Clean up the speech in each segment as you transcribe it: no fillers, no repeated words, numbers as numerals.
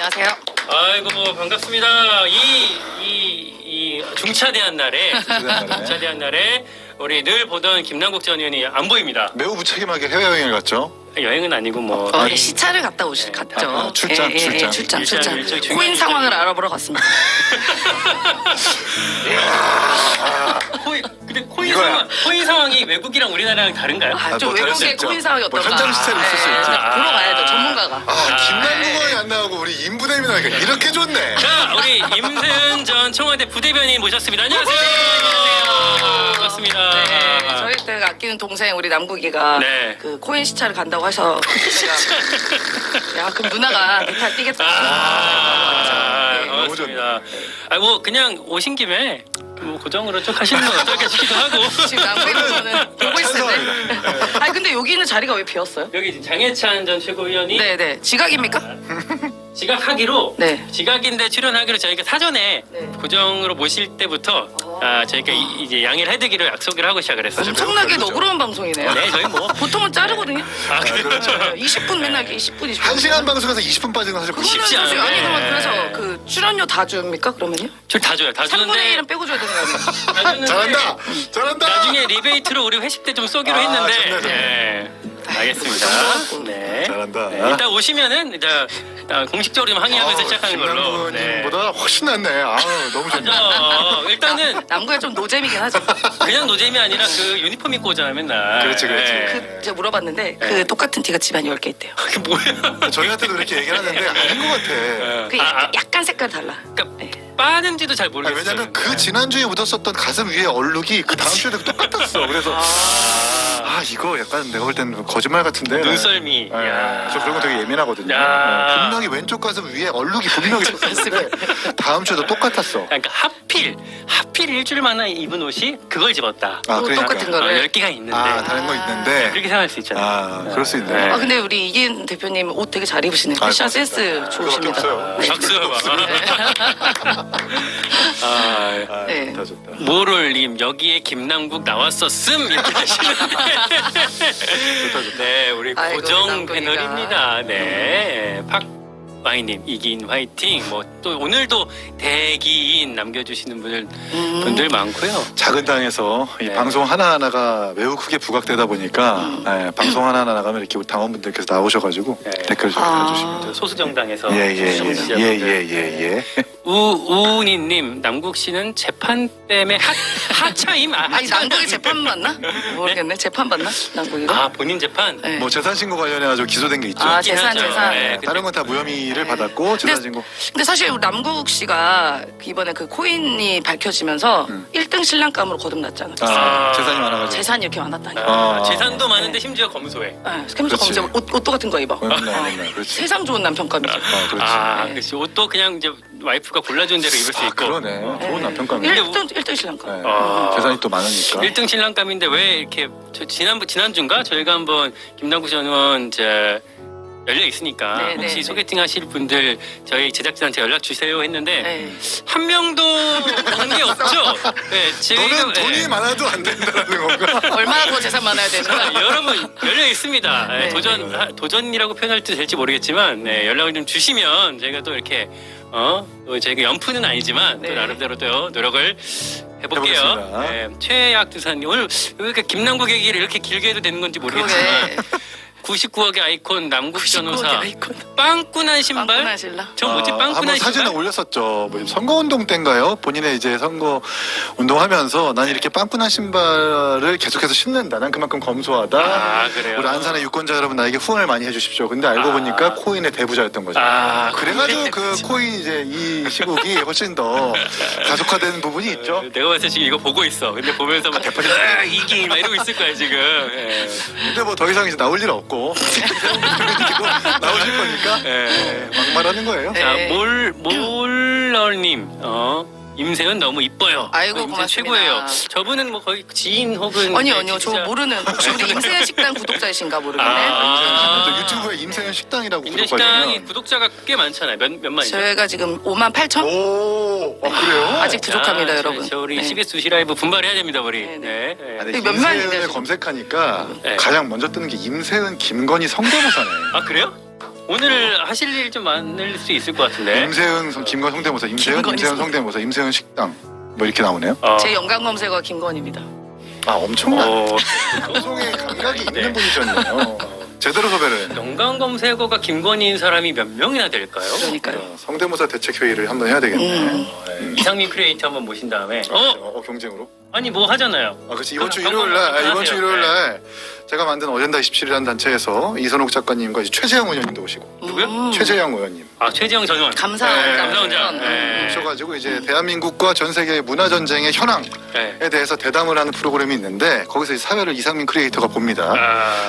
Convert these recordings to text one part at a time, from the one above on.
안녕하세요. 아이고 반갑습니다. 이 중차대한 날에 중차대한 날에 우리 늘 보던 김남국 전 의원이 안 보입니다. 매우 무책임하게 해외여행을 갔죠. 여행은 아니고 뭐 시차를 갔다 갔죠. 출장. 출장. 일정이 중요한 코인 상황을 일정이- 알아보러 갔습니다. 근데 코인 이거야. 상황이 외국이랑 우리나라랑 다른가요? 좀 뭐 다를 수 외국의 있죠. 코인 상황이 뭐 어떤가? 현장 시스템이 있을 수 있죠. 보러 가야죠. 전문가가. 김남국원이 안 나오고 우리 임부대미 나니까 이렇게 좋네. 자, 우리 임세은 전 청와대 부대변인 모셨습니다. 안녕하세요. 반갑습니다. 네, 저희 때가 아끼는 동생 우리 남국이가 네. 그 코인 시차를 간다고 해서 제가 야 그럼 누나가 대탈 뛰겠다. 네. 반갑습니다. 뭐 그냥 오신 김에 뭐 고정으로 쭉 하시는 건 어떨까 싶기도 하고. 지금 남국이는 보고 있을 때. 아니 근데 여기는 자리가 왜 비었어요? 여기 장해찬 전 최고위원이 네네. 지각입니까? 지각하기로 네. 지각인데 출연하기로 저희가 사전에 네. 고정으로 모실 때부터 저희가 이제 양해를 해드기로 약속을 하고 시작을 했어요. 엄청나게 별로죠. 너그러운 방송이네요. 네, 저희 뭐 보통은 자르거든요. 아, 그렇죠. 20분 맨날 20분 20분. 1시간 방송에서 20분 빠지는 거 사실 그거는 쉽지 사실 않은데. 아니 그러면 그래서 그 출연료 다 줍니까 그러면요? 다 줘요. 다 3분의 주는데 1은 빼고 줘야 되는 거 아니에요? 다 주는데 잘한다. 나중에 리베이트로 우리 회식 때 좀 쏘기로 했는데. 좋네. 네. 알겠습니다. 네. 잘한다. 네, 일단 오시면은 이제 공식적으로 좀 항의하면서 시작하는 걸로. 네. 김남국원님보다 훨씬 낫네. 너무 좋네. 일단은 남구가 좀 노잼이긴 하죠. 그냥 노잼이 아니라 그 유니폼 입고 오잖아 맨날. 그렇지. 그 제가 물어봤는데 그 똑같은 티가 집안 10개 있대요. 그게 뭐야? 저희한테도 이렇게 얘기를 하는데 아닌 것 같아. 그 약간 색깔 달라. 그러니까 빠는지도 잘 모르겠어요. 왜냐면 그 지난주에 묻었었던 가슴 위에 얼룩이 그 다음 주에도 똑같았어. 그래서 이거 약간 내가 볼 때는 거짓말 같은데. 눈썰미. 야. 저 그런 거 되게 예민하거든요. 야. 분명히 왼쪽 가슴 위에 얼룩이 분명히 있었는데 다음 주에도 똑같았어. 그러니까 하필 일주일 만에 입은 옷이 그걸 집었다. 또 똑같은 거를. 10개가 있는데. 다른 거 있는데. 그렇게 생각할 수 있잖아요. 그럴 수 있네. 네. 근데 우리 이기은 대표님 옷 되게 잘 입으시네요. 패션 센스 그거밖에 좋으십니다. 없어요. 네. 박수. 네. 좋다 좋다. 모롤님 여기에 김남국 나왔었음 이렇게 하시는데. 네, 우리 아이고, 고정 남국이가. 패널입니다. 네, 박와이님 이기인 화이팅. 뭐 또 오늘도 대기인 남겨주시는 분들 많고요. 작은 당에서 이 네. 방송 하나하나가 매우 크게 부각되다 보니까 방송 하나하나 나가면 이렇게 당원분들께서 나오셔가지고 네. 댓글 좀 달아주시면 소수 정당에서 예예예예예. 우은희님 남국 씨는 재판 때문에 하차임? 아니 남국이 재판 받나? 모르겠네. 재판 받나? 남국이가? 본인 재판? 네. 뭐 재산 신고 관련해가지고 기소된 게 있죠. 아 재산 하죠. 재산. 네. 다른 건 다 무혐의를 받았고 재산 신고. 근데 사실 우리 남국 씨가 이번에 그 코인이 밝혀지면서 1등 신랑감으로 거듭났잖아요. 재산이 많아가지고. 재산이 이렇게 많았다니. 재산도 많은데 심지어 검소해. 네, 스캠도 그렇지. 검색 옷도 같은 거 입어. 맨날 그렇지. 세상 좋은 남편감이죠. 그렇지. 그렇지. 옷도 그냥 이제 와이프가 골라주는 대로 입을 수 있고. 그러네. 좋은 남편감이네. 1등 신랑감. 재산이 또 많으니까. 1등 신랑감인데 왜 이렇게 지난주인가 저희가 한번 김남국 전 의원 열려 있으니까 네, 혹시 네, 소개팅 하실 분들 저희 제작진한테 연락 주세요 했는데 네. 한 명도 온 게 없죠. 네, 너는 돈이 많아도 안 된다는 건가? 얼마나 더 재산 많아야 되는 거야? 여러분 열려 있습니다. 네, 네. 도전이라고 표현할지 될지 모르겠지만 연락을 좀 주시면 저희가 또 이렇게 또 저희가 연프는 아니지만 네. 또 나름대로 또 노력을 해볼게요. 해보겠습니다. 네, 최약 두사님 오늘 왜 이렇게 김남국 얘기를 이렇게 길게 해도 되는 건지 모르겠지만 그러게. 99억의 아이콘 남국 변호사 아이콘. 빵꾸난 신발. 빵꾸난 신랑. 저 뭐지 빵꾸난 한번 신발. 사진을 올렸었죠. 뭐 선거운동 때인가요? 본인의 이제 선거 운동하면서 난 이렇게 빵꾸난 신발을 계속해서 신는다. 난 그만큼 검소하다. 그래요. 우리 안산의 유권자 여러분 나에게 후원을 많이 해주십시오. 근데 알고 보니까 코인의 대부자였던 거죠. 그래가지고 그 코인 이제 이 시국이 훨씬 더 가속화되는 부분이 있죠. 내가 봤을 때 지금 이거 보고 있어. 근데 보면서 막 대표님. 이길 막 이러고 있을 거야 지금. 예. 근데 뭐 더 이상 이제 나올 일 없고 나오실 거니까 막말하는 거예요. 네. 자, 몰러님, 임세은 너무 이뻐요. 아이고, 임세은 고맙습니다. 최고예요. 저분은 뭐 거의 지인 혹은 아니요, 저 진짜- 모르는 혹시 우리 임세현 식당 구독자이신가 모르겠네. 또 유튜브에 임세현 식당이라고 임세은 식당이 구독하시면 구독자가 꽤 많잖아요. 몇만이죠? 저희가 지금 58,000? 그래요? 아직 부족합니다, 여러분. 저 우리 네. CBS 두시 라이브 분발해야 됩니다, 우리. 네, 네. 네. 네. 아니, 몇 만인데, 임세은을 지금? 검색하니까 네. 가장 먼저 뜨는 게 임세은 김건희 성대모사네. 아 그래요? 오늘 하실 일 좀 많을 수 있을 것 같은데. 임세은, 김건 성대모사, 임세은 성대모사, 임세은 식당 뭐 이렇게 나오네요. 제 연관 검색어 김건입니다. 아 엄청난 방송에 감각이 있는 분이셨네요. 제대로 섭외를. 연관 검색어가 김건희인 사람이 몇 명이나 될까요? 그러니까요. 성대모사 대책회의를 한번 해야 되겠네. 이상민 크리에이터 한번 모신 다음에 경쟁으로? 아니 뭐 하잖아요. 아, 그렇지. 이번 주 한번 일요일 날, 하세요. 제가 만든 어젠다 27이라는 단체에서 이선옥 작가님과 이제 최재형 의원님도 오시고. 누구요? 최재형 의원님. 아 최재형 전 의원. 감사원장. 오셔가지고 이제 대한민국과 전 세계의 문화 전쟁의 현황에 네. 대해서 대담을 하는 프로그램이 있는데 거기서 이제 사회를 이상민 크리에이터가 봅니다.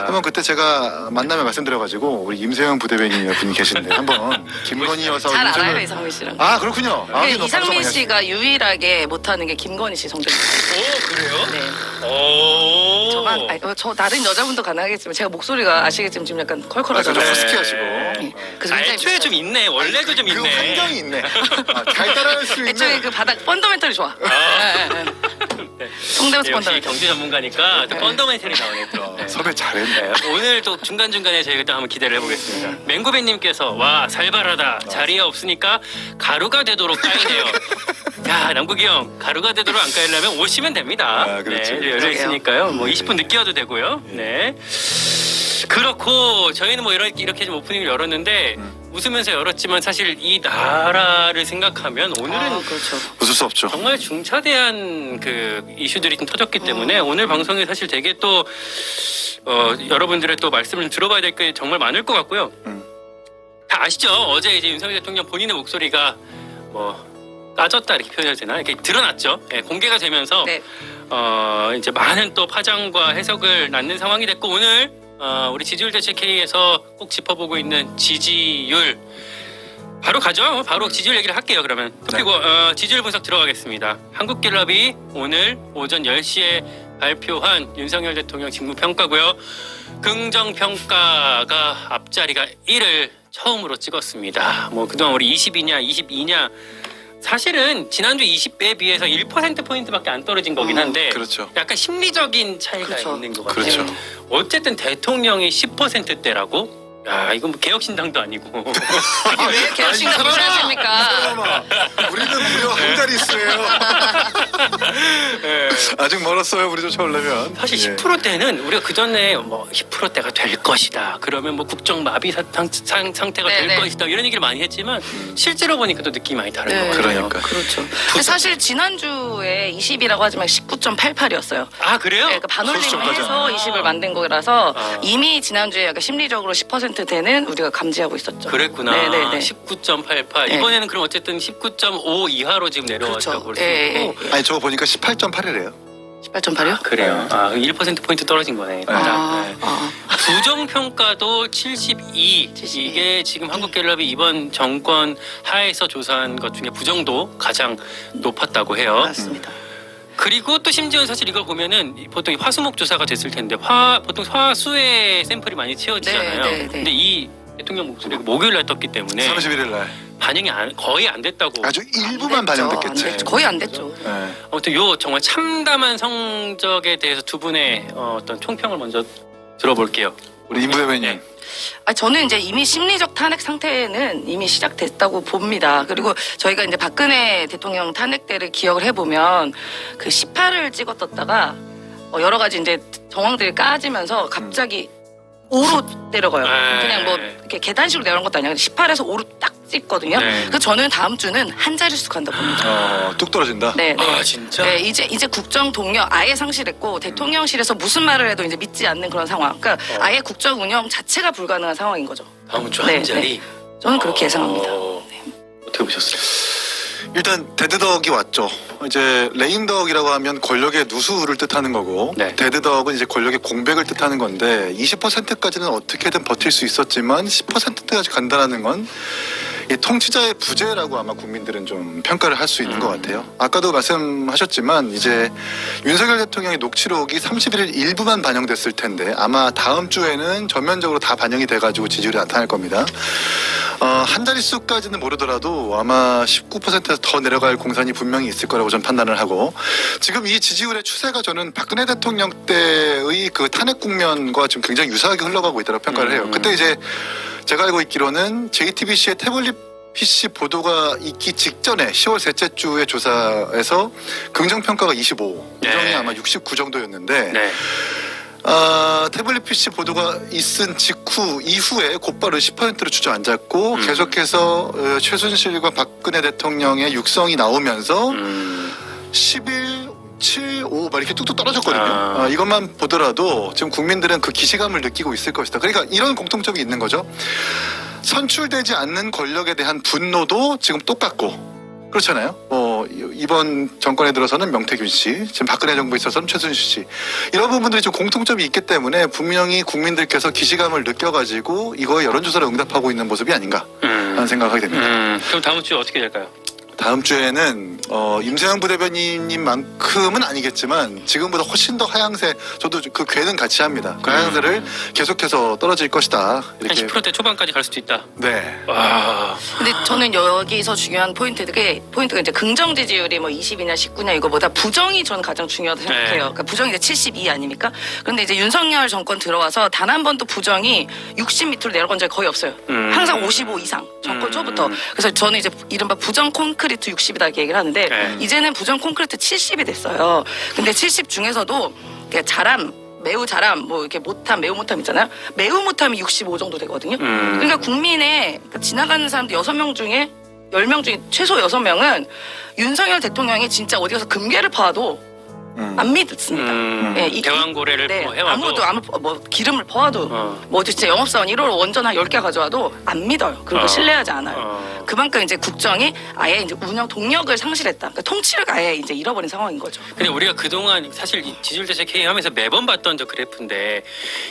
한번 그때 제가 만나면 말씀드려가지고 우리 임세영 부대변인 분이 계신데 한번 김건희 여사 잘 알아요 이상민 씨랑. 아 그렇군요. 아, 그 이상민 씨가 유일하게 못하는 게 김건희 씨 성대모사. 오 그래요? 네. 오. 저만 저 다른 여자분도 가능하겠지만 제가 목소리가 아시겠지만 지금 약간 약간 컬컬하잖아요. 좀 허스키하시고. 네. 그래서 굉장히 애초에 좀 있네. 원래도 좀 그 있네. 환경이 있네. 잘 따라할 수 애초에 있는. 그 바닥 펀더멘털이 좋아. 성대모사 역시 펀더멘털. 경제 전문가니까 또 펀더멘털이 나오네 또. 섭외 잘했네. 네, 오늘 또 중간중간에 저희가 또 한번 기대를 해보겠습니다. 맹구배님께서 와 살벌하다 자리에 없으니까 가루가 되도록 까이네요. 야 남국이 형 가루가 되도록 안 까이려면 오시면 됩니다. 아, 그렇죠. 네, 열려 있으니까요. 뭐 20분 늦게 와도 되고요. 네. 그렇고 저희는 뭐 이렇게 좀 오프닝을 열었는데 웃으면서 열었지만 사실 이 나라를 생각하면 오늘은 그렇죠. 웃을 수 없죠. 정말 중차대한 그 이슈들이 좀 터졌기 때문에 오늘 방송에 사실 되게 또 여러분들의 또 말씀을 좀 들어봐야 될 게 정말 많을 것 같고요. 다 아시죠? 어제 이제 윤석열 대통령 본인의 목소리가 뭐 까졌다 이렇게 표현해야 되나 이렇게 드러났죠. 예, 공개가 되면서 네. 이제 많은 또 파장과 해석을 낳는 상황이 됐고 오늘 우리 지지율 대책회의에서 꼭 짚어보고 있는 지지율 바로 가죠. 바로 지지율 얘기를 할게요. 그러면 그리고 지지율 분석 들어가겠습니다. 한국갤럽이 오늘 오전 10시에 발표한 윤석열 대통령 직무평가고요. 긍정평가가 앞자리가 1을 처음으로 찍었습니다. 뭐 그동안 우리 20이냐 22냐 사실은 지난주 20배에 비해서 1%포인트밖에 안 떨어진 거긴 한데 그렇죠. 약간 심리적인 차이가 그렇죠. 있는 것 같아요. 그렇죠. 어쨌든 대통령이 10%대라고? 야 이건 뭐 개혁신당도 아니고 왜 개혁신당 무시하십니까? 우리는 무려 한 자릿수예요. 아직 멀었어요. 우리 쫓아오려면. 사실 예. 10%대는 우리가 그 전에 뭐 10%대가 될 것이다. 그러면 뭐 국정 마비 상태가 될 네네. 것이다. 이런 얘기를 많이 했지만 실제로 보니까 또 느낌이 많이 다른 것 같아요. 그러니까. 그렇죠. 근데 사실 지난주에 20이라고 하지만 19.88이었어요. 아 그래요? 그러니까 반올림을 소수점까지. 해서 20을 만든 거라서 아. 이미 지난주에 약간 심리적으로 10% 되는 우리가 감지하고 있었죠. 그랬구나. 네네네. 19.88. 네. 이번에는 그럼 어쨌든 19.5 이하로 지금 내려왔다고 그렇죠. 볼 수 예, 있고. 아니 저거 보니까 18.8이래요. 18.8이요? 그래요. 아, 1%포인트 떨어진 거네. 네. 부정평가도 72. 72. 이게 지금 한국갤럽이 이번 정권 하에서 조사한 것 중에 부정도 가장 높았다고 해요. 맞습니다. 그리고 또 심지어 사실 이걸 보면은 보통 화수목 조사가 됐을 텐데 보통 화수에 샘플이 많이 채워지잖아요. 네, 네, 네. 근데 이 대통령 목소리가 목요일 날 떴기 때문에 31일 날. 반영이 거의 안 됐다고. 아주 일부만 안 됐죠. 반영됐겠지. 안 됐죠. 거의 안 됐죠. 네. 아무튼 요 정말 참담한 성적에 대해서 두 분의 어떤 총평을 먼저 들어볼게요. 우리 임부 대변인. 네. 저는 이제 이미 심리적 탄핵 상태는 이미 시작됐다고 봅니다. 그리고 저희가 이제 박근혜 대통령 탄핵 때를 기억을 해보면 그 18을 찍었다가 여러 가지 이제 정황들이 까지면서 갑자기 5로 내려가요. 네. 그냥 뭐 이렇게 계단식으로 내려간 것도 아니라 18에서 5로 딱 찍거든요. 네. 그래서 저는 다음 주는 한 자릿수 간다 봅니다. 뚝 떨어진다. 네, 네. 아 진짜? 네, 이제 국정 동력 아예 상실했고 대통령실에서 무슨 말을 해도 이제 믿지 않는 그런 상황. 그러니까 아예 국정 운영 자체가 불가능한 상황인 거죠. 다음 주 네, 한 자리. 저는 그렇게 예상합니다. 어떻게 보셨어요? 일단 데드덕이 왔죠. 이제 레임덕이라고 하면 권력의 누수를 뜻하는 거고 네. 데드덕은 이제 권력의 공백을 뜻하는 건데 20%까지는 어떻게든 버틸 수 있었지만 10%까지 간다라는 건 이 통치자의 부재라고 아마 국민들은 좀 평가를 할 수 있는 것 같아요. 아까도 말씀하셨지만 이제 윤석열 대통령의 녹취록이 31일 일부만 반영됐을 텐데 아마 다음 주에는 전면적으로 다 반영이 돼가지고 지지율이 나타날 겁니다. 한 자릿수까지는 모르더라도 아마 19%에서 더 내려갈 공산이 분명히 있을 거라고 저는 판단을 하고 지금 이 지지율의 추세가 저는 박근혜 대통령 때의 그 탄핵 국면과 지금 굉장히 유사하게 흘러가고 있다고 평가를 해요. 그때 이제 제가 알고 있기로는 JTBC의 태블릿 PC 보도가 있기 직전에 10월 셋째 주의 조사에서 긍정평가가 25, 부정이 네. 아마 69 정도였는데 네. 태블릿 PC 보도가 있은 직후 이후에 곧바로 10%로 주저앉았고 계속해서 최순실과 박근혜 대통령의 육성이 나오면서 11, 7, 5 막 이렇게 뚝뚝 떨어졌거든요. 이것만 보더라도 지금 국민들은 그 기시감을 느끼고 있을 것이다. 그러니까 이런 공통점이 있는 거죠. 선출되지 않는 권력에 대한 분노도 지금 똑같고 그렇잖아요. 이번 정권에 들어서는 명태균 씨, 지금 박근혜 정부에 있어서는 최순실 씨. 이런 부분들이 좀 공통점이 있기 때문에 분명히 국민들께서 기시감을 느껴가지고 이거에 여론조사를 응답하고 있는 모습이 아닌가 하는 생각을 하게 됩니다. 그럼 다음 주 어떻게 될까요? 다음 주에는 임세영 부대변인님만큼은 아니겠지만 지금보다 훨씬 더 하향세, 저도 그 괴는 같이 합니다. 그 하향세를 계속해서 떨어질 것이다. 한 이렇게. 10%대 초반까지 갈 수도 있다. 네. 와. 근데 저는 여기서 중요한 포인트가 이제 긍정 지지율이 뭐 20이냐 19냐 이거보다 부정이 저는 가장 중요하다고 생각해요. 그러니까 부정이 이제 72 아닙니까? 그런데 이제 윤석열 정권 들어와서 단 한 번도 부정이 60 밑으로 내려간 적이 거의 없어요. 항상 55 이상 정권 초부터. 그래서 저는 이제 이른바 부정 콘크리트 60이다 이렇게 얘기를 하는데 네. 이제는 부정 콘크리트 70이 됐어요. 근데 70 중에서도 잘함, 매우 잘함, 뭐 이렇게 못함, 매우 못함 있잖아요. 매우 못함이 65 정도 되거든요. 그러니까 국민의 지나가는 사람들 6명 중에 10명 중에 최소 6명은 윤석열 대통령이 진짜 어디 가서 금괴를 파도 안 믿습니다. 네, 대왕고래를 네, 뭐 해와도 아무도 뭐 기름을 퍼와도 뭐 어디 진짜 영업사원 1호로 원전 한 10개 가져와도 안 믿어요. 그리고 신뢰하지 않아요. 그만큼 이제 국정이 아예 이제 운영 동력을 상실했다. 그러니까 통치를 아예 이제 잃어버린 상황인 거죠. 근데 우리가 그동안 사실 이 지지율 대책 K 하면서 매번 봤던 저 그래프인데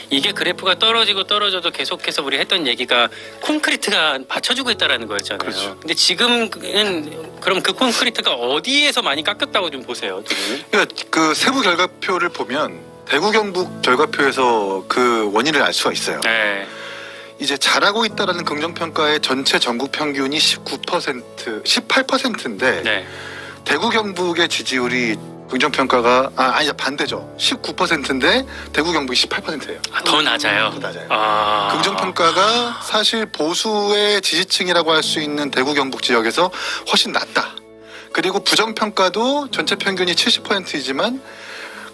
이게 그래프가 떨어지고 떨어져도 계속해서 우리 했던 얘기가 콘크리트가 받쳐주고 있다라는 거였잖아요. 그렇죠. 근데 지금은 그럼 그 콘크리트가 어디에서 많이 깎였다고 좀 보세요. 그러니까 그 세부 결과표를 보면 대구 경북 결과표에서 그 원인을 알 수가 있어요. 네. 이제 잘하고 있다라는 긍정평가의 전체 전국 평균이 19%, 18%인데 네. 대구 경북의 지지율이 긍정평가가 아니 반대죠. 19%인데 대구 경북이 18%예요. 더 낮아요. 더 낮아요. 긍정평가가 사실 보수의 지지층이라고 할 수 있는 대구 경북 지역에서 훨씬 낮다. 그리고 부정평가도 전체 평균이 70%이지만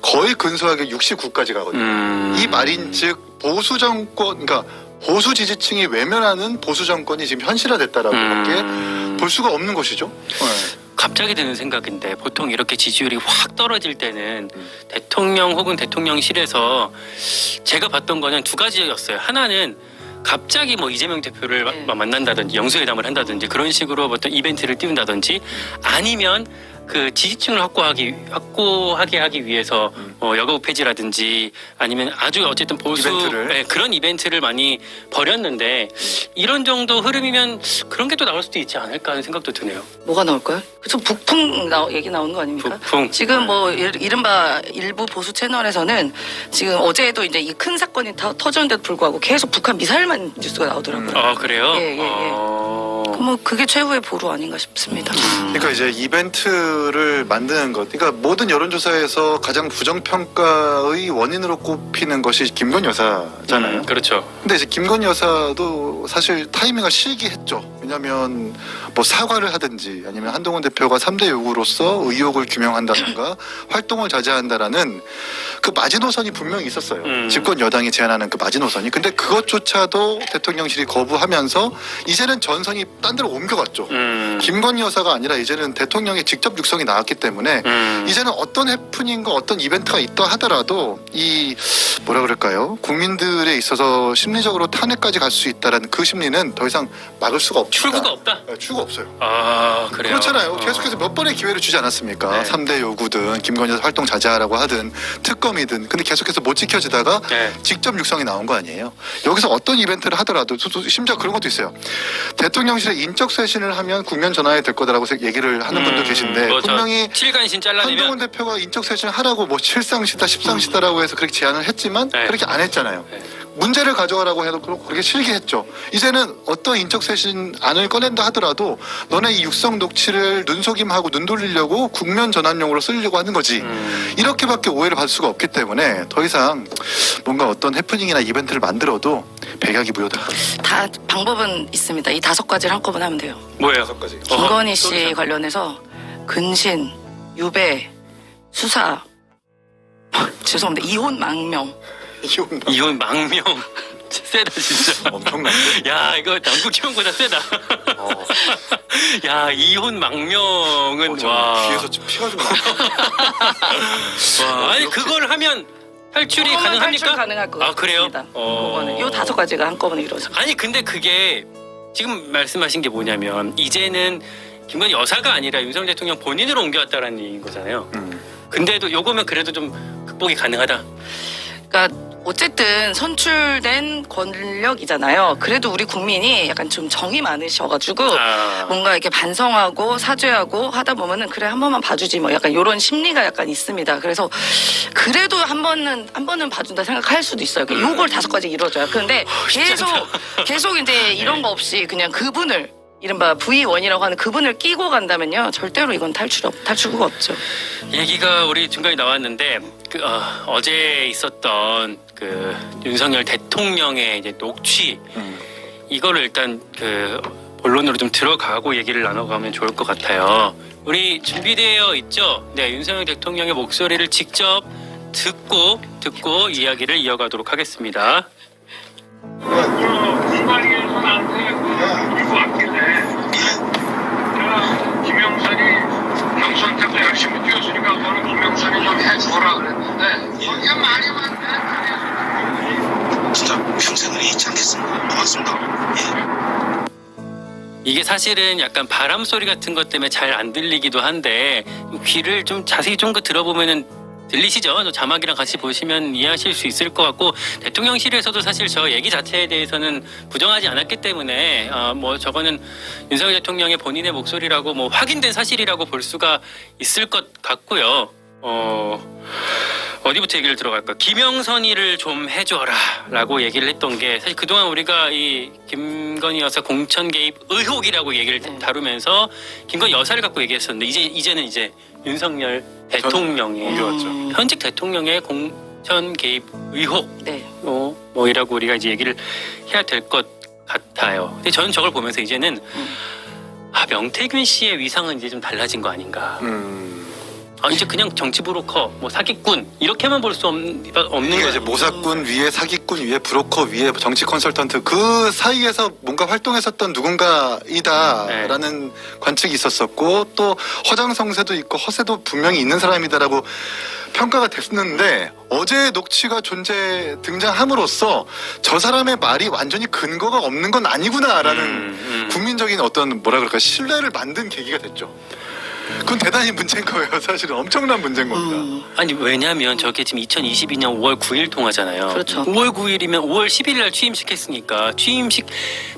거의 근소하게 69까지 가거든요. 이 말인즉 보수 정권, 그러니까 보수 지지층이 외면하는 보수 정권이 지금 현실화됐다라고밖에 볼 수가 없는 것이죠. 네. 갑자기 드는 생각인데 보통 이렇게 지지율이 확 떨어질 때는 대통령 혹은 대통령실에서 제가 봤던 거는 두 가지였어요. 하나는 갑자기 뭐 이재명 대표를 만난다든지 영수회담을 한다든지 그런 식으로 어떤 이벤트를 띄운다든지 아니면 그 지지층을 확고하게 하기 위해서 여가부 폐지라든지 아니면 아주 어쨌든 보수 이벤트를. 네, 그런 이벤트를 많이 벌였는데 이런 정도 흐름이면 그런 게 또 나올 수도 있지 않을까 하는 생각도 드네요. 뭐가 나올까요? 그래서 북풍 얘기 나오는 거 아닙니까? 북풍. 지금 뭐 이른바 일부 보수 채널에서는 지금 어제도 이제 이 큰 사건이 터졌는데도 불구하고 계속 북한 미사일만 뉴스가 나오더라고요. 아 그래요? 예. 뭐 그게 최후의 보루 아닌가 싶습니다. 그러니까 이제 이벤트를 만드는 것. 그러니까 모든 여론조사에서 가장 부정평가의 원인으로 꼽히는 것이 김건희 여사잖아요. 그렇죠. 근데 이제 김건희 여사도 사실 타이밍을 실기했죠. 왜냐하면 뭐 사과를 하든지 아니면 한동훈 대표가 3대 요구로서 의혹을 규명한다든가 활동을 자제한다라는 그 마지노선이 분명히 있었어요. 집권 여당이 제안하는 그 마지노선이. 근데 그것조차도 대통령실이 거부하면서 이제는 전선이 딴 데로 옮겨갔죠. 김건희 여사가 아니라 이제는 대통령의 직접 육성이 나왔기 때문에 이제는 어떤 해프닝과 어떤 이벤트가 있다 하더라도 이 뭐라 그럴까요? 국민들에 있어서 심리적으로 탄핵까지 갈 수 있다라는 그 심리는 더 이상 막을 수가 없다. 출구가 없다. 네, 출구가 없어요. 아 그래요. 그렇잖아요. 계속해서 몇 번의 기회를 주지 않았습니까? 네. 3대 요구든 김건희 여사 활동 자제하라고 하든 특검이든. 근데 계속해서 못 지켜지다가 네. 직접 육성이 나온 거 아니에요. 여기서 어떤 이벤트를 하더라도 심지어 그런 것도 있어요. 대통령실에 인적 쇄신을 하면 국면 전환이 될 거다라고 얘기를 하는 분도 계신데 뭐 분명히 칠간신 잘라내면 한동훈 대표가 인적 쇄신을 하라고 뭐 7상시다 10상시다라고 해서 그렇게 제안을 했지만 네. 그렇게 안 했잖아요. 네. 문제를 가져가라고 해도 그렇게 싫게 했죠. 이제는 어떤 인적 쇄신안을 꺼낸다 하더라도 너네 이 육성 녹취를 눈속임하고 눈 돌리려고 국면 전환용으로 쓰려고 하는 거지. 이렇게밖에 오해를 받을 수가 없기 때문에 더 이상 뭔가 어떤 해프닝이나 이벤트를 만들어도 백약이 무효다. 다 방법은 있습니다. 이 5가지를 한꺼번에 하면 돼요. 뭐예요? 5가지. 김건희 또 씨 있어요? 관련해서 근신, 유배, 수사, 죄송합니다. 이혼 망명. 이혼 망명. 세다 진짜. 엄청난데? 야 이거 남국 기원보다 세다. 야 이혼 망명은 와. 귀에서 지금 피가 좀 나. 와. 아니 그걸 하면 탈출이 그거만 가능합니까? 탈출 가능할 것 아 그래요? 같습니다. 그거는 이 5가지가 한꺼번에 이루어집니다. 아니 근데 그게 지금 말씀하신 게 뭐냐면 이제는 김건희 여사가 아니라 윤석열 대통령 본인으로 옮겨왔다라는 얘기인 거잖아요. 근데도 요거면 그래도 좀 극복이 가능하다. 그러니까 어쨌든 선출된 권력이잖아요. 그래도 우리 국민이 약간 좀 정이 많으셔가지고 아. 뭔가 이렇게 반성하고 사죄하고 하다 보면은 그래 한 번만 봐주지 뭐 약간 이런 심리가 약간 있습니다. 그래서 그래도 한 번은 봐준다 생각할 수도 있어요. 요걸 5가지 이루어져요. 그런데 계속 이제 이런 거 없이 그냥 그분을 이른바 V1이라고 하는 그분을 끼고 간다면요 절대로 이건 탈출구가 없죠. 얘기가 우리 중간에 나왔는데 어제 있었던 그 윤석열 대통령의 이제 녹취 이거를 일단 그 본론으로 좀 들어가고 얘기를 나눠가면 좋을 것 같아요. 우리 준비되어 있죠? 네, 윤석열 대통령의 목소리를 직접 듣고 이야기를 이어가도록 하겠습니다. 김영선이 경선 때도 열심히 뛰었으니까 너는 김영선이 좀 해줘라 그랬는데 거기가 말이 많네. 진짜 평생을 잊지 않겠습니다. 고맙습니다. 이게 사실은 약간 바람 소리 같은 것 때문에 잘 안 들리기도 한데 귀를 좀 자세히 좀 들어보면은 들리시죠? 또 자막이랑 같이 보시면 이해하실 수 있을 것 같고 대통령실에서도 사실 저 얘기 자체에 대해서는 부정하지 않았기 때문에 뭐 저거는 윤석열 대통령의 본인의 목소리라고 뭐 확인된 사실이라고 볼 수가 있을 것 같고요. 어디부터 얘기를 들어갈까? 김영선이를 좀 해줘라라고 얘기를 했던 게 사실 그동안 우리가 이 김건희 여사 공천 개입 의혹이라고 얘기를 다루면서 김건희 여사를 갖고 얘기했었는데 이제는 이제 윤석열 대통령의 현직 대통령의 공천 개입 의혹 네. 뭐이라고 우리가 이제 얘기를 해야 될 것 같아요. 근데 저는 저걸 보면서 이제는 명태균 씨의 위상은 이제 좀 달라진 거 아닌가. 이제 그냥 정치 브로커, 뭐 사기꾼 이렇게만 볼 수 없는 이게 거죠. 이제 모사꾼 위에 사기꾼 위에 브로커 위에 정치 컨설턴트 그 사이에서 뭔가 활동했었던 누군가이다라는 관측이 있었었고 또 허장성세도 있고 허세도 분명히 있는 사람이다라고 평가가 됐었는데 어제 녹취가 등장함으로써 저 사람의 말이 완전히 근거가 없는 건 아니구나라는 국민적인 어떤 뭐라 그럴까 신뢰를 만든 계기가 됐죠. 그건 대단히 문제인 거예요. 사실은 엄청난 문제인 겁니다. 아니 왜냐면 저게 지금 2022년 5월 9일 통화잖아요. 그렇죠. 5월 9일이면 5월 11일 날 취임식 했으니까 취임식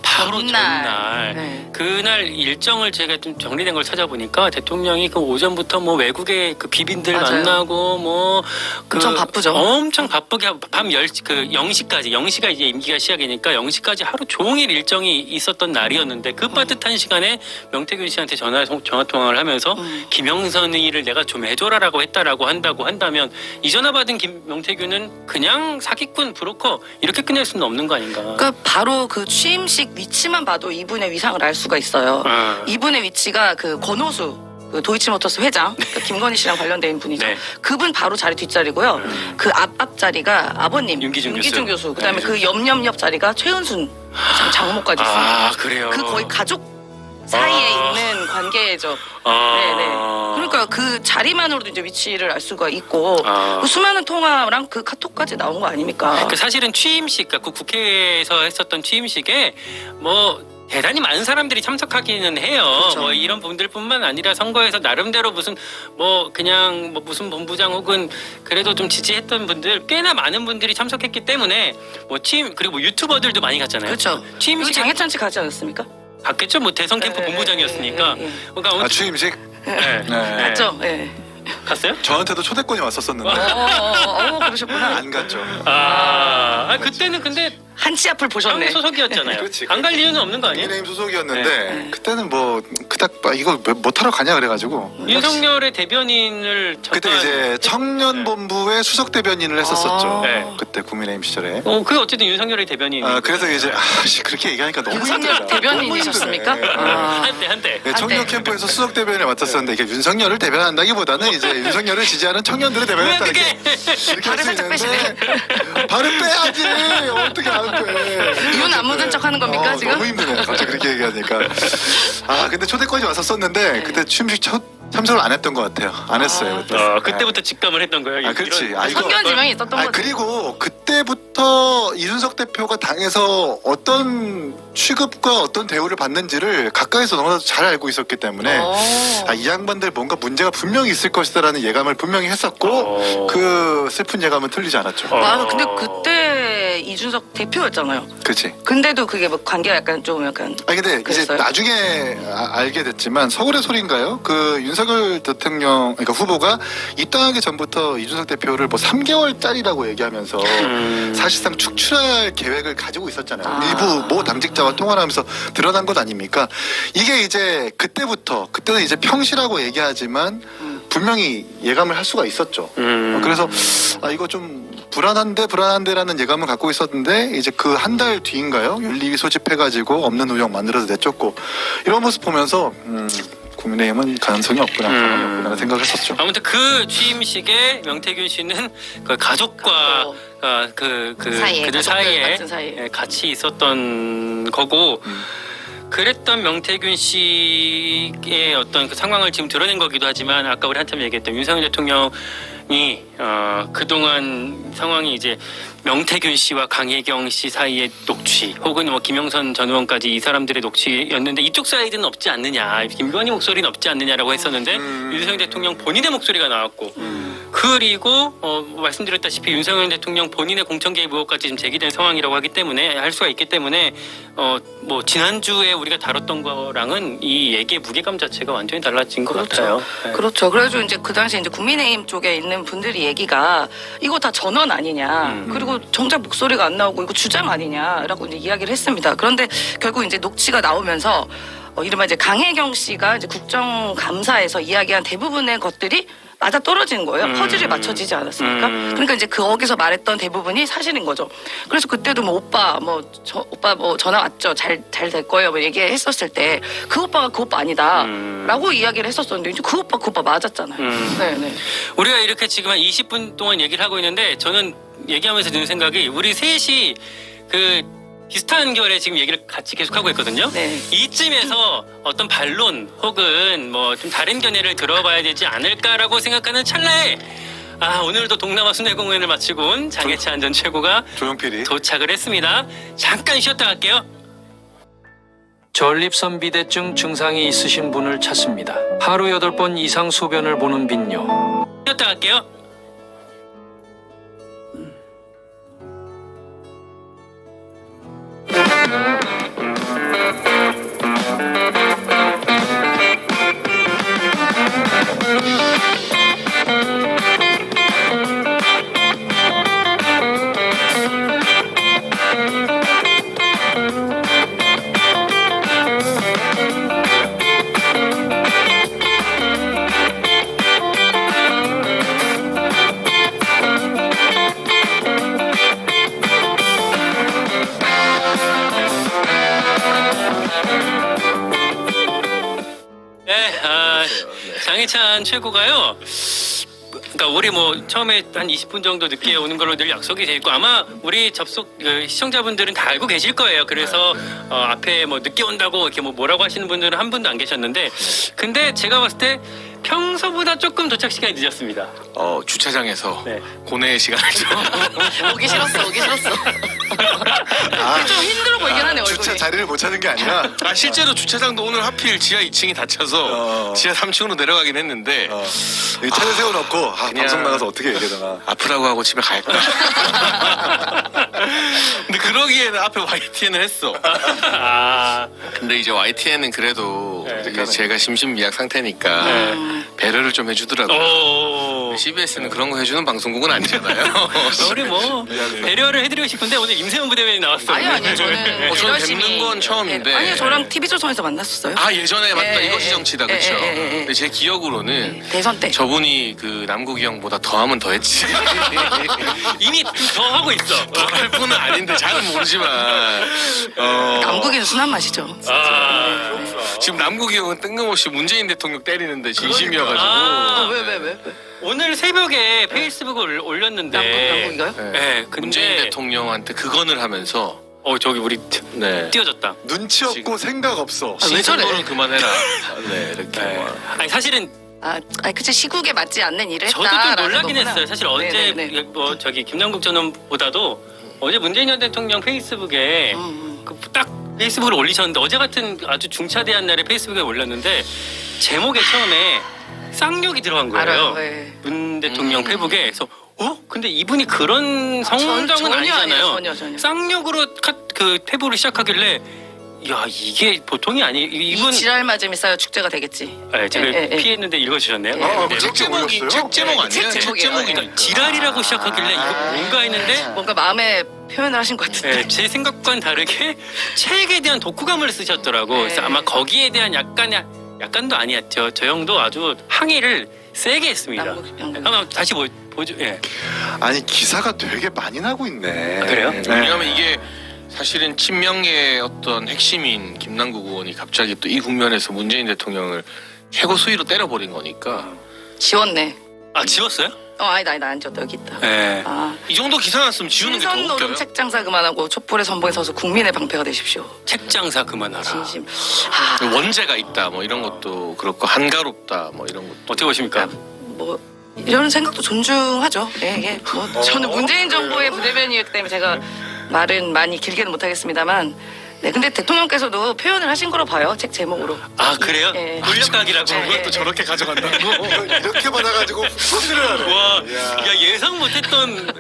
바로 전날 네. 그날 일정을 제가 좀 정리된 걸 찾아보니까 대통령이 그 오전부터 뭐 외국의 그 비빈들 맞아요. 만나고 뭐 엄청 바쁘죠. 엄청 바쁘게 밤 0시가 이제 임기가 시작이니까 0시까지 하루 종일 일정이 있었던 날이었는데 그 빠듯한 시간에 명태균 씨한테 전화 통화를 하면서 김영선이를 내가 좀 해줘라라고 했다라고 한다면 이 전화 받은 명태균은 그냥 사기꾼 브로커 이렇게 끝낼 수는 없는 거 아닌가. 그러니까 바로 그 취임식 위치만 봐도 이분의 위상을 알 수가 있어요. 이분의 위치가 그 권오수 그 도이치모터스 회장 그러니까 김건희 씨랑 관련된 분이죠. 네. 그분 바로 자리 뒷자리고요. 그 앞 자리가 아버님 윤기준 교수. 그다음에 네. 그 옆 자리가 최은순 장모까지 있습니다. 그래요. 그 거의 가족 사이에 있는 관계죠. 네네. 그러니까 그 자리만으로도 이제 위치를 알 수가 있고 그 수많은 통화랑 그 카톡까지 나온 거 아닙니까? 그 사실은 취임식, 그러니까 국회에서 했었던 취임식에 뭐 대단히 많은 사람들이 참석하기는 해요. 그렇죠. 뭐 이런 분들뿐만 아니라 선거에서 나름대로 무슨 뭐 그냥 뭐 무슨 본부장 혹은 그래도 좀 지지했던 분들 꽤나 많은 분들이 참석했기 때문에 뭐 그리고 뭐 유튜버들도 많이 갔잖아요. 그렇죠. 취임식 장해찬 씨 가지 않았습니까? 갔겠죠. 뭐 대선 캠프 본부장이었으니까. 그러니까 취임식? 네. 맞죠? 예. 갔어요? 저한테도 초대권이 왔었었는데 그러셨구나. 안 갔죠. 그때는 근데 한치 앞을 보셨네. 형 소속이었잖아요. 그렇지. 안 갈 이유는 없는 거 아니에요? 국민의힘 소속이었는데 그때는 뭐 그닥 이거 못하러 가냐 그래가지고 윤석열의 대변인을 그때 잠깐 이제 청년본부의 수석 대변인을 했었었죠. 네. 그때 국민의힘 시절에. 그게 어쨌든 윤석열의 대변인. 그래서 이제 그렇게 얘기하니까 너무 윤석열 힘들다. 대변인이셨습니까? 너무 힘드네. 아. 한때. 네, 청년 한때. 캠프에서 수석 대변인을 맡았었는데 이게 윤석열을 대변한다기보다는 이제 윤석열을 지지하는 청년들을 대변했다 왜 이렇게 그게? 할 발을 수 살짝 있는데 발을 빼야지 어떻게 안 빼? 이유는 안 묻은 척하는 겁니까, 지금? 너무 힘드네 갑자기 그렇게 얘기하니까. 근데 초대권이 왔었었는데 그때 취임식 참석을 안 했던 것 같아요. 안 했어요. 그때. 그때부터 직감을 했던 거예요. 그렇지. 이런- 이거- 선견 지명이 있었던 거죠. 그리고 그때부터 이준석 대표가 당에서 어떤 취급과 어떤 대우를 받는지를 가까이서 너무나도 잘 알고 있었기 때문에 이 양반들 뭔가 문제가 분명히 있을 것이다라는 예감을 분명히 했었고 그 슬픈 예감은 틀리지 않았죠. 근데 그때 이준석 대표였잖아요. 그렇지. 근데도 그게 뭐 관계가 약간 근데 이제 그랬어요? 나중에 알게 됐지만 서울의 소리인가요? 그 윤석열 대통령 그러니까 후보가 입당하기 전부터 이준석 대표를 뭐 3개월짜리라고 얘기하면서 사실상 축출할 계획을 가지고 있었잖아요. 일부 모 당직자와 통화를 하면서 드러난 것 아닙니까? 이게 이제 그때는 이제 평시라고 얘기하지만 분명히 예감을 할 수가 있었죠. 그래서 이거 좀 불안한데라는 예감을 갖고 있었는데 이제 그 한 달 뒤인가요? 윤리위 소집해가지고 없는 의혹 만들어서 내쫓고 이런 모습 보면서 국민의힘은 가능성이 없구나, 가망이 없구나 생각을 했었죠. 아무튼 그 취임식에 명태균 씨는 그 가족과 사이에, 그들 가족들 사이에 같은 사이에. 같이 있었던 거고 그랬던 명태균 씨의 어떤 그 상황을 지금 드러낸 거기도 하지만 아까 우리 한참 얘기했던 윤석열 대통령이 그동안 상황이 이제 명태균 씨와 강혜경 씨 사이의 녹취 혹은 뭐 김영선 전 의원까지 이 사람들의 녹취였는데 이쪽 사이드는 없지 않느냐, 김건희 목소리는 없지 않느냐라고 했었는데 윤석열 대통령 본인의 목소리가 나왔고 그리고 말씀드렸다시피 윤석열 대통령 본인의 공천 개입 의혹까지 지금 제기된 상황이라고 하기 때문에 할 수가 있기 때문에 뭐 지난주에 우리가 다뤘던 거랑은 이 얘기의 무게감 자체가 완전히 달라진 것 같아요. 네. 그렇죠. 그래서 이제 그 당시에 이제 국민의힘 쪽에 있는 분들이 얘기가 이거 다 전원 아니냐. 그리고 정작 목소리가 안 나오고 이거 주장 아니냐라고 이제 이야기를 했습니다. 그런데 결국 이제 녹취가 나오면서 이른바 이제 강혜경 씨가 이제 국정감사에서 이야기한 대부분의 것들이 맞아 떨어지는 거예요. 퍼즐이 맞춰지지 않았습니까? 그러니까 이제 거기서 말했던 대부분이 사실인 거죠. 그래서 그때도 뭐 오빠 뭐 전화 왔죠. 잘 될 거예요. 뭐 얘기했었을 때 그 오빠가 그 오빠 아니다라고 이야기를 했었었는데 이제 그 오빠 맞았잖아요. 네. 우리가 이렇게 지금 한 20분 동안 얘기를 하고 있는데 저는 얘기하면서 드는 생각이 우리 셋이 그 비슷한 결의 지금 얘기를 같이 계속하고 있거든요. 네. 이쯤에서 어떤 반론 혹은 뭐 좀 다른 견해를 들어봐야 되지 않을까라고 생각하는 찰나에 오늘도 동남아 순회공연을 마치고 온 장해찬 전 최고가 조용필이 도착을 했습니다. 잠깐 쉬었다 갈게요. 전립선 비대증 증상이 있으신 분을 찾습니다. 하루 8번 이상 소변을 보는 빈뇨. 쉬었다 갈게요. 장해찬 최고가요. 그러니까 우리 뭐 처음에 한 20분 정도 늦게 오는 걸로 늘 약속이 돼 있고 아마 우리 시청자분들은 다 알고 계실 거예요. 그래서 앞에 뭐 늦게 온다고 이렇게 뭐라고 하시는 분들은 한 분도 안 계셨는데 근데 제가 봤을 때 평소보다 조금 도착 시간이 늦었습니다. 주차장에서 네. 고뇌의 시간을 좀 오기 싫었어. 좀 힘들어 보이긴 하네, 얼굴이. 주차 자리를 못 찾은 게 아니라 아 실제로 주차장도 오늘 하필 지하 2층이 닫혀서 지하 3층으로 내려가긴 했는데 이 차를 세워놓고 그냥- 방송 나가서 어떻게 얘기하잖아. 아프다고 하고 집에 갈까? 근데 그러기에는 앞에 YTN을 했어. 아, 근데 이제 YTN은 그래도 네, 이제 제가 심신미약 상태니까 네. 배려를 좀 해주더라고요. 오. CBS는 그런 거 해주는 방송국은 아니잖아요. 우리 뭐 배려를 해드리고 싶은데 오늘 임세훈 부대변인 나왔어요. 아니요, 저는 저는 열심히- 뵙는 건 처음인데. 아니요, 저랑 TV조선에서 만났었어요. 아 예전에 맞다 예, 이것이 예, 정치다 예, 그쵸? 예, 예, 예. 근데 제 기억으로는 대선 때. 저분이 그 남국이 형보다 더하면 더했지. 이미 더 하고 있어. 더할 분은 아닌데 잘은 모르지만 남국인 순한 맛이죠. 아, 지금 남국이 형은 뜬금없이 문재인 대통령 때리는데 진심이어가지고 아, 왜? 오늘 새벽에 페이스북을 올렸는데. 남국인가요? 네, 문재인 근데 대통령한테 극언을 하면서 저기 우리 네. 띄워졌다. 눈치 없고 생각 없어. 왜 저래? 신선거는 그만해라. 네 이렇게 네. 막. 아니 사실은 그치, 시국에 맞지 않는 일을 저도 했다. 좀 놀라긴 했어요. 사실 어제 네네네. 뭐 저기 김남국 전원보다도 어제 문재인 전 대통령 페이스북에 그 딱 페이스북을 올리셨는데 어제 같은 아주 중차대한 날에 페이스북에 올렸는데 제목에 처음에 쌍욕이 들어간 거예요. 알아요. 네. 문 대통령 페북에. 그래서 근데 이분이 그런 성정은 전혀 아니잖아요. 아니에요, 전혀. 쌍욕으로 그 페북을 시작하길래 야 이게 보통이 아니 이분 이 지랄 맞음이 쌓여 축제가 되겠지. 제가 예, 예. 피했는데 읽어주셨네요. 예. 책 제목이 올렸어요? 책 제목 네, 아니에요? 책 책 제목이에요. 제목이니까. 지랄이라고 시작하길래 이거 뭔가 했는데 뭔가 마음에 표현을 하신 것 같은데. 네, 제 생각과는 다르게 책에 대한 독후감을 쓰셨더라고. 네. 그래서 아마 거기에 대한 약간도 아니었죠. 저 형도 아주 항의를 세게 했습니다. 남국. 한번 다시 보죠. 예. 아니 기사가 되게 많이 나고 있네. 아, 그래요? 네. 왜냐하면 이게 사실은 친명의 어떤 핵심인 김남국 의원이 갑자기 또 이 국면에서 문재인 대통령을 해고 수위로 때려버린 거니까 지웠네. 아 지웠어요? 아니다, 안 지웠다. 여기 있다. 네. 이 정도 기사 났으면 지우는 게 더 신선 노름 웃겨요. 책 장사 그만하고 촛불의 선봉에 서서 국민의 방패가 되십시오. 책 장사 그만하라. 진심. 원죄가 있다 뭐 이런 것도 그렇고 한가롭다 뭐 이런 것도 어떻게 보십니까? 뭐 이런 생각도 존중하죠. 예. 뭐 저는 문재인 정부의 부대변인이기 때문에 제가 말은 많이 길게는 못하겠습니다만, 네. 근데 대통령께서도 표현을 하신 거로 봐요. 책 제목으로. 아 그래요? 예. 권력각이라고. 예, 그걸 또 저렇게 가져간다고? 이렇게 받아가지고 손질을 하네. 와, 이야. 야 예상 못했던,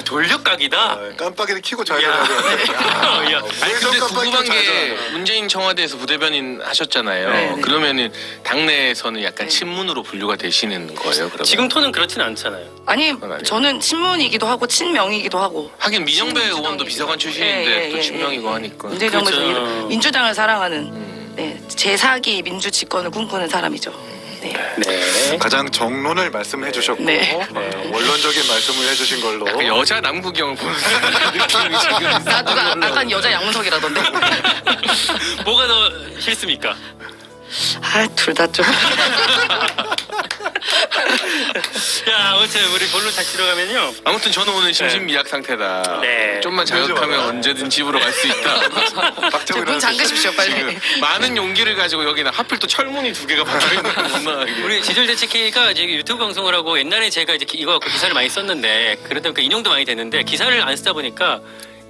돌력각이다. 깜빡이를 켜고 자야 야. 되는 야. 아니 근데 깜빡이 궁금한 게 켜고 문재인 청와대에서 부대변인 하셨잖아요. 네. 그러면은 당내에서는 약간 네. 친문으로 분류가 되시는 거예요. 그러면 지금 톤은 그렇진 않잖아요. 아니, 그건 아니에요. 저는 친문이기도 하고 친명이기도 하고. 하긴 민영배 의원도 비서관 출신인데 또 친명이고 하니까. 문재인 정부에서 그렇죠. 민주당을 사랑하는 제4기 민주 집권을 꿈꾸는 사람이죠. 네. 네. 가장 정론을 말씀해 주셨고 네. 원론적인 말씀을 해주신 걸로 그 여자 남국영을 보는 느낌이 지금 나 누가 약간 여자 양문석이라던데. 뭐가 더 싫습니까? 둘 다 좀. 야, 아무튼 우리 본론 다시 들어가면요. 아무튼 저는 오늘 심신미약 상태다. 네. 좀만 자극하면 언제든 집으로 갈 수 있다. 박정희 문 잠그십시오, 빨리. 지금 많은 용기를 가지고 여기는 하필 또 철문이 2개가 박혀 있는 거 못 나가게. 우리 지질대책회의가 이제 유튜브 방송을 하고 옛날에 제가 이제 이거 갖고 기사를 많이 썼는데 그러다 보니까 인용도 많이 됐는데 기사를 안 쓰다 보니까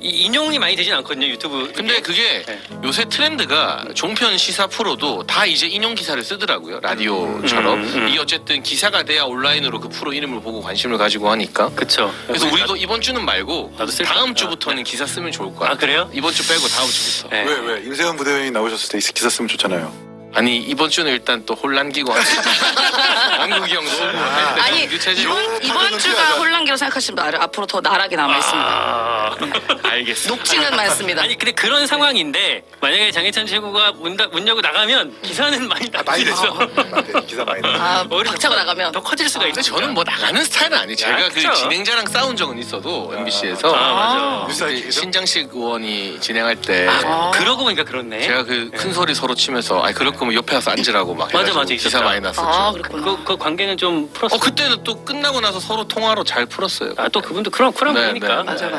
인용이 많이 되진 않거든요 유튜브. 근데 그게 네. 요새 트렌드가 종편 시사 프로도 다 이제 인용 기사를 쓰더라고요. 라디오처럼. 이게 어쨌든 기사가 돼야 온라인으로 그 프로 이름을 보고 관심을 가지고 하니까. 그쵸. 그래서 우리도 이번 주는 말고 나도 쓸 다음 거야. 주부터는 기사 쓰면 좋을 거야. 아 그래요? 이번 주 빼고 다음 주부터. 네. 왜 임세현 부대변인 나오셨을 때 이 기사 쓰면 좋잖아요. 아니 이번 주는 일단 또 혼란기고 한국이 형도 아니, 유체질. 이번 주가 혼란기로 생각하시면 앞으로 더 나락이 남아있습니다. 아, 알겠어. 녹지는 많습니다. 아니 근데 그런 상황인데 만약에 장해찬 최고가 문 열고 나가면 기사는 많이 많이 나죠. 되죠. 기사 많이 되죠. 오히려 박차고 나가면. 더 커질 수가 근데 있죠. 저는 뭐 나가는 스타일은 아니에요. 제가 그 그쵸. 진행자랑 싸운 적은 있어도 MBC에서 아 맞아. 뉴스 그때 아이키죠? 신장식 의원이 진행할 때 그러고 보니까 그렇네. 제가 그 큰 소리 서로 치면서 아니 그럴 거면 옆에 와서 앉으라고 막 맞아, 해가지고 맞아, 기사 있었다. 많이 났었죠. 그렇구나. 그 관계는 좀 풀었어. 그때는 또 끝나고 나서 서로 통화로 잘 풀었어요. 또 그분도 쿨한 네, 분이니까. 네. 맞아.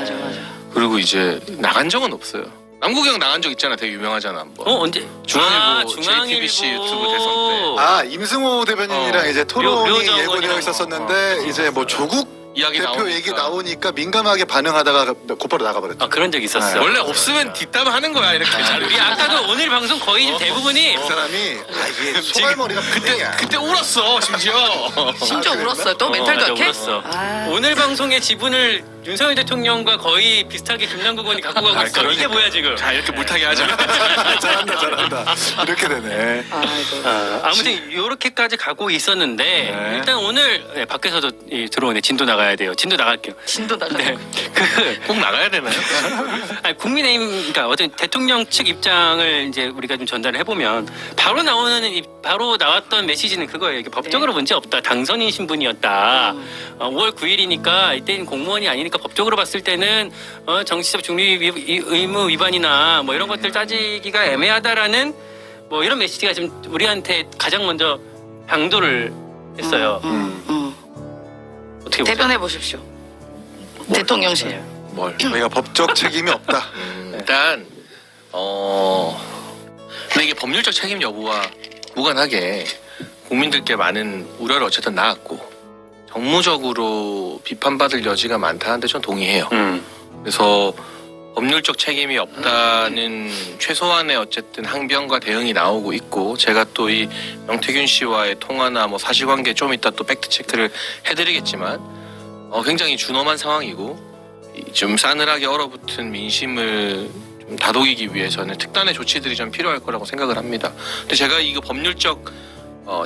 그리고 이제 나간 적은 없어요. 남국이 형 나간 적 있잖아. 되게 유명하잖아 한번. 언제? 중앙일보, JTBC 유튜브 대선 때. 임승호 대변인이랑 이제 토론이 묘정원이랑 예고되어 있었었는데 이제 뭐 조국 이야기 대표 나오니까. 얘기 나오니까 민감하게 반응하다가 곧바로 나가버렸죠. 아 그런 적 있었어. 원래 없으면 뒷담 하는 거야 이렇게. 우리 아까도 오늘 방송 거의 대부분이 그 사람이 이게 소갈머리가 그때 울었어 심지어. 심지어 그랬나? 울었어요. 또 멘탈도 맞아, 약해? 울었어. 아. 오늘 방송의 지분을 윤석열 대통령과 거의 비슷하게 김남국 의원이 갖고 가고 있어. 이게 뭐야 지금? 자 이렇게 물타기 하자. 잘한다. 이렇게 되네. 아이고. 아무튼 이렇게까지 가고 있었는데 네. 일단 오늘 밖에서도 들어오네. 진도 나가야 돼요. 진도 나갈게요. 진도 나가. 네. 꼭 나가야 되나요? 아니, 국민의힘, 그러니까 어떤 대통령 측 입장을 이제 우리가 좀 전달을 해보면 바로 나왔던 메시지는 그거예요. 이게 법적으로 문제 없다. 당선인 신분이었다. 5월 9일이니까 이때는 공무원이 아니니까 법적으로 봤을 때는 정치적 중립 의무 위반이나 뭐 이런 것들 따지기가 애매하다라는 뭐 이런 메시지가 지금 우리한테 가장 먼저 당도를 했어요. 어떻게 보세요? 대변해 보십시오. 대통령실. 뭘? 저희가 법적 책임이 없다. 일단 근데 이게 법률적 책임 여부와 무관하게 국민들께 많은 우려를 어쨌든 낳았고 정무적으로 비판받을 여지가 많다는데 전 동의해요. 그래서 법률적 책임이 없다는 최소한의 어쨌든 항변과 대응이 나오고 있고 제가 또 이 명태균 씨와의 통화나 뭐 사실관계 좀 이따 또 팩트 체크를 해드리겠지만 굉장히 준엄한 상황이고 좀 싸늘하게 얼어붙은 민심을 좀 다독이기 위해서는 특단의 조치들이 좀 필요할 거라고 생각을 합니다. 근데 제가 이거 법률적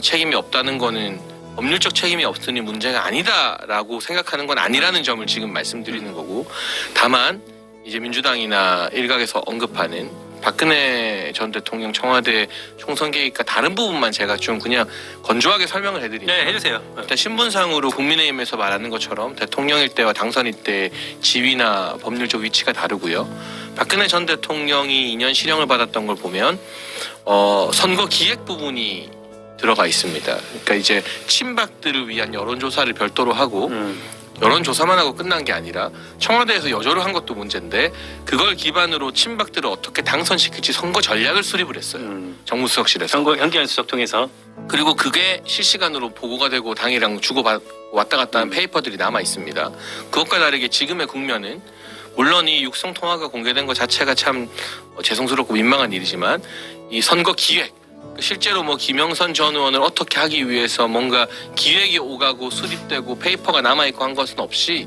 책임이 없다는 거는 법률적 책임이 없으니 문제가 아니다라고 생각하는 건 아니라는 점을 지금 말씀드리는 거고 다만 이제 민주당이나 일각에서 언급하는 박근혜 전 대통령 청와대 총선 개입과 다른 부분만 제가 좀 그냥 건조하게 설명을 해드리면 네, 해주세요. 일단 신분상으로 국민의힘에서 말하는 것처럼 대통령일 때와 당선일 때 지위나 법률적 위치가 다르고요. 박근혜 전 대통령이 2년 실형을 받았던 걸 보면 선거 기획 부분이 들어가 있습니다. 그러니까 이제 친박들을 위한 여론조사를 별도로 하고 여론조사만 하고 끝난 게 아니라 청와대에서 여조를 한 것도 문제인데 그걸 기반으로 친박들을 어떻게 당선시킬지 선거 전략을 수립을 했어요. 정무수석실에서. 선거 현기현 수석 통해서 그리고 그게 실시간으로 보고가 되고 당이랑 주고 왔다 갔다 한 페이퍼들이 남아 있습니다. 그것과 다르게 지금의 국면은 물론 이 육성 통화가 공개된 것 자체가 참 죄송스럽고 민망한 일이지만 이 선거 기획 실제로 뭐 김영선 전 의원을 어떻게 하기 위해서 뭔가 기획이 오가고 수립되고 페이퍼가 남아있고 한 것은 없이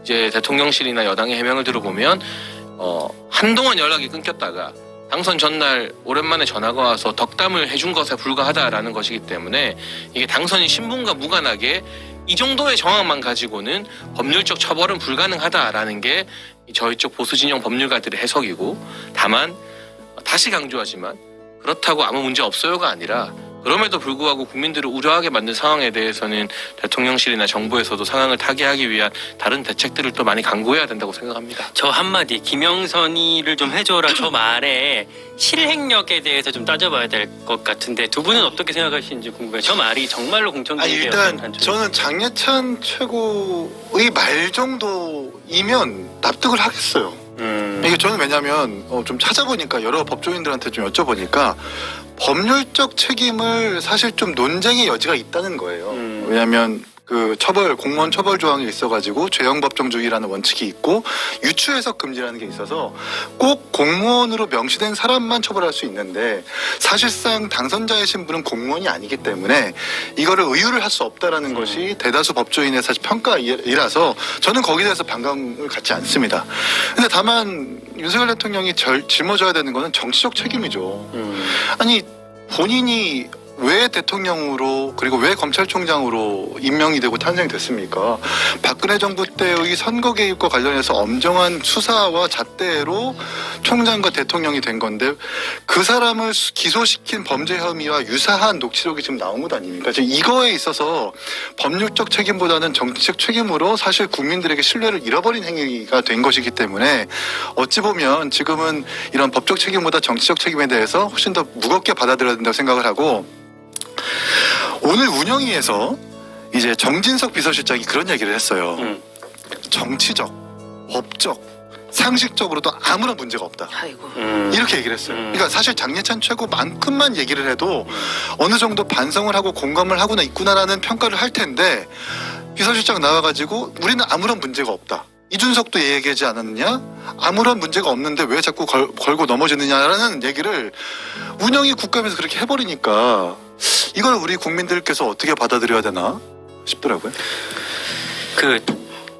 이제 대통령실이나 여당의 해명을 들어보면 한동안 연락이 끊겼다가 당선 전날 오랜만에 전화가 와서 덕담을 해준 것에 불과하다라는 것이기 때문에 이게 당선인 신분과 무관하게 이 정도의 정황만 가지고는 법률적 처벌은 불가능하다라는 게 저희 쪽 보수 진영 법률가들의 해석이고 다만 다시 강조하지만 그렇다고 아무 문제 없어요가 아니라 그럼에도 불구하고 국민들을 우려하게 만든 상황에 대해서는 대통령실이나 정부에서도 상황을 타개하기 위한 다른 대책들을 또 많이 강구해야 된다고 생각합니다. 저 한마디 김영선이를 좀 해줘라 저 말에 실행력에 대해서 좀 따져봐야 될 것 같은데 두 분은 어떻게 생각하시는지 궁금해요. 저 말이 정말로 공천되게 일단 저는 장예찬 최고의 말 정도이면 납득을 하겠어요. 이게 저는 왜냐면 좀 찾아보니까 여러 법조인들한테 좀 여쭤보니까 법률적 책임을 사실 좀 논쟁의 여지가 있다는 거예요. 왜냐하면 그 공무원 처벌 조항이 있어가지고 죄형 법정주의라는 원칙이 있고 유추 해석 금지라는 게 있어서 꼭 공무원으로 명시된 사람만 처벌할 수 있는데 사실상 당선자의 신분은 공무원이 아니기 때문에 이거를 의율을 할 수 없다라는 것이 대다수 법조인의 사실 평가이라서 저는 거기에 대해서 반감을 갖지 않습니다. 근데 다만 윤석열 대통령이 짊어져야 되는 거는 정치적 책임이죠. 아니 본인이 왜 대통령으로 그리고 왜 검찰총장으로 임명이 되고 탄생이 됐습니까? 박근혜 정부 때의 선거 개입과 관련해서 엄정한 수사와 잣대로 총장과 대통령이 된 건데 그 사람을 기소시킨 범죄 혐의와 유사한 녹취록이 지금 나온 것 아닙니까? 지금 이거에 있어서 법률적 책임보다는 정치적 책임으로 사실 국민들에게 신뢰를 잃어버린 행위가 된 것이기 때문에 어찌 보면 지금은 이런 법적 책임보다 정치적 책임에 대해서 훨씬 더 무겁게 받아들여야 된다고 생각을 하고 오늘 운영위에서 이제 정진석 비서실장이 그런 얘기를 했어요. 정치적, 법적, 상식적으로도 아무런 문제가 없다. 아이고. 이렇게 얘기를 했어요. 그러니까 사실 장예찬 최고만큼만 얘기를 해도 어느 정도 반성을 하고 공감을 하고나 있구나라는 평가를 할 텐데 비서실장 나와가지고 우리는 아무런 문제가 없다. 이준석도 얘기하지 않았느냐? 아무런 문제가 없는데 왜 자꾸 걸고 넘어지느냐라는 얘기를 운영이 국감에서 그렇게 해버리니까 이걸 우리 국민들께서 어떻게 받아들여야 되나 싶더라고요. 그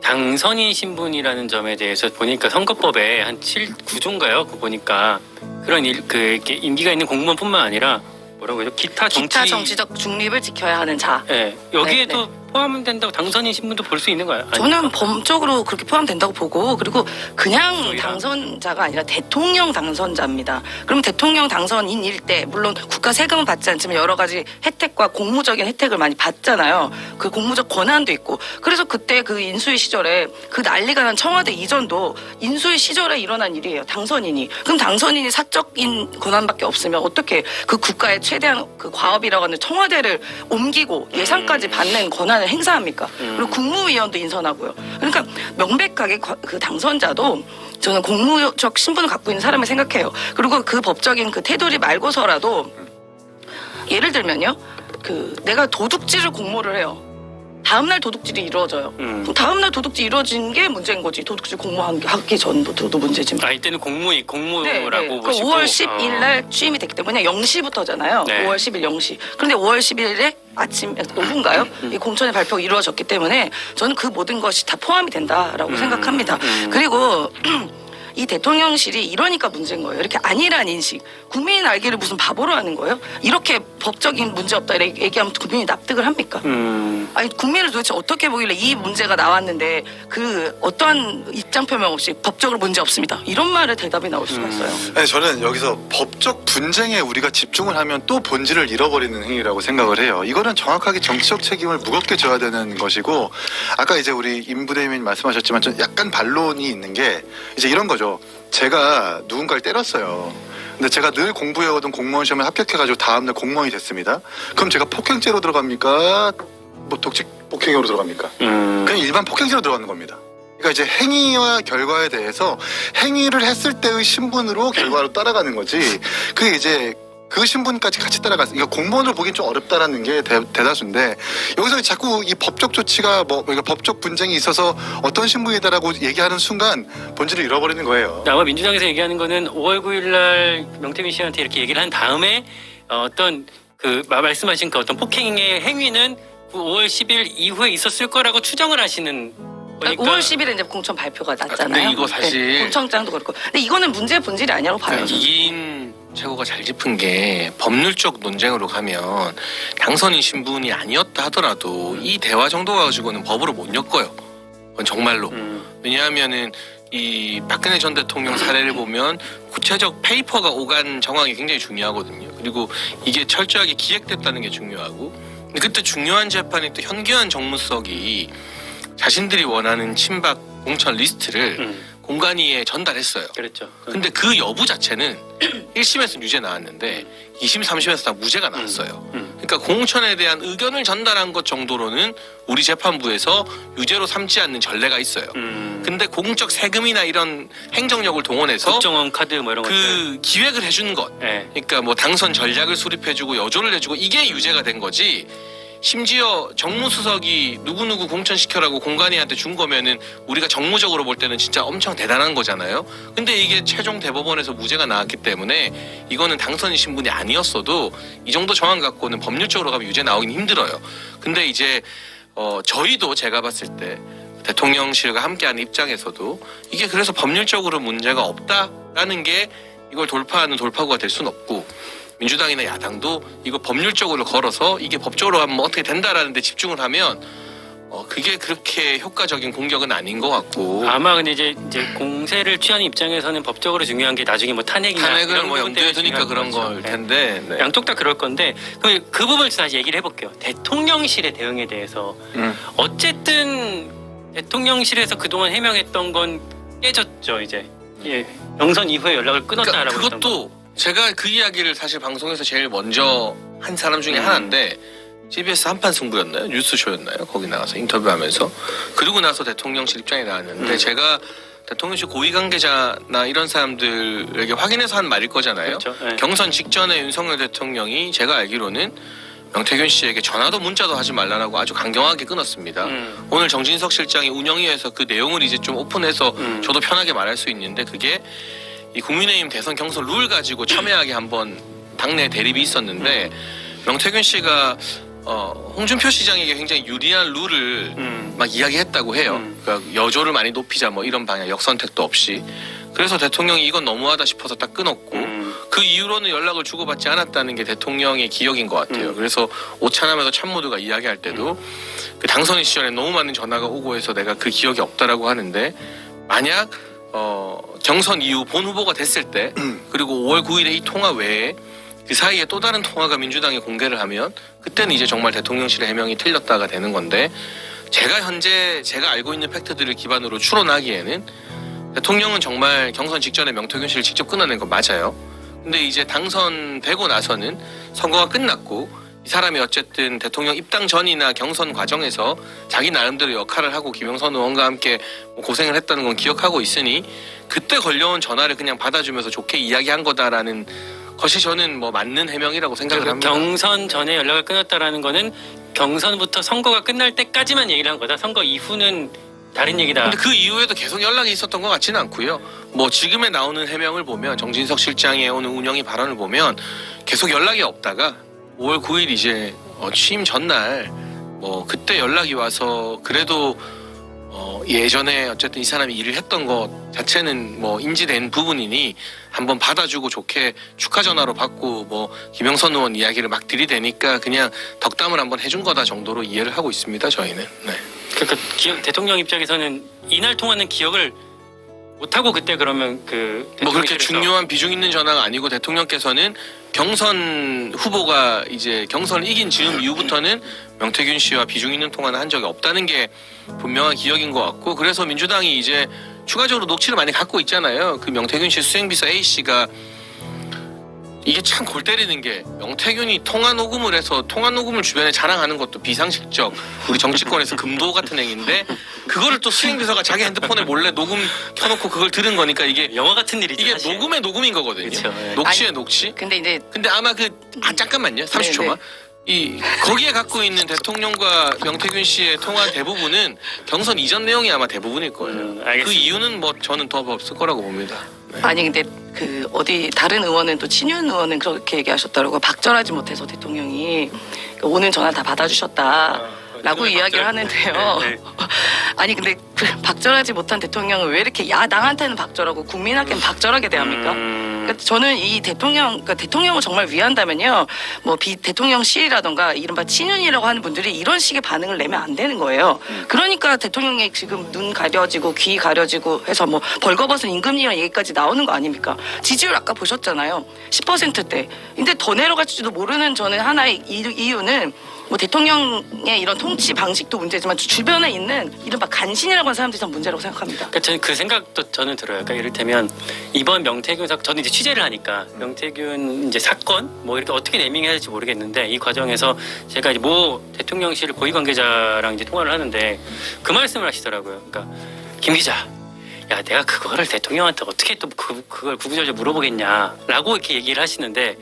당선인 신분이라는 점에 대해서 보니까 선거법에 한 9조인가요? 그거 보니까 그런 이렇게 임기가 있는 공무원뿐만 아니라 뭐라고 해요? 기타 정치적 중립을 지켜야 하는 자. 네, 여기에도 포함된다고 당선인 신분도 볼 수 있는 거예요? 저는 법적으로 그렇게 포함된다고 보고 그리고 그냥 소위랑. 당선자가 아니라 대통령 당선자입니다. 그럼 대통령 당선인일 때 물론 국가 세금은 받지 않지만 여러 가지 혜택과 공무적인 혜택을 많이 받잖아요. 그 공무적 권한도 있고 그래서 그때 그 인수위 시절에 그 난리가 난 청와대 이전도 인수위 시절에 일어난 일이에요. 당선인이. 그럼 당선인이 사적인 권한밖에 없으면 어떻게 그 국가의 최대한 그 과업이라고 하는 청와대를 옮기고 예산까지 받는 권한을 행사합니까? 그리고 국무위원도 인선하고요. 그러니까 명백하게 그 당선자도 저는 공무적 신분을 갖고 있는 사람을 생각해요. 그리고 그 법적인 그 테두리 말고서라도 예를 들면요. 그 내가 도둑질을 공모를 해요. 다음날 도둑질이 이루어져요. 그럼 다음날 도둑질 이루어진 게 문제인 거지. 도둑질 공모하기 전부터도 문제지만. 아 이때는 공무라고 네. 보시고 5월 10일 날 취임이 됐기 때문에 0시부터잖아요. 네. 5월 10일 0시. 그런데 5월 11일에 아침 오후인가요? 이 공천의 발표가 이루어졌기 때문에 저는 그 모든 것이 다 포함이 된다라고 생각합니다. 그리고 이 대통령실이 이러니까 문제인 거예요. 이렇게 아니란 인식. 국민이 알기를 무슨 바보로 하는 거예요? 이렇게 법적인 문제 없다 이렇게 얘기하면 국민이 납득을 합니까? 아니 국민을 도대체 어떻게 보길래 이 문제가 나왔는데 그 어떠한 입장 표명 없이 법적으로 문제 없습니다. 이런 말에 대답이 나올 수가 있어요. 네, 저는 여기서 법적 분쟁에 우리가 집중을 하면 또 본질을 잃어버리는 행위라고 생각을 해요. 이거는 정확하게 정치적 책임을 무겁게 져야 되는 것이고 아까 이제 우리 임 부대변인 말씀하셨지만 좀 약간 반론이 있는 게 이제 이런 거죠. 제가 누군가를 때렸어요. 근데 제가 늘 공부해오던 공무원 시험에 합격해가지고 다음날 공무원이 됐습니다. 그럼 제가 폭행죄로 들어갑니까? 뭐 독직 폭행으로 들어갑니까? 그냥 일반 폭행죄로 들어가는 겁니다. 그러니까 이제 행위와 결과에 대해서 행위를 했을 때의 신분으로 결과로 따라가는 거지. 그게 이제 그 신분까지 같이 따라가서 그러니까 공무원으로 보기엔 좀 어렵다라는 게 대다수인데 여기서 자꾸 이 법적 조치가 뭐 그러니까 법적 분쟁이 있어서 어떤 신분이다라고 얘기하는 순간 본질을 잃어버리는 거예요. 아마 민주당에서 얘기하는 거는 5월 9일 날 명태균 씨한테 이렇게 얘기를 한 다음에 어떤 그 말씀하신 그 어떤 폭행의 행위는 그 5월 10일 이후에 있었을 거라고 추정을 하시는 거니까. 5월 10일에 이제 공천 발표가 났잖아요. 근데 이거 사실 네, 공천장도 그렇고. 근데 이거는 문제의 본질이 아니라고 봐요. 이인 최고가 잘 짚은 게 법률적 논쟁으로 가면 당선인 신분이 아니었다 하더라도 이 대화 정도 가지고는 법으로 못 엮어요. 그건 정말로. 왜냐하면은 이 박근혜 전 대통령 사례를 보면 구체적 페이퍼가 오간 정황이 굉장히 중요하거든요. 그리고 이게 철저하게 기획됐다는 게 중요하고. 근데 그때 중요한 재판이 또 현기환 정무석이 자신들이 원하는 친박 공천 리스트를 공관위에 전달했어요. 그랬죠. 근데 그 여부 자체는 1심에서 유죄 나왔는데 2심, 3심에서 다 무죄가 나왔어요. 그러니까 공천에 대한 의견을 전달한 것 정도로는 우리 재판부에서 유죄로 삼지 않는 전례가 있어요. 근데 공적 세금이나 이런 행정력을 동원해서 국정원 카드 뭐 이런 것들. 그 기획을 해준 것, 네. 그러니까 뭐 당선 전략을 수립해주고 여조를 해주고 이게 유죄가 된 거지. 심지어 정무수석이 누구누구 공천시켜라고 공관위한테 준 거면은 우리가 정무적으로 볼 때는 진짜 엄청 대단한 거잖아요. 근데 이게 최종 대법원에서 무죄가 나왔기 때문에 이거는 당선인 신분이 아니었어도 이 정도 정황 갖고는 법률적으로 가면 유죄 나오긴 힘들어요. 근데 이제 저희도 제가 봤을 때 대통령실과 함께하는 입장에서도 이게 그래서 법률적으로 문제가 없다라는 게 이걸 돌파하는 돌파구가 될 수는 없고 민주당이나 야당도 이거 법률적으로 걸어서 이게 법적으로 하면 어떻게 된다라는 데 집중을 하면 그게 그렇게 효과적인 공격은 아닌 것 같고 아마 근데 이제 공세를 취하는 입장에서는 법적으로 중요한 게 나중에 뭐 탄핵이나 탄핵을 이런 뭐 부분 때문에 염두에 두니까 중요한 그런 거죠. 걸 네. 텐데 네. 양쪽 다 그럴 건데 그 부분을 다시 얘기를 해볼게요. 대통령실의 대응에 대해서 어쨌든 대통령실에서 그동안 해명했던 건 깨졌죠. 이제 경선 이후에 연락을 끊었다라고 그러니까 그것도 제가 그 이야기를 사실 방송에서 제일 먼저 한 사람 중에 하나인데 CBS 한판 승부였나요? 뉴스쇼였나요? 거기 나가서 인터뷰하면서 그러고 나서 대통령실 입장이 나왔는데 제가 대통령실 고위 관계자나 이런 사람들에게 확인해서 한 말일 거잖아요. 그렇죠. 네. 경선 직전에 윤석열 대통령이 제가 알기로는 명태균 씨에게 전화도 문자도 하지 말라고 아주 강경하게 끊었습니다. 오늘 정진석 실장이 운영위에서 그 내용을 이제 좀 오픈해서 저도 편하게 말할 수 있는데 그게 이 국민의힘 대선 경선 룰 가지고 첨예하게 한번 당내 대립이 있었는데 명태균 씨가 홍준표 시장에게 굉장히 유리한 룰을 막 이야기했다고 해요. 그러니까 여조를 많이 높이자 뭐 이런 방향 역선택도 없이. 그래서 대통령이 이건 너무하다 싶어서 딱 끊었고 그 이후로는 연락을 주고받지 않았다는 게 대통령의 기억인 것 같아요. 그래서 오찬하면서 참모두가 이야기할 때도 그 당선인 시절에 너무 많은 전화가 오고 해서 내가 그 기억이 없다라고 하는데 만약 경선 이후 본 후보가 됐을 때 그리고 5월 9일에 이 통화 외에 그 사이에 또 다른 통화가 민주당이 공개를 하면 그때는 이제 정말 대통령실의 해명이 틀렸다가 되는 건데 제가 알고 있는 팩트들을 기반으로 추론하기에는 대통령은 정말 경선 직전에 명태균 씨를 직접 끊어낸 건 맞아요. 근데 이제 당선되고 나서는 선거가 끝났고 이 사람이 어쨌든 대통령 입당 전이나 경선 과정에서 자기 나름대로 역할을 하고 김영선 의원과 함께 고생을 했다는 건 기억하고 있으니 그때 걸려온 전화를 그냥 받아주면서 좋게 이야기한 거다라는 것이 저는 뭐 맞는 해명이라고 생각을 합니다. 경선 전에 연락을 끊었다라는 거는 경선부터 선거가 끝날 때까지만 얘기를 한 거다. 선거 이후는 다른 얘기다. 근데 그 이후에도 계속 연락이 있었던 것 같지는 않고요. 뭐 지금에 나오는 해명을 보면 정진석 실장의 오늘 운영위 발언을 보면 계속 연락이 없다가 5월 9일 이제 취임 전날 뭐 그때 연락이 와서 그래도 예전에 어쨌든 이 사람이 일을 했던 것 자체는 뭐 인지된 부분이니 한번 받아주고 좋게 축하 전화로 받고 뭐 김영선 의원 이야기를 막 들이대니까 그냥 덕담을 한번 해준 거다 정도로 이해를 하고 있습니다. 저희는. 네. 그러니까 대통령 입장에서는 이날 통화는 기억을 못하고 그때 그러면 뭐 그렇게 대통령실에서 중요한 비중 있는 전화가 아니고 대통령께서는 경선 후보가 이제 경선을 이긴 즈음 이후부터는 명태균 씨와 비중 있는 통화는 한 적이 없다는 게 분명한 기억인 것 같고 그래서 민주당이 이제 추가적으로 녹취를 많이 갖고 있잖아요. 그 명태균 씨 수행비서 A 씨가 이게 참 골 때리는 게 명태균이 통화 녹음을 해서 통화 녹음을 주변에 자랑하는 것도 비상식적 우리 정치권에서 금도 같은 행위인데 그거를 또 수행비서가 자기 핸드폰에 몰래 녹음 켜놓고 그걸 들은 거니까 이게 영화 같은 일이죠. 이게 사실. 녹음의 녹음인 거거든요. 그쵸, 예. 녹취의 녹취. 근데 이제 근데 아마 잠깐만요. 30초만. 네. 거기에 갖고 있는 대통령과 명태균 씨의 통화 대부분은 경선 이전 내용이 아마 대부분일 거예요. 알겠습니다. 그 이유는 뭐 저는 더 없을 거라고 봅니다. 네. 아니 근데 그 어디 다른 의원은 또 친윤 의원은 그렇게 얘기하셨더라고. 박절하지 못해서 대통령이 오는 전화 다 받아주셨다라고 이야기를 하는데요. 네, 네. 아니 근데 그 박절하지 못한 대통령은 왜 이렇게 야당한테는 박절하고 국민한테는 박절하게 대합니까? 그러니까 저는 이 그러니까 대통령을 정말 위한다면요, 뭐 대통령실이라던가 이른바 친윤이라고 하는 분들이 이런 식의 반응을 내면 안 되는 거예요. 그러니까 대통령이 지금 눈 가려지고 귀 가려지고 해서 뭐 벌거벗은 임금이라는 얘기까지 나오는 거 아닙니까? 지지율 아까 보셨잖아요, 10%대. 근데 더 내려갈지도 모르는 저는 하나의 이유는 뭐 대통령의 이런 통치 방식도 문제지만 주변에 있는 이른바 간신이라고 하는 사람들이 참 문제라고 생각합니다. 그러니까 저는 그 생각도 저는 들어요. 그러니까 이를테면 이번 명태균 사건, 저는 이제 취재를 하니까 명태균 이제 사건 뭐 이렇게 어떻게 네이밍해야 될지 모르겠는데 이 과정에서 제가 이제 모 대통령실 고위 관계자랑 이제 통화를 하는데 그 말씀을 하시더라고요. 그러니까 김 기자, 야 내가 그거를 대통령한테 어떻게 또 그걸 구구절절 물어보겠냐라고 이렇게 얘기를 하시는데,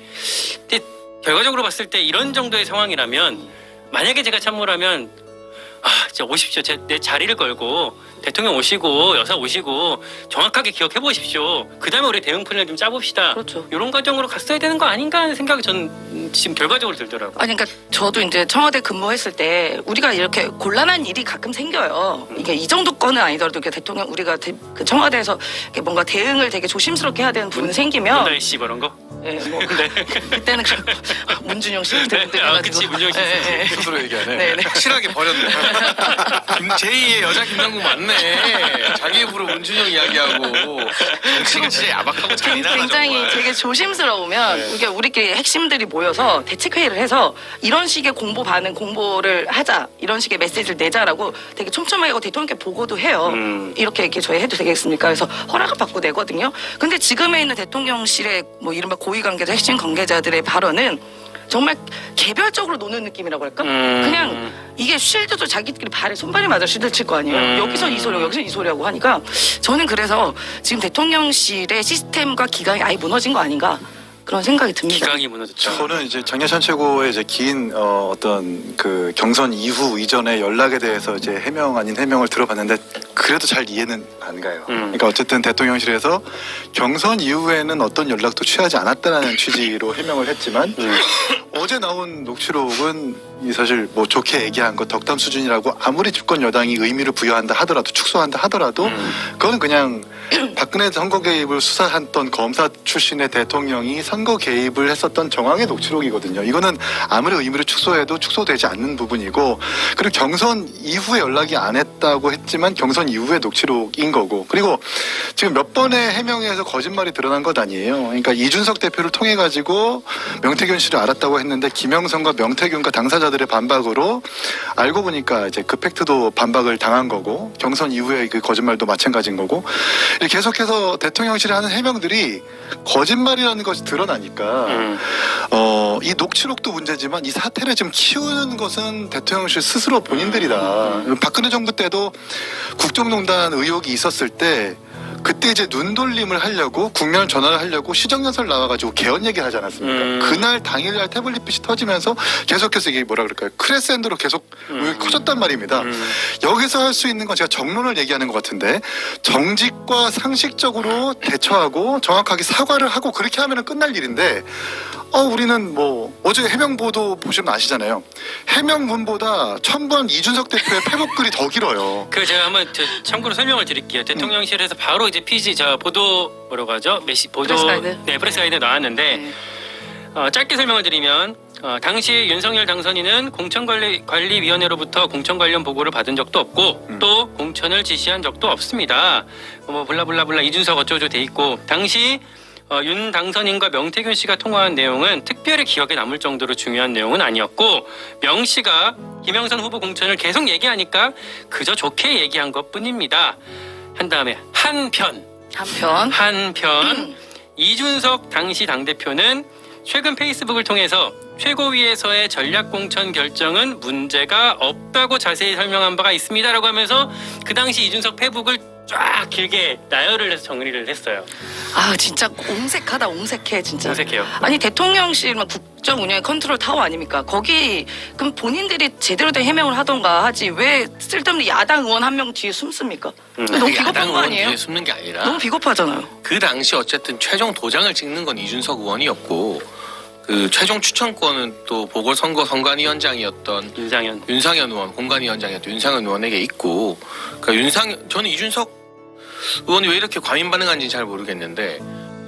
근데 결과적으로 봤을 때 이런 정도의 상황이라면 만약에 제가 참모라면 진짜 오십시오. 내 자리를 걸고 대통령 오시고 여사 오시고 정확하게 기억해 보십시오. 그 다음에 우리 대응 플랜을 좀 짜봅시다. 그렇죠. 이런 과정으로 갔어야 되는 거 아닌가 하는 생각이 저는 지금 결과적으로 들더라고요. 아니 그러니까 저도 이제 청와대 근무했을 때 우리가 이렇게 곤란한 일이 가끔 생겨요. 이게 이 정도 건은 아니더라도 대통령 우리가 그 청와대에서 뭔가 대응을 되게 조심스럽게 해야 되는 부분 생기면 문다혜 씨 그런 거? 예, 뭐 그때는 문준용 씨 그때 그치, 문준용 씨. 스스로 얘기하네. 네, 네. 확실하게 버렸네. 제2의 여자 김남국 맞네. 자기 입으로 문준영 이야기하고 정치가 진짜 야박하고 잔인하다. 굉장히 정말. 되게 조심스러우면 네. 이게 우리끼리 핵심들이 모여서 대책회의를 해서 이런 식의 공보를 하자, 이런 식의 메시지를 내자라고 되게 촘촘하게 하고 대통령께 보고도 해요. 이렇게 저희 해도 되겠습니까? 그래서 허락을 받고 내거든요. 근데 지금에 있는 대통령실의 뭐 이른바 고위 관계자, 핵심 관계자들의 발언은 정말 개별적으로 노는 느낌이라고 할까? 그냥 이게 쉴드도 자기들끼리 발에 손발이 맞아 쉴드 칠 거 아니에요. 여기서 이 소리하고 여기서 이 소리하고 하니까 저는 그래서 지금 대통령실의 시스템과 기강이 아예 무너진 거 아닌가? 그런 생각이 듭니다. 기강이 무너졌죠. 저는 이제 장례찬 최고의 이제 긴 어떤 그 경선 이후 이전의 연락에 대해서 이제 해명 아닌 해명을 들어봤는데 그래도 잘 이해는 안 가요. 그러니까 어쨌든 대통령실에서 경선 이후에는 어떤 연락도 취하지 않았다라는 취지로 해명을 했지만 어제 나온 녹취록은 이 사실 뭐 좋게 얘기한 거 덕담 수준이라고 아무리 집권 여당이 의미를 부여한다 하더라도 축소한다 하더라도 그건 그냥 박근혜 선거 개입을 수사했던 검사 출신의 대통령이 선거 개입을 했었던 정황의 녹취록이거든요. 이거는 아무리 의미를 축소해도 축소되지 않는 부분이고 그리고 경선 이후에 연락이 안 했다고 했지만 경선 이후의 녹취록인 거고 그리고 지금 몇 번의 해명에서 거짓말이 드러난 것 아니에요. 그러니까 이준석 대표를 통해 가지고 명태균 씨를 알았다고 했는데 김영선과 명태균과 당사자들의 반박으로 알고 보니까 이제 그 팩트도 반박을 당한 거고 경선 이후에 그 거짓말도 마찬가지인 거고 계속해서 대통령실이 하는 해명들이 거짓말이라는 것이 드러나니까 이 녹취록도 문제지만 이 사태를 지금 키우는 것은 대통령실 스스로 본인들이다. 박근혜 정부 때도 국정농단 의혹이 있었을 때 그때 이제 눈돌림을 하려고 국면 전환을 하려고 시정연설 나와가지고 개헌 얘기를 하지 않았습니까? 그날 당일날 태블릿빛이 터지면서 계속해서 이게 뭐라 그럴까요? 크레센도로 계속 커졌단 말입니다. 여기서 할 수 있는 건 제가 정론을 얘기하는 것 같은데 정직과 상식적으로 대처하고 정확하게 사과를 하고 그렇게 하면 끝날 일인데 우리는 뭐 어제 해명 보도 보시면 아시잖아요. 해명문보다 첨부한 이준석 대표의 페북글이 더 길어요. 그 제가 한번 참고로 설명을 드릴게요. 대통령실에서 바로 이제 PG 저 보도 뭐라고 하죠? 보도 프레스 가이드? 네 프레스 가이드 나왔는데 짧게 설명을 드리면 당시 윤석열 당선인은 공천관리위원회로부터 공천 관련 보고를 받은 적도 없고 또 공천을 지시한 적도 없습니다. 뭐 블라블라블라 이준석 어쩌고저쩌고 돼 있고 당시 윤 당선인과 명태균 씨가 통화한 내용은 특별히 기억에 남을 정도로 중요한 내용은 아니었고 명 씨가 김영선 후보 공천을 계속 얘기하니까 그저 좋게 얘기한 것뿐입니다. 한 다음에 한편 이준석 당시 당대표는 최근 페이스북을 통해서 최고위에서의 전략공천 결정은 문제가 없다고 자세히 설명한 바가 있습니다라고 하면서 그 당시 이준석 페북을 쫙 길게 나열을 해서 정리를 했어요. 아 진짜 옹색하다 옹색해 진짜. 옹색해요. 아니 대통령실만 국정 운영 컨트롤 타워 아닙니까? 거기 그럼 본인들이 제대로 된 해명을 하던가 하지 왜 쓸데없는 야당 의원 한 명 뒤에 숨습니까? 너무 비겁한 야당 거 의원 아니에요? 뒤에 숨는 게 아니라 너무 비겁하잖아요. 그 당시 어쨌든 최종 도장을 찍는 건 이준석 의원이었고 그 최종 추천권은 또 보궐선거 선관위원장이었던 윤상현 의원, 공관위원장이었던 윤상현 의원에게 있고, 그러니까 저는 이준석 의원이 왜 이렇게 과민 반응한지 잘 모르겠는데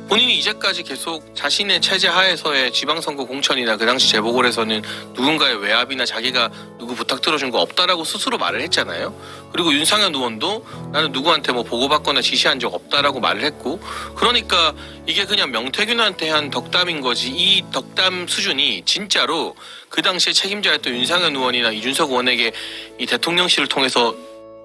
본인이 이제까지 계속 자신의 체제 하에서의 지방선거 공천이나 그 당시 재보궐에서는 누군가의 외압이나 자기가 누구 부탁 들어준 거 없다라고 스스로 말을 했잖아요. 그리고 윤상현 의원도 나는 누구한테 뭐 보고받거나 지시한 적 없다라고 말을 했고, 그러니까 이게 그냥 명태균한테 한 덕담인 거지 이 덕담 수준이 진짜로 그 당시에 책임자였던 윤상현 의원이나 이준석 의원에게 이 대통령실을 통해서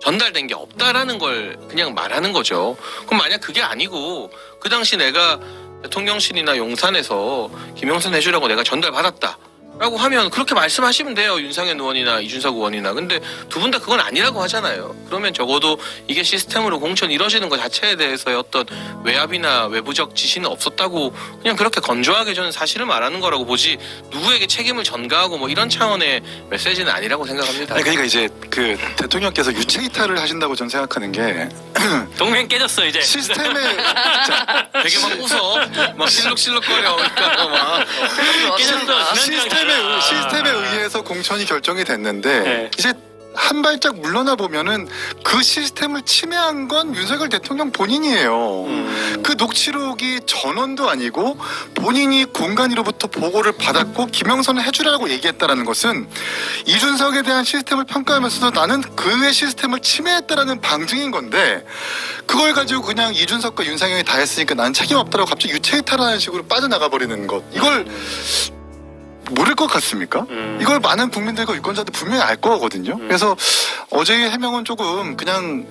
전달된 게 없다라는 걸 그냥 말하는 거죠. 그럼 만약 그게 아니고 그 당시 내가 대통령실이나 용산에서 김영선 해주라고 내가 전달받았다 라고 하면 그렇게 말씀하시면 돼요. 윤상현 의원이나 이준석 의원이나. 근데 두 분 다 그건 아니라고 하잖아요. 그러면 적어도 이게 시스템으로 공천이 이뤄지는 것 자체에 대해서의 어떤 외압이나 외부적 지시는 없었다고 그냥 그렇게 건조하게 저는 사실을 말하는 거라고 보지 누구에게 책임을 전가하고 뭐 이런 차원의 메시지는 아니라고 생각합니다. 아니, 그러니까 이제 그 대통령께서 유체 이탈을 하신다고 저는 생각하는 게 동맹 깨졌어 이제. 시스템에 되게 막 웃어. 막 실룩실룩거려. 그러니까 막. 깨졌어. 시스템에 의해서 공천이 결정이 됐는데 네. 이제 한 발짝 물러나 보면은 그 시스템을 침해한 건 윤석열 대통령 본인이에요. 그 녹취록이 전원도 아니고 본인이 공간위로부터 보고를 받았고 김영선을 해주라고 얘기했다라는 것은 이준석에 대한 시스템을 평가하면서도 나는 그의 시스템을 침해했다라는 방증인 건데 그걸 가지고 그냥 이준석과 윤상현이 다 했으니까 난 책임 없다라고 갑자기 유체이탈하는 식으로 빠져나가 버리는 것 이걸 모를 것 같습니까? 이걸 많은 국민들과 유권자들 분명히 알 거거든요. 그래서 어제의 해명은 조금 그냥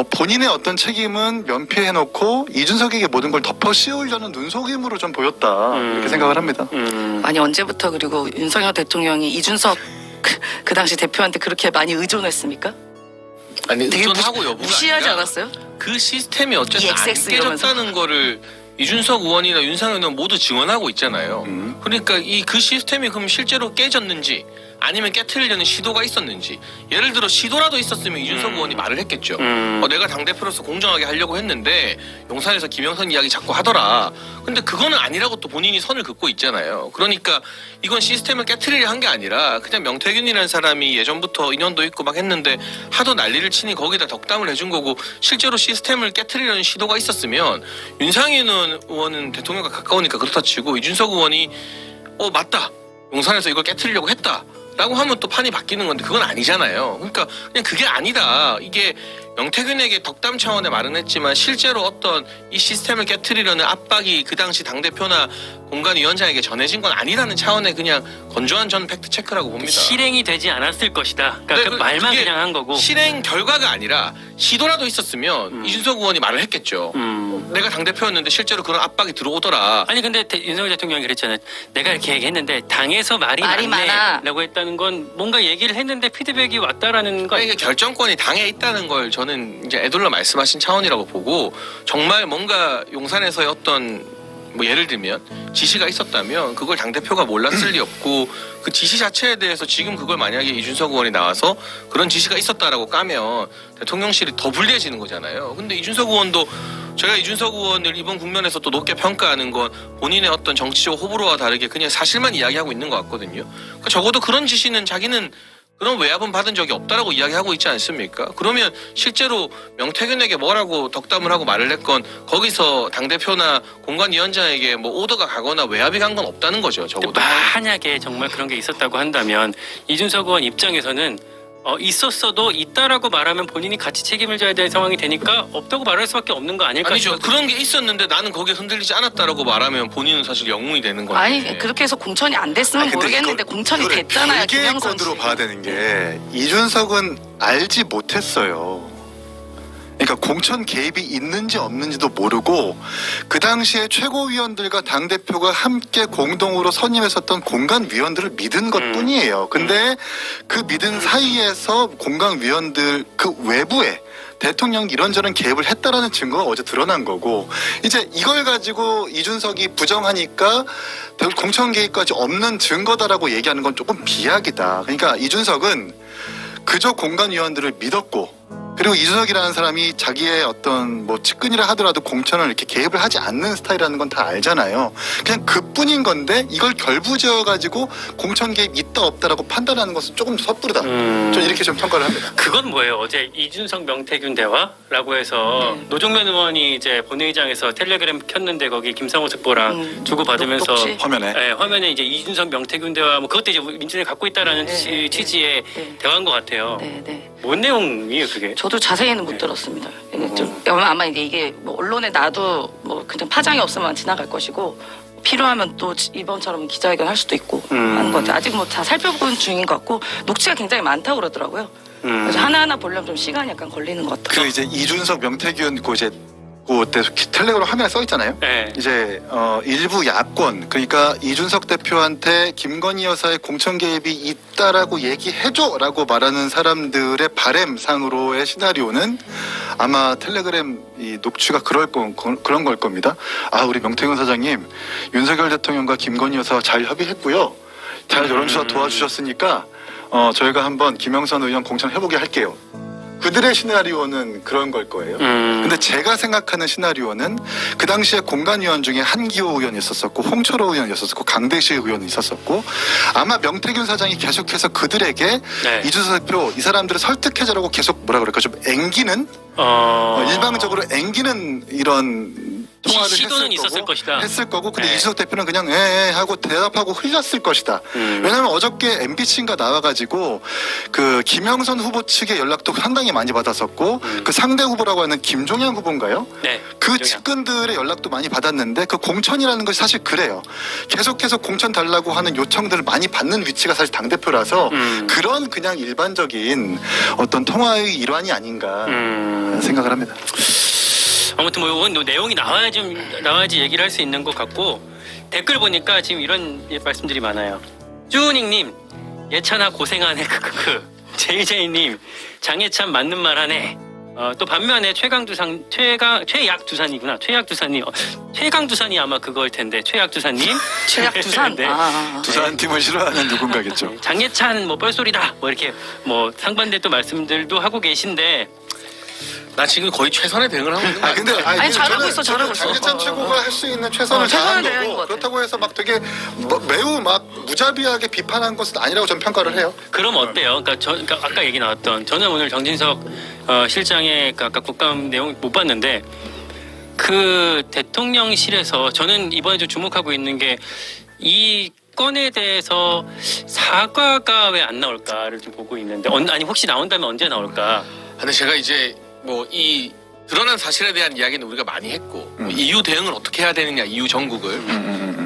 본인의 어떤 책임은 면피해놓고 이준석에게 모든 걸 덮어 씌우려는 눈속임으로 좀 보였다 이렇게 생각을 합니다. 아니 언제부터 그리고 윤석열 대통령이 이준석 그 당시 대표한테 그렇게 많이 의존했습니까? 아니 되게 의존하고 여부가 무시하지 아니라 않았어요? 그 시스템이 어쨌든 안 EXX 이러면서. 깨졌다는 거를 이준석 의원이나 윤상현 의원 모두 증언하고 있잖아요. 그러니까 그 시스템이 그럼 실제로 깨졌는지 아니면 깨트리려는 시도가 있었는지, 예를 들어 시도라도 있었으면 이준석 의원이 말을 했겠죠. 내가 당대표로서 공정하게 하려고 했는데 용산에서 김영선 이야기 자꾸 하더라. 근데 그거는 아니라고 또 본인이 선을 긋고 있잖아요. 그러니까 이건 시스템을 깨트리려 한 게 아니라 그냥 명태균이라는 사람이 예전부터 인연도 있고 막 했는데 하도 난리를 치니 거기다 덕담을 해준 거고, 실제로 시스템을 깨트리려는 시도가 있었으면 윤상현 의원은 대통령과 가까우니까 그렇다 치고 이준석 의원이 맞다, 용산에서 이걸 깨트리려고 했다 라고 하면 또 판이 바뀌는 건데 그건 아니잖아요. 그러니까 그냥 그게 아니다. 이게 명태균에게 덕담 차원의 말은 했지만 실제로 어떤 이 시스템을 깨트리려는 압박이 그 당시 당대표나 공관위원장에게 전해진 건 아니라는 차원의 그냥 건조한 전 팩트 체크라고 봅니다. 실행이 되지 않았을 것이다. 그러니까 네, 그 말만 그게 그냥 한 거고. 실행 결과가 아니라 시도라도 있었으면 이준석 의원이 말을 했겠죠. 내가 당대표였는데 실제로 그런 압박이 들어오더라. 아니 근데 윤석열 대통령이 그랬잖아요. 내가 이렇게 얘기했는데 당에서 말이 많아. 많네라고 했다는 건 뭔가 얘기를 했는데 피드백이 왔다라는 거. 그러니까 결정권이 당에 있다는 걸 저는 이제 애둘러 말씀하신 차원이라고 보고, 정말 뭔가 용산에서의 어떤 뭐 예를 들면 지시가 있었다면 그걸 당대표가 몰랐을 리 없고, 그 지시 자체에 대해서 지금 그걸 만약에 이준석 의원이 나와서 그런 지시가 있었다라고 까면 대통령실이 더 불리해지는 거잖아요. 근데 이준석 의원도, 제가 이준석 의원을 이번 국면에서 또 높게 평가하는 건 본인의 어떤 정치적 호불호와 다르게 그냥 사실만 이야기하고 있는 것 같거든요. 그러니까 적어도 그런 지시는 자기는 그런 외압은 받은 적이 없다라고 이야기하고 있지 않습니까? 그러면 실제로 명태균에게 뭐라고 덕담을 하고 말을 했건 거기서 당대표나 공관위원장에게 뭐 오더가 가거나 외압이 간 건 없다는 거죠. 적어도. 만약에 정말 그런 게 있었다고 한다면 이준석 의원 입장에서는 있었어도 있다라고 말하면 본인이 같이 책임을 져야 될 상황이 되니까 없다고 말할 수밖에 없는 거 아닐까 아니죠. 싶거든요. 그런 게 있었는데 나는 거기에 흔들리지 않았다라고 말하면 본인은 사실 영웅이 되는 건데. 아니 그렇게 해서 공천이 안 됐으면 아니, 근데 모르겠는데 이걸- 공천이 이거를 됐잖아요. 별개의 김영선 건으로 씨. 봐야 되는 게 이준석은 알지 못했어요. 그러니까 공천 개입이 있는지 없는지도 모르고 그 당시에 최고위원들과 당대표가 함께 공동으로 선임했었던 공관위원들을 믿은 것뿐이에요. 근데 그 믿은 사이에서 공관위원들 그 외부에 대통령이 이런저런 개입을 했다라는 증거가 어제 드러난 거고, 이제 이걸 가지고 이준석이 부정하니까 공천 개입까지 없는 증거다라고 얘기하는 건 조금 비약이다. 그러니까 이준석은 그저 공관위원들을 믿었고, 그리고 이준석이라는 사람이 자기의 어떤 뭐 측근이라 하더라도 공천을 이렇게 개입을 하지 않는 스타일이라는 건 다 알잖아요. 그냥 그뿐인 건데 이걸 결부지어 가지고 공천 개입 있다 없다라고 판단하는 것은 조금 섣부르다. 저는 이렇게 좀 평가를 합니다. 그건 뭐예요? 어제 이준석 명태균 대화라고 해서 노종면 의원이 이제 본회의장에서 텔레그램 켰는데 거기 김상호 특보랑 주고 받으면서 녹취? 화면에. 네, 화면에 이제 이준석 명태균 대화 뭐 그것도 이제 민주당이 갖고 있다라는 네, 취지의 네. 대화인 것 같아요. 네, 네. 뭔 내용이에요 그게? 저도 자세히는 못 들었습니다. 아마 이게 뭐 언론에 나도 뭐 그냥 파장이 없으면 지나갈 것이고, 필요하면 또 이번처럼 기자회견 할 수도 있고 하는 것 같아요. 아직 뭐 다 살펴본 중인 것 같고 녹취가 굉장히 많다고 그러더라고요. 그래서 하나하나 보려면 좀 시간이 약간 걸리는 것 같아요. 그 이제 이준석 명태균 그때 텔레그램 화면에 써 있잖아요. 네. 이제 일부 야권, 그러니까 이준석 대표한테 김건희 여사의 공천 개입이 있다라고 얘기해줘라고 말하는 사람들의 바램상으로의 시나리오는 아마 텔레그램 이 녹취가 그런 걸 겁니다. 우리 명태균 사장님, 윤석열 대통령과 김건희 여사와 잘 협의했고요. 잘 여론조사 도와주셨으니까 저희가 한번 김영선 의원 공천 해보게 할게요. 그들의 시나리오는 그런 걸 거예요. 근데 제가 생각하는 시나리오는 그 당시에 공관위원 중에 한기호 의원이 있었었고, 홍철호 의원이 있었었고, 강대식 의원이 있었었고, 아마 명태균 사장이 계속해서 그들에게 네. 이준석 대표 이 사람들을 설득해주라고 계속 뭐라 그럴까 좀 앵기는 일방적으로 앵기는 이런 통화를 시도는 있었을 것이다. 했을 거고, 근데 네. 이준석 대표는 그냥 하고 대답하고 흘렸을 것이다. 왜냐하면 어저께 MBC인가 나와가지고 그 김영선 후보 측의 연락도 상당히 많이 받았었고, 그 상대 후보라고 하는 김종현 후보인가요? 네. 그 김종현. 측근들의 연락도 많이 받았는데, 그 공천이라는 것이 사실 그래요. 계속해서 공천 달라고 하는 요청들을 많이 받는 위치가 사실 당대표라서 그런 그냥 일반적인 어떤 통화의 일환이 아닌가 생각을 합니다. 아무튼 뭐 이건 내용이 나와야지 얘기를 할 수 있는 것 같고, 댓글 보니까 지금 이런 말씀들이 많아요. 쭈우닝님, 예찬아 고생하네 크크크. 제이제이님, 장예찬 맞는 말 하네. 또 반면에 최약두산이구나. 최강두산이 아마 그거일 텐데 최약두산님. 최약두산. 네. 두산 팀을 싫어하는 누군가겠죠. 장예찬 뭐 뻘소리다 뭐 이렇게 뭐 상반대 또 말씀들도 하고 계신데 나 지금 거의 최선의 대응을 하고 있는 거 근데 아니, 잘하고 저는 있어, 잘하고 있어. 장예찬 최고가 할 수 있는 최선을 최선의 다한 대응인 것 거고 같아. 그렇다고 해서 막 되게 매우 막 무자비하게 비판한 것은 아니라고 저는 평가를 해요. 그럼 어때요? 그러니까 아까 얘기 나왔던 저는 오늘 정진석 실장의 그 아까 국감 내용 못 봤는데 그 대통령실에서 저는 이번에 좀 주목하고 있는 게 이 건에 대해서 사과가 왜 안 나올까를 좀 보고 있는데 아니 혹시 나온다면 언제 나올까? 근데 제가 이제 뭐 이 드러난 사실에 대한 이야기는 우리가 많이 했고 이후 대응을 어떻게 해야 되느냐 이후 전국을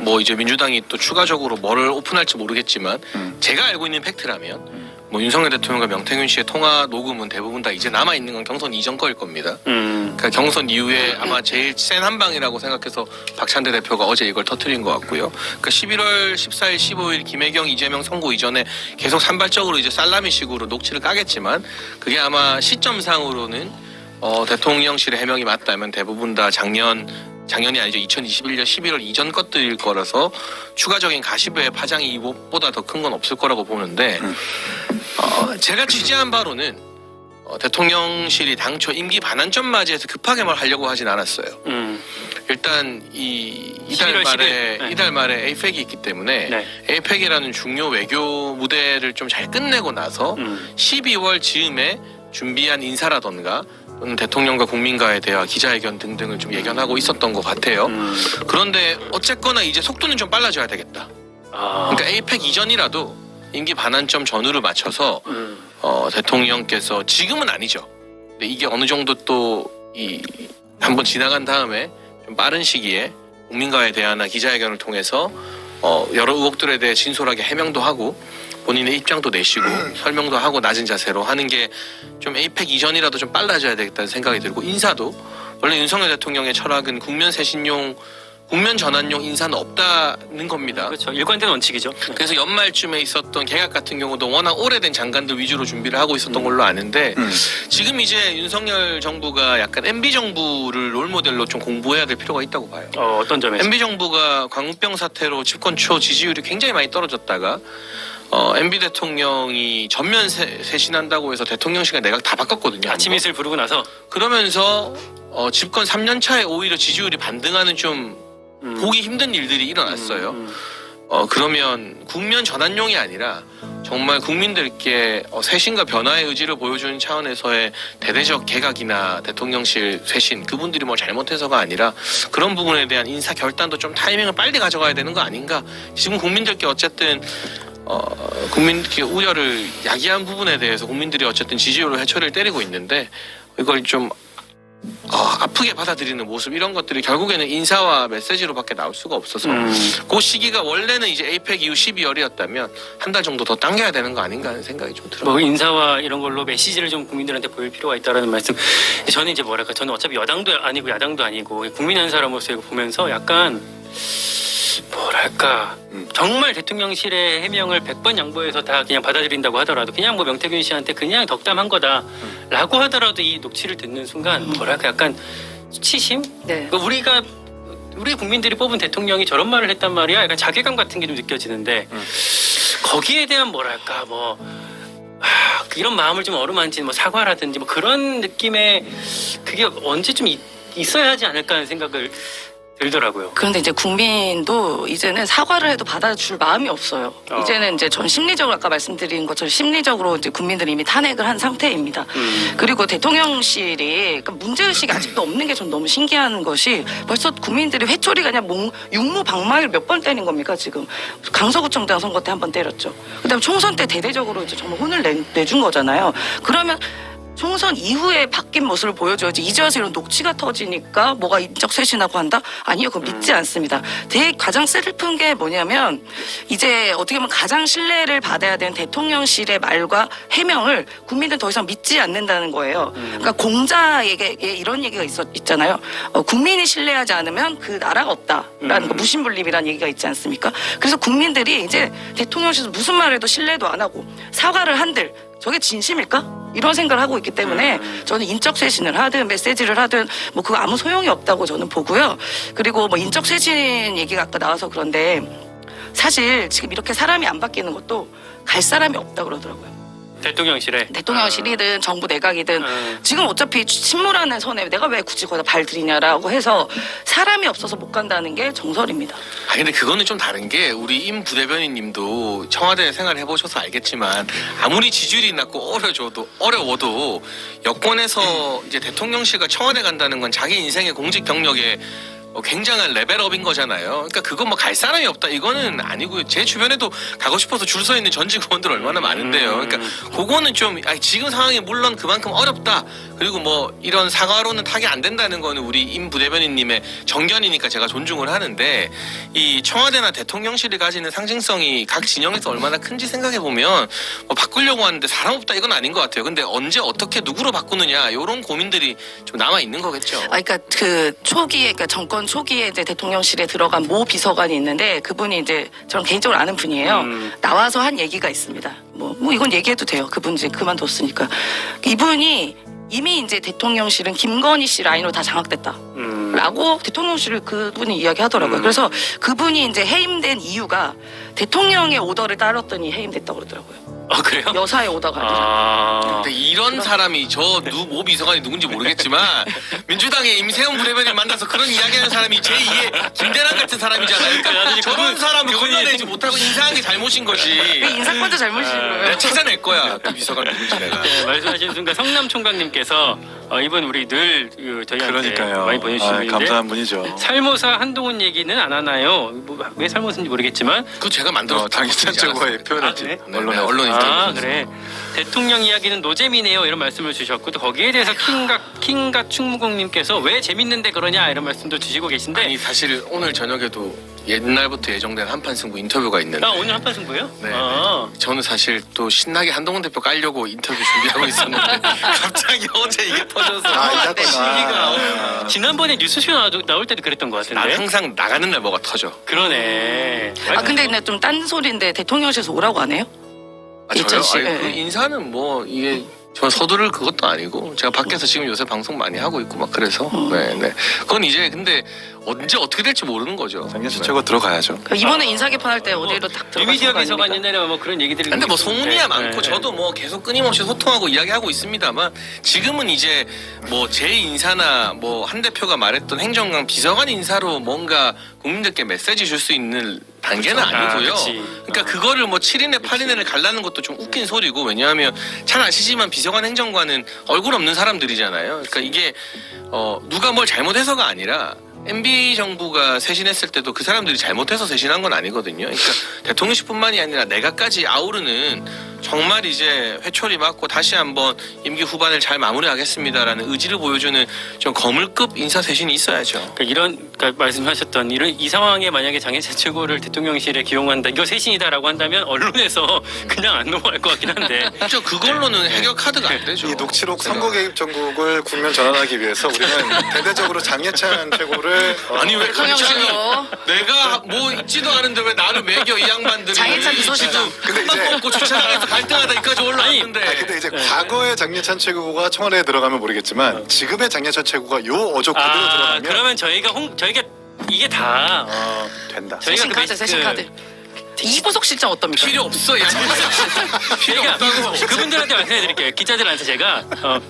뭐 이제 민주당이 또 추가적으로 뭐를 오픈할지 모르겠지만 제가 알고 있는 팩트라면 뭐 윤석열 대통령과 명태균 씨의 통화 녹음은 대부분 다 이제 남아 있는 건 경선 이전 거일 겁니다. 그러니까 경선 이후에 아마 제일 센 한 방이라고 생각해서 박찬대 대표가 어제 이걸 터뜨린 것 같고요. 그러니까 11월 14일, 15일 김혜경, 이재명 선고 이전에 계속 산발적으로 이제 살라미식으로 녹취를 까겠지만 그게 아마 시점상으로는 대통령실의 해명이 맞다면 대부분 다 작년이 아니죠. 2021년 11월 이전 것들일 거라서 추가적인 가시부의 파장이 이것보다 더 큰 건 없을 거라고 보는데 제가 취재한 바로는 대통령실이 당초 임기 반환점 맞이해서 급하게 뭘 하려고 하진 않았어요. 일단 이달 11월 10일. 네. 이달 말에 에이펙이 있기 때문에 네. 에이펙이라는 중요 외교 무대를 좀 잘 끝내고 나서 12월 즈음에 준비한 인사라던가 또는 대통령과 국민과의 대화, 기자회견 등등을 좀 예견하고 있었던 것 같아요. 그런데 어쨌거나 이제 속도는 좀 빨라져야 되겠다. 그러니까 에이펙 이전이라도 임기 반환점 전후를 맞춰서 대통령께서 지금은 아니죠. 근데 이게 어느 정도 또 한번 지나간 다음에 좀 빠른 시기에 국민과의 대화나 기자회견을 통해서 여러 의혹들에 대해 진솔하게 해명도 하고 본인의 입장도 내시고 설명도 하고 낮은 자세로 하는 게 좀 에이펙 이전이라도 좀 빨라져야 되겠다는 생각이 들고 인사도 원래 윤석열 대통령의 철학은 국면 쇄신용 국면 전환용 인사는 없다는 겁니다. 그렇죠. 일관된 원칙이죠. 그래서 연말쯤에 있었던 개각 같은 경우도 워낙 오래된 장관들 위주로 준비를 하고 있었던 걸로 아는데 지금 이제 윤석열 정부가 약간 MB 정부를 롤모델로 좀 공부해야 될 필요가 있다고 봐요. 어떤 점에서? MB 정부가 광우병 사태로 집권 초 지지율이 굉장히 많이 떨어졌다가 MB 대통령이 전면 쇄신한다고 해서 대통령실과 내각 다 바꿨거든요. 아침 이슬 부르고 나서 그러면서 집권 3년 차에 오히려 지지율이 반등하는 좀 보기 힘든 일들이 일어났어요. 그러면 국면 전환용이 아니라 정말 국민들께 쇄신과 변화의 의지를 보여주는 차원에서의 대대적 개각이나 대통령실 쇄신 그분들이 뭐 잘못해서가 아니라 그런 부분에 대한 인사 결단도 좀 타이밍을 빨리 가져가야 되는 거 아닌가. 지금 국민들께 어쨌든 국민들께 우려를 야기한 부분에 대해서 국민들이 어쨌든 지지율로 해초리를 때리고 있는데 이걸 좀 아프게 받아들이는 모습 이런 것들이 결국에는 인사와 메시지로밖에 나올 수가 없어서 그 시기가 원래는 이제 에이펙 이후 12월이었다면 한 달 정도 더 당겨야 되는 거 아닌가 하는 생각이 좀 들어요. 뭐 인사와 이런 걸로 메시지를 좀 국민들한테 보일 필요가 있다라는 말씀. 저는 이제 뭐랄까 저는 어차피 여당도 아니고 야당도 아니고 국민 한 사람으로서 이거 보면서 약간 뭐랄까 정말 대통령실의 해명을 100번 양보해서 다 그냥 받아들인다고 하더라도 그냥 뭐 명태균 씨한테 그냥 덕담한 거다라고 하더라도 이 녹취를 듣는 순간 뭐랄까 약간 수치심? 네. 그러니까 우리 국민들이 뽑은 대통령이 저런 말을 했단 말이야. 약간 자괴감 같은 게 좀 느껴지는데 거기에 대한 뭐랄까 이런 마음을 좀 어루만진 뭐 사과라든지 뭐 그런 느낌의 그게 언제쯤 있어야 하지 않을까 하는 생각을 들더라고요. 그런데 이제 국민도 이제는 사과를 해도 받아줄 마음이 없어요. 이제는 이제 전 심리적으로 아까 말씀드린 것처럼 심리적으로 이제 국민들이 이미 탄핵을 한 상태입니다. 그리고 대통령실이 그러니까 문제의식이 아직도 없는 게 전 너무 신기한 것이 벌써 국민들이 회초리가 그냥 육무방망이를 몇 번 때린 겁니까 지금. 강서구청장 선거 때 한 번 때렸죠. 그다음에 총선 때 대대적으로 이제 정말 혼을 내준 거잖아요. 그러면 총선 이후에 바뀐 모습을 보여줘야지 이제 와서 이런 녹취가 터지니까 뭐가 인적 쇄신하고 한다? 아니요. 그건 믿지 않습니다. 가장 슬픈 게 뭐냐면 이제 어떻게 보면 가장 신뢰를 받아야 되는 대통령실의 말과 해명을 국민들은 더 이상 믿지 않는다는 거예요. 그러니까 공자에게 이런 얘기가 있잖아요. 국민이 신뢰하지 않으면 그 나라가 없다라는 거 무신분립이라는 얘기가 있지 않습니까? 그래서 국민들이 이제 대통령실에서 무슨 말을 해도 신뢰도 안 하고 사과를 한들 저게 진심일까? 이런 생각을 하고 있기 때문에 저는 인적 쇄신을 하든 메시지를 하든 뭐 그거 아무 소용이 없다고 저는 보고요. 그리고 뭐 인적 쇄신 얘기가 아까 나와서 그런데 사실 지금 이렇게 사람이 안 바뀌는 것도 갈 사람이 없다 그러더라고요. 대통령실에. 대통령실이든 정부 내각이든 지금 어차피 침몰하는 선에 내가 왜 굳이 거기다 발 들이냐라고 해서 사람이 없어서 못 간다는 게 정설입니다. 아 근데 그거는 좀 다른 게 우리 임 부대변인님도 청와대 생활 해보셔서 알겠지만 아무리 지지율이 낮고 어려워도 여권에서 이제 대통령실과 청와대 간다는 건 자기 인생의 공직 경력에 굉장한 레벨업인 거잖아요. 그러니까 그거 뭐 갈 사람이 없다 이거는 아니고요. 제 주변에도 가고 싶어서 줄 서 있는 전 직원들 얼마나 많은데요. 그러니까 그거는 좀 지금 상황이 물론 그만큼 어렵다. 그리고 뭐 이런 사과로는 타기 안 된다는 거는 우리 임 부대변인님의 정견이니까 제가 존중을 하는데 이 청와대나 대통령실이 가지는 상징성이 각 진영에서 얼마나 큰지 생각해 보면 뭐 바꾸려고 하는데 사람 없다 이건 아닌 것 같아요. 근데 언제 어떻게 누구로 바꾸느냐 이런 고민들이 좀 남아 있는 거겠죠. 그러니까 그 초기에 그러니까 정권 초기에 이제 대통령실에 들어간 모 비서관이 있는데 그분이 이제 저는 개인적으로 아는 분이에요. 나와서 한 얘기가 있습니다. 뭐 이건 얘기해도 돼요. 그분 이제 그만뒀으니까. 이분이 이미 이제 대통령실은 김건희 씨 라인으로 다 장악됐다. 라고 대통령실을 그분이 이야기하더라고요. 그래서 그분이 이제 해임된 이유가 대통령의 오더를 따랐더니 해임됐다고 그러더라고요. 아 그래요? 여사의 오더가 아니라. 아. 근데 이런 사람이 모 비서관이 누군지 모르겠지만 민주당의 임세훈 부대변인 만나서 그런 이야기하는 사람이 제2의 김대남 같은 사람이잖아요. 그러니까 저런 사람을 걸러내지 못하고 인사한 게 잘못인 거지. 그 인사권자 잘못이신 거예요. 내가 찾아낼 거야. 그 비서관 누군지 내가. 네, 말씀하신 순간 성남 총각님께서 이분 우리 늘 저희한테 그러니까요. 많이 보내주시는 분인데 감사한 분이죠. 살모사 한동훈 얘기는 안 하나요? 왜 살모사인지 모르겠지만 그거 제가 만들어서 장기찬 최고가 표현했지. 그래? 언론에. 아 그래 대통령 이야기는 노잼이네요 이런 말씀을 주셨고 또 거기에 대해서 킹갓 충무공님께서 왜 재밌는데 그러냐 이런 말씀도 주시고 계신데 아니 사실 오늘 저녁에도 옛날부터 예정된 한판 승부 인터뷰가 있는데 오늘 한판 승부요? 네. 아. 저는 사실 또 신나게 한동훈 대표 깔려고 인터뷰 준비하고 있었는데 갑자기 어제 이게 터져서 이 사건. 시기가 지난번에 뉴스쇼 나올 때도 그랬던 것 난 같은데 항상 나가는 날 뭐가 터져. 그러네 근데 좀 딴 소리인데 대통령실에서 오라고 안 해요? 저요? 일전시, 아니, 예, 그 예. 인사는 뭐 이게 저 서두를 그것도 아니고 제가 밖에서 지금 요새 방송 많이 하고 있고 막 그래서 네네 그건 이제 근데 언제 어떻게 될지 모르는 거죠. 장기찬 최고 들어가야죠. 그러니까 이번에 인사 개편할 때 어디로 딱 들어가신 뉴미디어 거 비서관 아닙니까? 옛날에 뭐 그런 얘기들이 근데 뭐 있었는데. 소문이야 많고 네. 저도 뭐 계속 끊임없이 소통하고 이야기하고 있습니다만 지금은 이제 뭐 제 인사나 뭐 한 대표가 말했던 행정관 비서관 인사로 뭔가 국민들께 메시지 줄 수 있는 단계는 그렇죠. 아니고요. 그치. 그러니까 그거를 뭐 7인에 8인을 갈라는 것도 좀 웃긴 소리고 왜냐하면 잘 아시지만 비서관 행정관은 얼굴 없는 사람들이잖아요. 그러니까 이게 누가 뭘 잘못해서가 아니라 MB 정부가 쇄신했을 때도 그 사람들이 잘못해서 쇄신한 건 아니거든요. 그러니까 대통령실뿐만이 아니라 내각까지 아우르는 정말 이제 회초리 맞고 다시 한번 임기 후반을 잘 마무리하겠습니다라는 의지를 보여주는 좀 거물급 인사 쇄신이 있어야죠. 그러니까 말씀하셨던 이 상황에 만약에 장애찬 최고를 대통령실에 기용한다 이거 쇄신이다라고 한다면 언론에서 그냥 안 넘어갈 것 같긴 한데 진짜 그걸로는 해결 카드가 안 되죠. 이 녹취록 선거 개입 전국을 국면 전환하기 위해서 우리는 대대적으로 장예찬 최고를 아니 왜 대통령실로. 내가 뭐 있지도 않은데 왜 나를 매겨 이 양반들이 장애찬 비서실장. 근데 근데 이제- 없고 주차장에서 갈등하다 여기까지 올라왔는데 근데 이제 과거의 장예찬 최고가 청와대에 들어가면 모르겠지만 지금의 장예찬 최고가 요 어조 그대로 들어가면 그러면 저희가 이게 다 된다. 저희가 세신 그 카드, 베이스- 세신 카드. 이보석 실장 어떻습니까? 필요 없어 야 필요 제가 없다고 그분들한테 말씀해드릴게요. 기자들한테 제가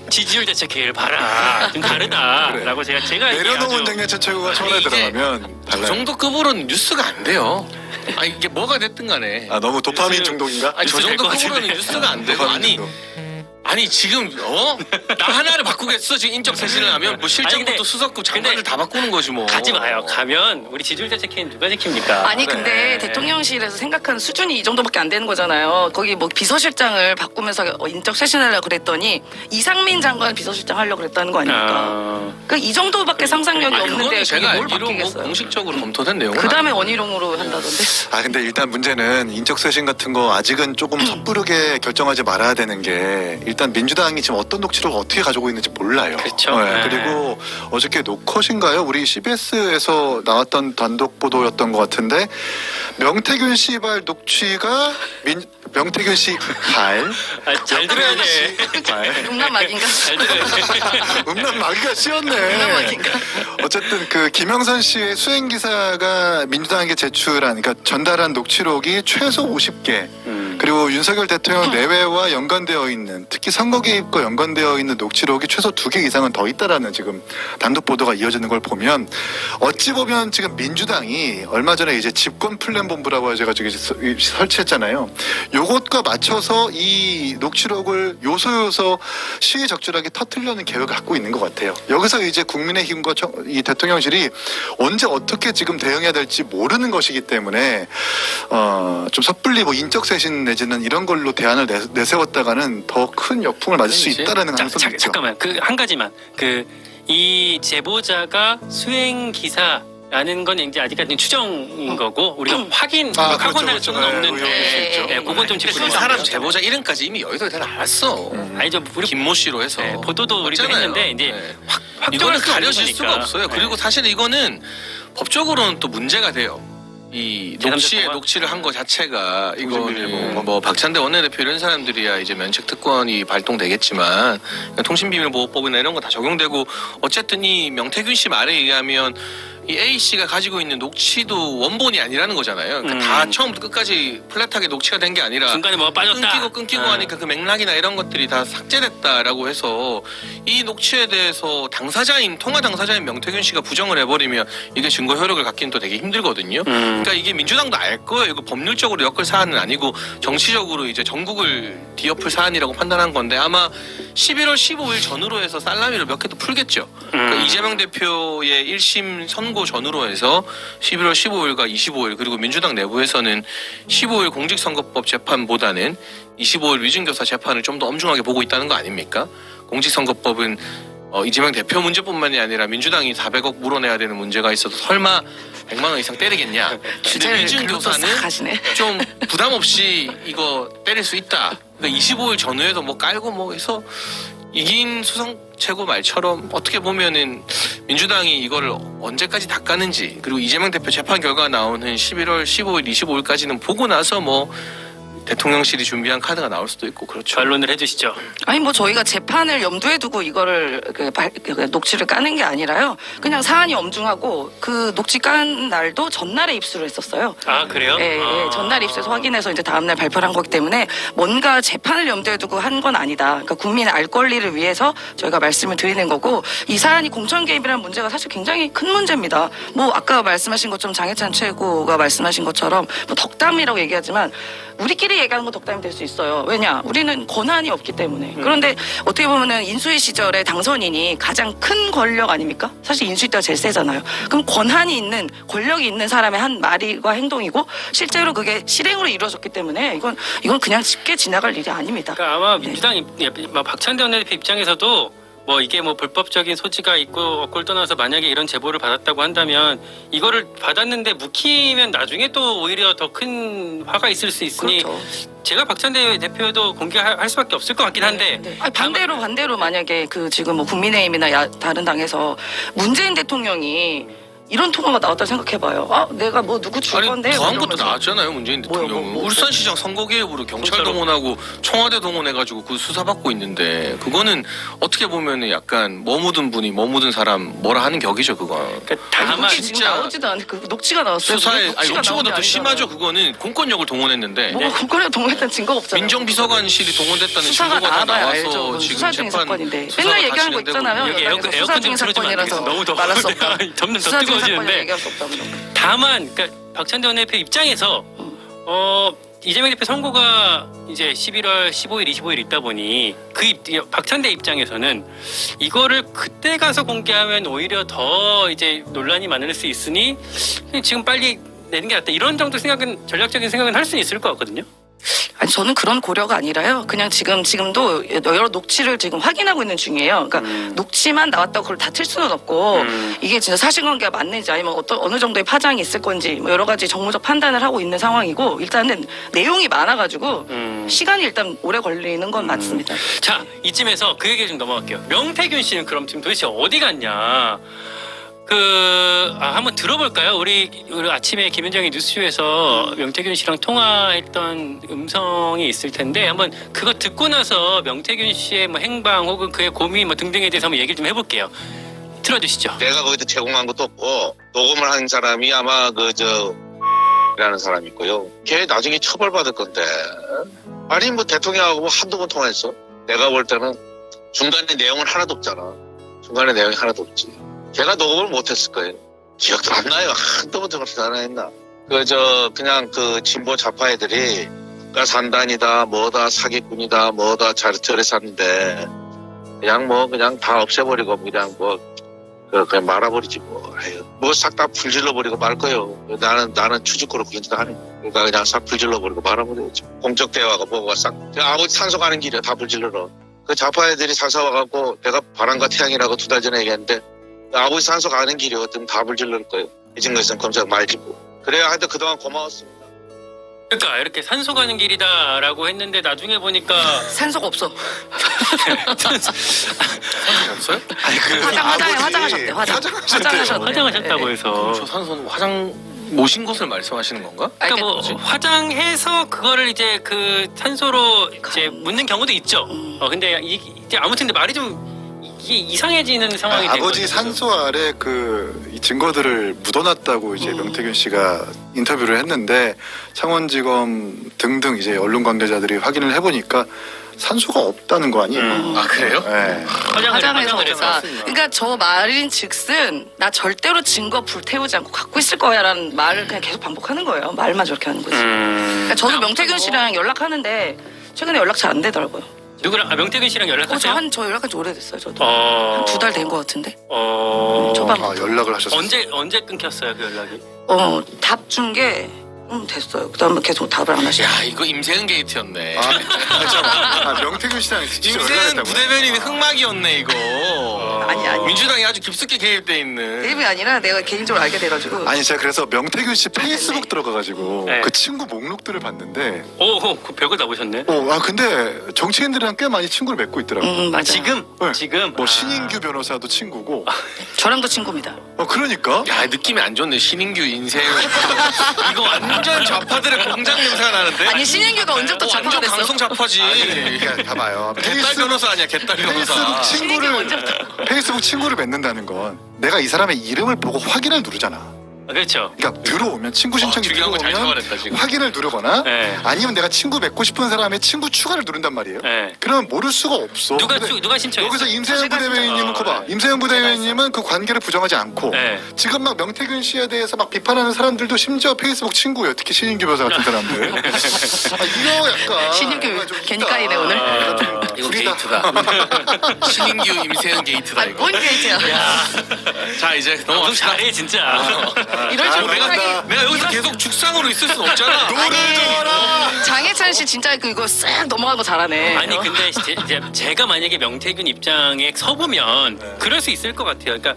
지지율 대책 계획을 봐라. 좀 다르다라고 제가 내려놓은 아주- 장예찬 최고가 청와대에 이게 들어가면 저 달라요. 정도 급으로는 뉴스가 안 돼요. 아니 이게 뭐가 됐든 간에 너무 도파민 뉴스- 중독인가? 아니 저 뉴스 정도 될것 급으로는 같은데. 뉴스가 안 되고 도파민 아니 중독. 아니 지금 나 하나를 바꾸겠어 지금 인적 쇄신을 하면 뭐 실장부터 근데- 수석급 장관을 근데 다 바꾸는 거지 뭐. 가지 마요. 가면 우리 지지율 대책 계획 누가 지킵니까? 아니 그래. 근데 대통령실에서 생각하는 수준이 이 정도밖에 안 되는 거잖아요. 거기 뭐 비서실장을 바꾸면서 인적 쇄신하려고 그랬더니 이상민 장관 비서실장 하려고 그랬다는 거 아닙니까? 그러니까 이 정도밖에 상상력이 아니 없는데 그거는 제가 그게 뭘 알기로 뭐 바뀌겠어요. 공식적으로 검토된 내용은 그 다음에 아니에요. 원희룡으로 한다던데. 근데 일단 문제는 인적 쇄신 같은 거 아직은 조금 섣부르게 결정하지 말아야 되는 게 일단 일단 민주당이 지금 어떤 녹취록을 어떻게 가지고 있는지 몰라요. 그렇죠. 네. 그리고 어저께 노컷인가요? 우리 CBS에서 나왔던 단독 보도였던 것 같은데 명태균 씨발 녹취가 명태균 씨 발 잘 들어야 돼. 음란막인가? 잘 들어야 돼. 음란마귀가 씌었네. 음란막인가? 어쨌든 그 김영선 씨의 수행 기사가 민주당에게 제출한, 그러니까 전달한 녹취록이 최소 50개. 그리고 윤석열 대통령 내외와 연관되어 있는, 특히 선거 개입과 연관되어 있는 녹취록이 최소 2개 이상은 더 있다라는 지금 단독 보도가 이어지는 걸 보면, 어찌 보면 지금 민주당이 얼마 전에 이제 집권 플랜 본부라고 해가지고 설치했잖아요. 요것과 맞춰서 이 녹취록을 요소 시의적절하게 터뜨리려는 계획을 갖고 있는 것 같아요. 여기서 이제 국민의힘과 이 대통령실이 언제 어떻게 지금 대응해야 될지 모르는 것이기 때문에 좀 섣불리 뭐 인적 쇄신 내지는 이런 걸로 대안을 내세웠다가는 더 큰 역풍을 맞을 수 있다라는 가능성이 있죠. 잠깐만 그 한 가지만 이 제보자가 수행 기사라는 건 이제 아직까지는 추정인 거고 우리가 확인하고 그렇죠, 날 그렇죠. 수는 네, 없는데 네, 그건 좀 짚고 그 넘어가요. 사람 제보자 이름까지 이미 여의도에 다 나왔어. 아니죠 우리 김모 씨로 해서 보도도 우리도 맞잖아요. 했는데 이제 네. 확정할 이거는 수 없는 가려질 거니까. 수가 없어요. 그리고 사실 이거는 법적으로는 또 문제가 돼요. 이 제3자 녹취를 한 거 자체가 통신비밀보호. 이거는 뭐 박찬대 원내대표 이런 사람들이야 이제 면책 특권이 발동되겠지만 통신비밀보호법이나 이런 거 다 적용되고 어쨌든 이 명태균 씨 말에 의하면 이 A 씨가 가지고 있는 녹취도 원본이 아니라는 거잖아요. 그러니까 다 처음부터 끝까지 플랫하게 녹취가 된 게 아니라 중간에 뭐가 빠졌다. 끊기고 하니까 그 맥락이나 이런 것들이 다 삭제됐다라고 해서 이 녹취에 대해서 통화 당사자인 명태균 씨가 부정을 해버리면 이게 증거 효력을 갖기는 또 되게 힘들거든요. 그러니까 이게 민주당도 알 거예요. 이거 법률적으로 엮을 사안은 아니고 정치적으로 이제 전국을 뒤엎을 사안이라고 판단한 건데 아마 11월 15일 전후로 해서 살라미를 몇 개 더 풀겠죠. 그러니까 이재명 대표의 1심 선고 전후로 해서 11월 15일과 25일 그리고 민주당 내부에서는 15일 공직선거법 재판보다는 25일 위증교사 재판을 좀 더 엄중하게 보고 있다는 거 아닙니까? 공직선거법은 이재명 대표 문제뿐만이 아니라 민주당이 400억 물어내야 되는 문제가 있어서 설마 100만 원 이상 때리겠냐? 근데 주제를 글로 또 위증교사는 싹 가시네. 좀 부담 없이 이거 때릴 수 있다. 그러니까 25일 전후에도 뭐 깔고 뭐 해서 이긴 수성 최고 말처럼 어떻게 보면은 민주당이 이거를 언제까지 닦았는지 그리고 이재명 대표 재판 결과 나오는 11월 15일, 25일까지는 보고 나서 뭐 대통령실이 준비한 카드가 나올 수도 있고 그렇죠. 반론을 해주시죠. 아니 뭐 저희가 재판을 염두에 두고 이거를 그 녹취를 까는 게 아니라요. 그냥 사안이 엄중하고 그 녹취 깐 날도 전날에 입수를 했었어요. 아 그래요? 예, 예. 전날 입수해서 확인해서 이제 다음날 발표를 한 거기 때문에 뭔가 재판을 염두에 두고 한 건 아니다. 그러니까 국민의 알 권리를 위해서 저희가 말씀을 드리는 거고 이 사안이 공천 개입이라는 문제가 사실 굉장히 큰 문제입니다. 뭐 아까 말씀하신 것처럼 장해찬 최고가 말씀하신 것처럼 뭐 덕담이라고 얘기하지만 우리끼리 얘기하는 건 덕담이 될 수 있어요. 왜냐? 우리는 권한이 없기 때문에. 그런데 어떻게 보면은 인수위 시절에 당선인이 가장 큰 권력 아닙니까? 사실 인수위 때가 제일 세잖아요. 그럼 권한이 있는, 권력이 있는 사람의 한 말과 행동이고 실제로 그게 실행으로 이루어졌기 때문에 이건 그냥 쉽게 지나갈 일이 아닙니다. 그러니까 아마 민주당 박찬대 원내대표 입장에서도 뭐 이게 뭐 불법적인 소지가 있고 없고를 떠나서 만약에 이런 제보를 받았다고 한다면 이거를 받았는데 묵히면 나중에 또 오히려 더 큰 화가 있을 수 있으니 그렇죠. 제가 박찬대 대표도 공개할 수밖에 없을 것 같긴 한데 네. 아니, 반대로 만약에 그 지금 뭐 국민의힘이나 다른 당에서 문재인 대통령이 이런 통화가 나왔다 생각해봐요. 아, 내가 뭐 누구 줄 아니 건데. 더한 뭐 것도 이러면서. 나왔잖아요. 문재인 대통령 뭐. 울산시장 선거 개입으로 경찰 진짜로. 동원하고 청와대 동원해가지고 그 수사받고 있는데 그거는 어떻게 보면은 약간 머무든 분이 머무든 사람 뭐라 하는 격이죠 그거. 그러니까 아니, 다만 그게 지금 진짜 나오지도 않는데 그 녹취가 나왔어요. 수사에 그게 아니 녹취가 녹취보다 나온 더 게 심하죠. 아니잖아요. 그거는 공권력을 동원했는데 뭐가 국권에 동원했다는 증거가 없잖아요. 민정비서관실이 동원됐다는 수사가 증거가 다 나와봐야 나와서 알죠. 지금 수사 중인 재판 사건인데 수사가 맨날 얘기하는 거 다 진행되고 있잖아요. 여기 여당에서 에어컨 수사 좀 중인 틀어주면 안 사건이라서 되겠어. 너무 더워. 말할 수 없다. 점점 더 수사 중인 사건이라 뜨거워지는데 얘기할 수 없다면서. 다만 그러니까 박찬대 원내대표 입장에서 이재명 대표 선고가 이제 11월 15일, 25일 있다 보니 박찬대 입장에서는 이거를 그때 가서 공개하면 오히려 더 이제 논란이 많을 수 있으니 지금 빨리 내는 게 낫다. 이런 정도 생각은 전략적인 생각은 할 수 있을 것 같거든요. 아니 저는 그런 고려가 아니라요. 그냥 지금도 여러 녹취를 지금 확인하고 있는 중이에요. 그러니까 녹취만 나왔다고 그걸 다 틀 수는 없고 이게 진짜 사실관계가 맞는지 아니면 어느 정도의 파장이 있을 건지 뭐 여러 가지 정무적 판단을 하고 있는 상황이고 일단은 내용이 많아가지고 시간이 일단 오래 걸리는 건 맞습니다. 자, 이쯤에서 그 얘기 좀 넘어갈게요. 명태균 씨는 그럼 지금 도대체 어디 갔냐? 한번 들어볼까요? 우리 아침에 김현정의 뉴스쇼에서 명태균 씨랑 통화했던 음성이 있을 텐데 한번 그거 듣고 나서 명태균 씨의 뭐 행방 혹은 그의 고민 뭐 등등에 대해서 한번 얘기를 좀 해볼게요. 틀어주시죠. 내가 거기다 제공한 것도 없고 녹음을 한 사람이 아마 라는 사람이 있고요. 걔 나중에 처벌받을 건데 아니 뭐 대통령하고 뭐 한두 번 통화했어. 내가 볼 때는 중간에 내용은 하나도 없잖아. 중간에 내용이 하나도 없지. 걔가 녹음을 못했을 거예요. 기억도 안 나요. 한두 번 정도 안 했나. 그냥 진보 좌파 애들이 산단이다, 뭐다, 사기꾼이다, 뭐다, 자르트를 샀는데 그냥 다 없애버리고 그냥 말아버리지 뭐. 뭐 싹 다 불질러버리고 말 거예요. 나는 추죽거로 그런지도 하네. 그러니까 그냥 싹 불질러버리고 말아버리지. 공적 대화가 뭐가 싹. 아버지 산소 가는 길이야. 다 불질러러. 그 좌파 애들이 산소 와갖고 내가 바람과 태양이라고 2달 전에 얘기했는데 아버지 산소 가는 길이거든. 다 불질러올 거예요. 이 증거 있으면 검찰 말지고. 그래야 하여튼 그동안 고마웠습니다. 그러니까 이렇게 산소 가는 길이다라고 했는데 나중에 보니까 산소가 없어. 없어요? 아니 화장하셨대. 화장하셨다고 해서. 저 산소는 화장 모신 것을 말씀하시는 건가? 그러니까 뭐 화장해서 그거를 이제 그 산소로 이제 묻는 경우도 있죠. 근데 이제 아무튼 근데 말이 좀 이게 이상해지는 상황이 된 아버지 거죠. 산소 아래 이 증거들을 묻어놨다고 이제 명태균 씨가 인터뷰를 했는데 창원지검 등등 이제 언론 관계자들이 확인을 해보니까 산소가 없다는 거 아니에요? 아 그래요? 네. 화장해서 해서. 없다. 그러니까 저 말인즉슨 나 절대로 증거 불태우지 않고 갖고 있을 거야라는 말을 그냥 계속 반복하는 거예요. 말만 저렇게 하는 거지. 그러니까 저도 명태균 씨랑 연락하는데 최근에 연락 잘 안 되더라고요. 누구랑 명태균 씨랑 연락하세요? 저 연락한 지 오래됐어요. 저도 한 2달 된 것 같은데. 초반. 연락을 하셨어요. 언제 끊겼어요 그 연락이? 답 준 게 됐어요. 그다음에 계속 답을 안 하시고. 야 이거 임세은 게이트였네. 명태균 씨랑 진짜 임세은 연락했다고요? 부대변인 흑막이었네 이거. 아니. 민주당이 아주 깊숙이 개입돼 있는. 게임이 아니라 내가 개인적으로 알게 돼가지고. 아니 제가 그래서 명태균 씨 페이스북 들어가가지고 네. 그 친구 목록들을 봤는데 그 벽을 다 보셨네. 근데 정치인들이랑 꽤 많이 친구를 맺고 있더라고요. 맞아. 지금 네. 지금 뭐 신인규 변호사도 친구고 저랑도 친구입니다. 그러니까 야 느낌이 안 좋네. 신인규 인생. 이거 완전 좌파들의 공장 냄새가 나는데. 아니 신인규가 언제부터 좌파가 완전 됐어? 강성 좌파지. 그러니까 봐봐요. 개딸 변호사 아니야 개딸 변호사. 페이스북 친구를 맺는다는 건 내가 이 사람의 이름을 보고 확인을 누르잖아. 그렇죠. 그러니까 들어오면 친구 신청이 중요한 거 잘 들어오면 잡아냈다 지금. 확인을 누르거나 네. 아니면 내가 친구 맺고 싶은 사람의 친구 추가를 누른단 말이에요. 네. 그러면 모를 수가 없어. 누가 근데 신청했어요? 여기서 임세현 부대변인님은 커봐. 임세현 부대변인님은 그 관계를 부정하지 않고 네. 지금 막 명태균 씨에 대해서 막 비판하는 사람들도 심지어 페이스북 친구예요. 특히 신인규 변호사 같은 사람들. 이거 약간 신인규 좀 괜히 있다. 까이네, 오늘. 이거 구리다. 게이트다. 신인규 임세은 게이트다 이거. 뭔 게이트야? 자 이제 좀 넘어갑시다. 잘해 진짜. 이럴 줄 내가 여기서 계속 죽상으로 있을 순 없잖아. 장혜찬 씨 진짜 이거 싹 넘어간 거 잘하네. 아니 근데 제가 만약에 명태균 입장에 서보면 그럴 수 있을 것 같아요. 그러니까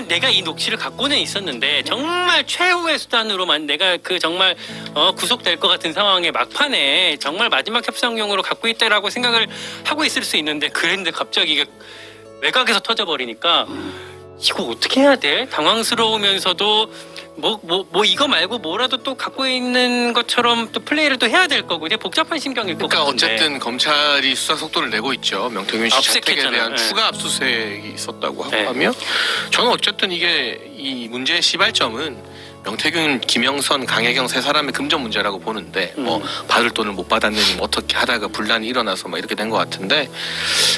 내가 이 녹취를 갖고는 있었는데 정말 최후의 수단으로만 내가 정말 구속될 것 같은 상황에 막판에 정말 마지막 협상용으로 갖고 있다라고 생각을 하고 있을 수 있는데 그랬는데 갑자기 이게 외곽에서 터져버리니까 이거 어떻게 해야 돼? 당황스러우면서도 뭐 이거 말고 뭐라도 또 갖고 있는 것처럼 또 플레이를 또 해야 될 거고 이제 복잡한 심경일 것 그러니까 같은데. 어쨌든 검찰이 수사 속도를 내고 있죠. 명태균 씨 자택에 압색했잖아요. 대한 네. 추가 압수수색이 있었다고 네. 하면 저는 어쨌든 이게 이 문제의 시발점은 명태균, 김영선, 강혜경 세 사람의 금전 문제라고 보는데 뭐 받을 돈을 못 받았느니 뭐 어떻게 하다가 분란이 일어나서 막 이렇게 된 것 같은데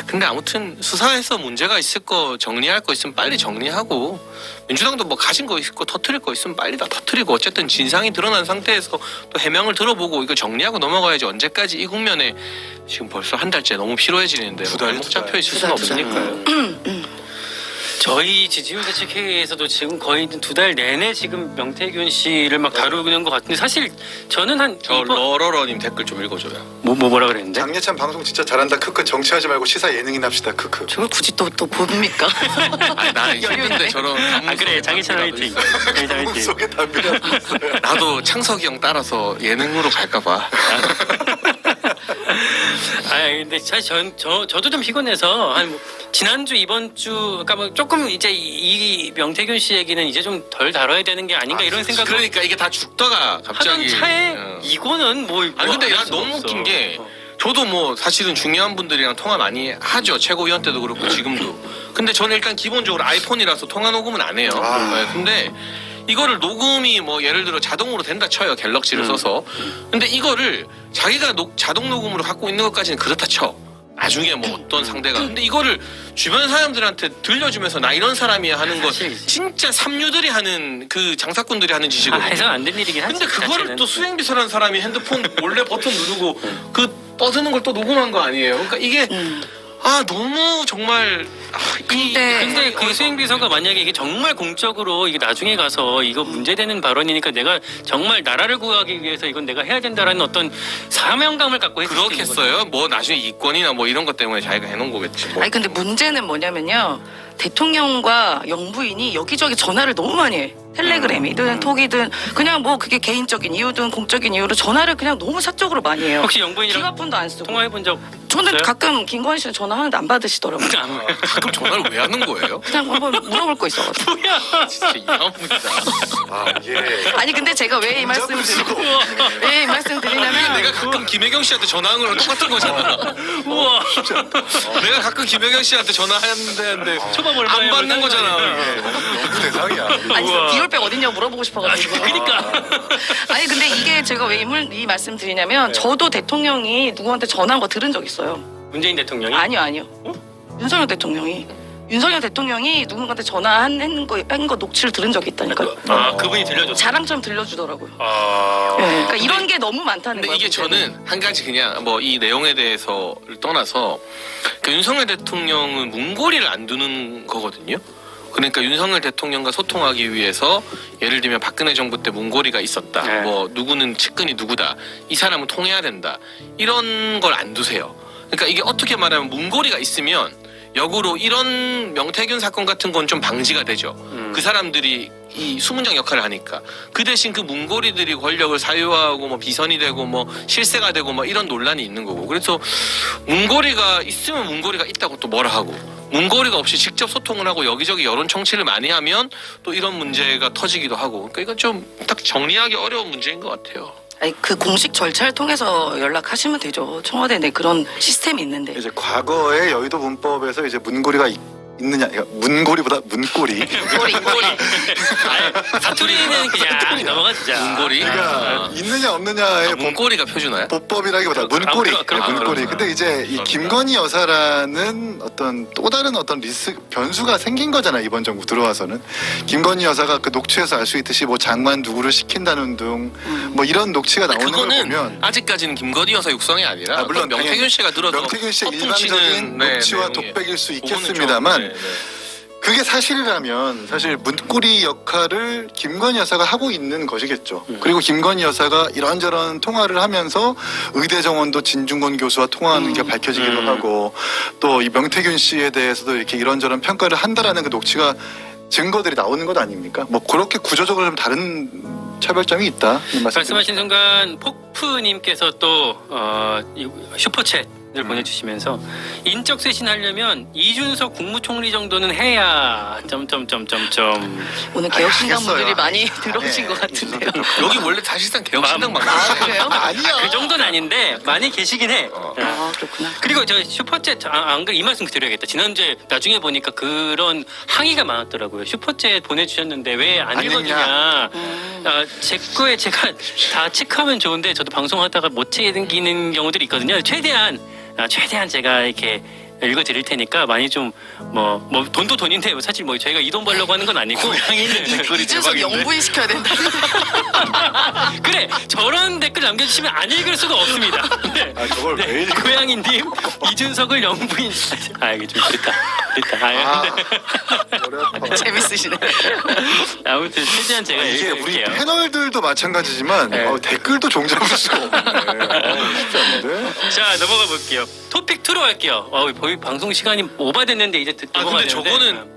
근데 아무튼 수사에서 문제가 있을 거 정리할 거 있으면 빨리 정리하고 민주당도 뭐 가진 거 있고 터트릴 거 있으면 빨리 다 터트리고 어쨌든 진상이 드러난 상태에서 또 해명을 들어보고 이거 정리하고 넘어가야지 언제까지 이 국면에 지금 벌써 한 달째 너무 피로해지는데 두 달, 발목 두 달. 잡혀 있을 수는 없으니까요. 저희 지지율 대책 회의에서도 지금 거의 2달 내내 지금 명태균 씨를 막 다루는 것 같은데 사실 저는 한 저 러러러님 댓글 좀 읽어줘요. 뭐라 그랬는데? 장예찬 방송 진짜 잘한다. 크크. 정치하지 말고 시사 예능이나 합시다. 크크. 저걸 굳이 또 봅니까? 아니 나 힘든데 저런 아 그래 장희찬 화이팅. 장희찬 화이팅. 속에 담배가 있어요. 나도 창석이 형 따라서 예능으로 갈까봐. 아 근데 사실 저도 좀 피곤해서 한 지난주 이번 주 그러니까 뭐 조금 이제 이 명태균 씨 얘기는 이제 좀 덜 다뤄야 되는 게 아닌가 이런 생각을 그러니까 이게 다 죽다가 갑자기. 하던 차에 어. 이거는 뭐 아니 근데 할 야 수가 너무 없어. 웃긴 게 어. 저도 뭐 사실은 중요한 분들이랑 통화 많이 하죠. 최고위원 때도 그렇고 지금도. 근데 저는 일단 기본적으로 아이폰이라서 통화 녹음은 안 해요. 아. 네, 근데 이거를 녹음이 뭐 예를 들어 자동으로 된다 쳐요. 갤럭시를 써서. 근데 이거를 자기가 자동 녹음으로 갖고 있는 것까지는 그렇다 쳐. 나중에 뭐 어떤 상대가. 근데 이거를 주변 사람들한테 들려주면서 나 이런 사람이야 하는 거 사실- 진짜 삼류들이 하는 그 장사꾼들이 하는 짓이거든요. 해서는 안 된 일이긴 하지. 근데 그거를 자체는. 또 수행비서라는 사람이 핸드폰 몰래 버튼 누르고 그 떠드는 걸 또 녹음한 거 아니에요? 그러니까 이게 아 너무 정말 근데 그 수행비서가 만약에 이게 정말 공적으로 이게 나중에 가서 이거 문제되는 발언이니까 내가 정말 나라를 구하기 위해서 이건 내가 해야 된다라는 어떤 사명감을 갖고 했을 수도 있는 거죠. 그렇겠어요? 뭐 나중에 이권이나 뭐 이런 것 때문에 자기가 해놓은 거겠지. 뭐. 아니 근데 문제는 뭐냐면요. 대통령과 영부인이 여기저기 전화를 너무 많이 해. 텔레그램이든 톡이든 그냥 뭐 그게 개인적인 이유든 공적인 이유로 전화를 그냥 너무 사적으로 많이 해요. 혹시 영부인이랑 기가폰도 안 쓰고. 통화해본 적 저는 없어요? 가끔 김건희 씨는 전화하는데 안 받으시더라고요. 가끔 전화를 왜 하는 거예요? 그냥 한번 물어볼 거 있어가지고. 진짜 이상한 분이다. 아, 예. 아니 근데 제가 왜 이 말씀 왜 이 말씀 이게 드리냐면 내가 가끔 김혜경 씨한테 전화하는 거랑 똑같은 거잖아. 우와 내가 가끔 김혜경 씨한테 전화하는데 초밥 얼마예요? 안 받는 거잖아. 너무 대상이야. 아니 우와. 디올백 어딨냐고 물어보고 싶어가지고. 그러니까 아니 근데 이게 제가 왜 이 말씀 드리냐면 저도 대통령이 누구한테 전화한 거 들은 적 있어요. 문재인 대통령이 아니요. 윤석열 대통령이 누군가한테 전화한 거 녹취를 들은 적이 있다니까요. 그분이 들려줬어. 자랑처럼 들려주더라고요. 아 네, 그러니까 이런 게 너무 많다는 근데 거예요. 이게 문제는. 저는 한 가지 그냥 뭐 이 내용에 대해서를 떠나서 그 윤석열 대통령은 문고리를 안 두는 거거든요. 그러니까 윤석열 대통령과 소통하기 위해서 예를 들면 박근혜 정부 때 문고리가 있었다. 네. 뭐 누구는 측근이 누구다. 이 사람은 통해야 된다. 이런 걸 안 두세요. 그러니까 이게 어떻게 말하면 문고리가 있으면 역으로 이런 명태균 사건 같은 건 좀 방지가 되죠. 그 사람들이 이 수문장 역할을 하니까 그 대신 그 문고리들이 권력을 사유하고 뭐 비선이 되고 뭐 실세가 되고 뭐 이런 논란이 있는 거고 그래서 문고리가 있으면 문고리가 있다고 또 뭐라 하고 문고리가 없이 직접 소통을 하고 여기저기 여론 청취를 많이 하면 또 이런 문제가 터지기도 하고 그러니까 이건 좀 딱 정리하기 어려운 문제인 것 같아요. 아니, 그 공식 절차를 통해서 연락하시면 되죠. 청와대 내 그런 시스템이 있는데. 이제 과거의 여의도 문법에서 이제 문고리가 있느냐, 문고리보다 문고리. 문고리. 사투리는 그냥 넘어가자. 문고리? 그러니까 있느냐 없느냐의 문고리가 표준어야? 보법이라기보다 문고리. 그렇구나. 문고리. 근데 이제 이 김건희 여사라는 어떤 또 다른 어떤 변수가 생긴 거잖아 이번 정부 들어와서는. 김건희 여사가 그 녹취에서 알 수 있듯이 뭐 장관 누구를 시킨다는 등 뭐 이런 녹취가 나오는 걸 그거는 보면 아직까지는 김건희 여사 육성이 아니라 물론 명태균 당연히 씨가 들어서 명태균 씨의 허풍 일방적인 치는, 네, 녹취와 내용이에요. 독백일 수 그거는 좀, 있겠습니다만 네, 네. 그게 사실이라면 사실 문고리 역할을 김건희 여사가 하고 있는 것이겠죠. 그리고 김건희 여사가 이런저런 통화를 하면서 의대 정원도 진중권 교수와 통화하는 게 밝혀지기도 하고 또 이 명태균 씨에 대해서도 이렇게 이런저런 평가를 한다라는 그 녹취가 증거들이 나오는 것 아닙니까? 뭐 그렇게 구조적으로 좀 다른 차별점이 있다. 이 말씀하신 순간 폭프님께서 또 이 슈퍼챗을 보내주시면서 인적 쇄신하려면 이준석 국무총리 정도는 해야 점점점점점. 오늘 개혁신당 알겠어요. 분들이 많이 네. 들어오신 것 같은데요. 여기 원래 사실상 개혁신당 마- 방송. 아, 그래요? 아니야. 그 정도는 아닌데 많이 계시긴 해. 아, 그렇구나. 그리고 저 슈퍼챗 안 그래 이 말씀 드려야겠다. 지난주에 나중에 보니까 그런 항의가 많았더라고요. 슈퍼챗 보내주셨는데 왜 안 안 읽어주냐. 제 거에 제가 다 체크하면 좋은데 저도 방송하다가 못 챙기는 경우들이 있거든요. 최대한 제가 이렇게 읽어드릴 테니까 많이 좀 뭐 돈도 돈인데 사실 뭐 저희가 이 돈 벌려고 하는 건 아니고 이준석 영부인 시켜야 된다. 그래 저런 댓글 남겨주시면 안 읽을 수가 없습니다. 네. 아, 저걸 왜 읽어? 고양이님 이준석을 영부인 이게 좀 그렇다. 됐다. 어렵다. 재밌으시네. 아무튼 최대한 제가 이게 우리 읽을게요. 패널들도 마찬가지지만 네. 댓글도 종잡을 수가 없네. 쉽지 않은데. 자 넘어가 볼게요. 토픽 2로 할게요. 거의 방송 시간이 오바됐는데 이제 넘어가야 근데 되는데. 저거는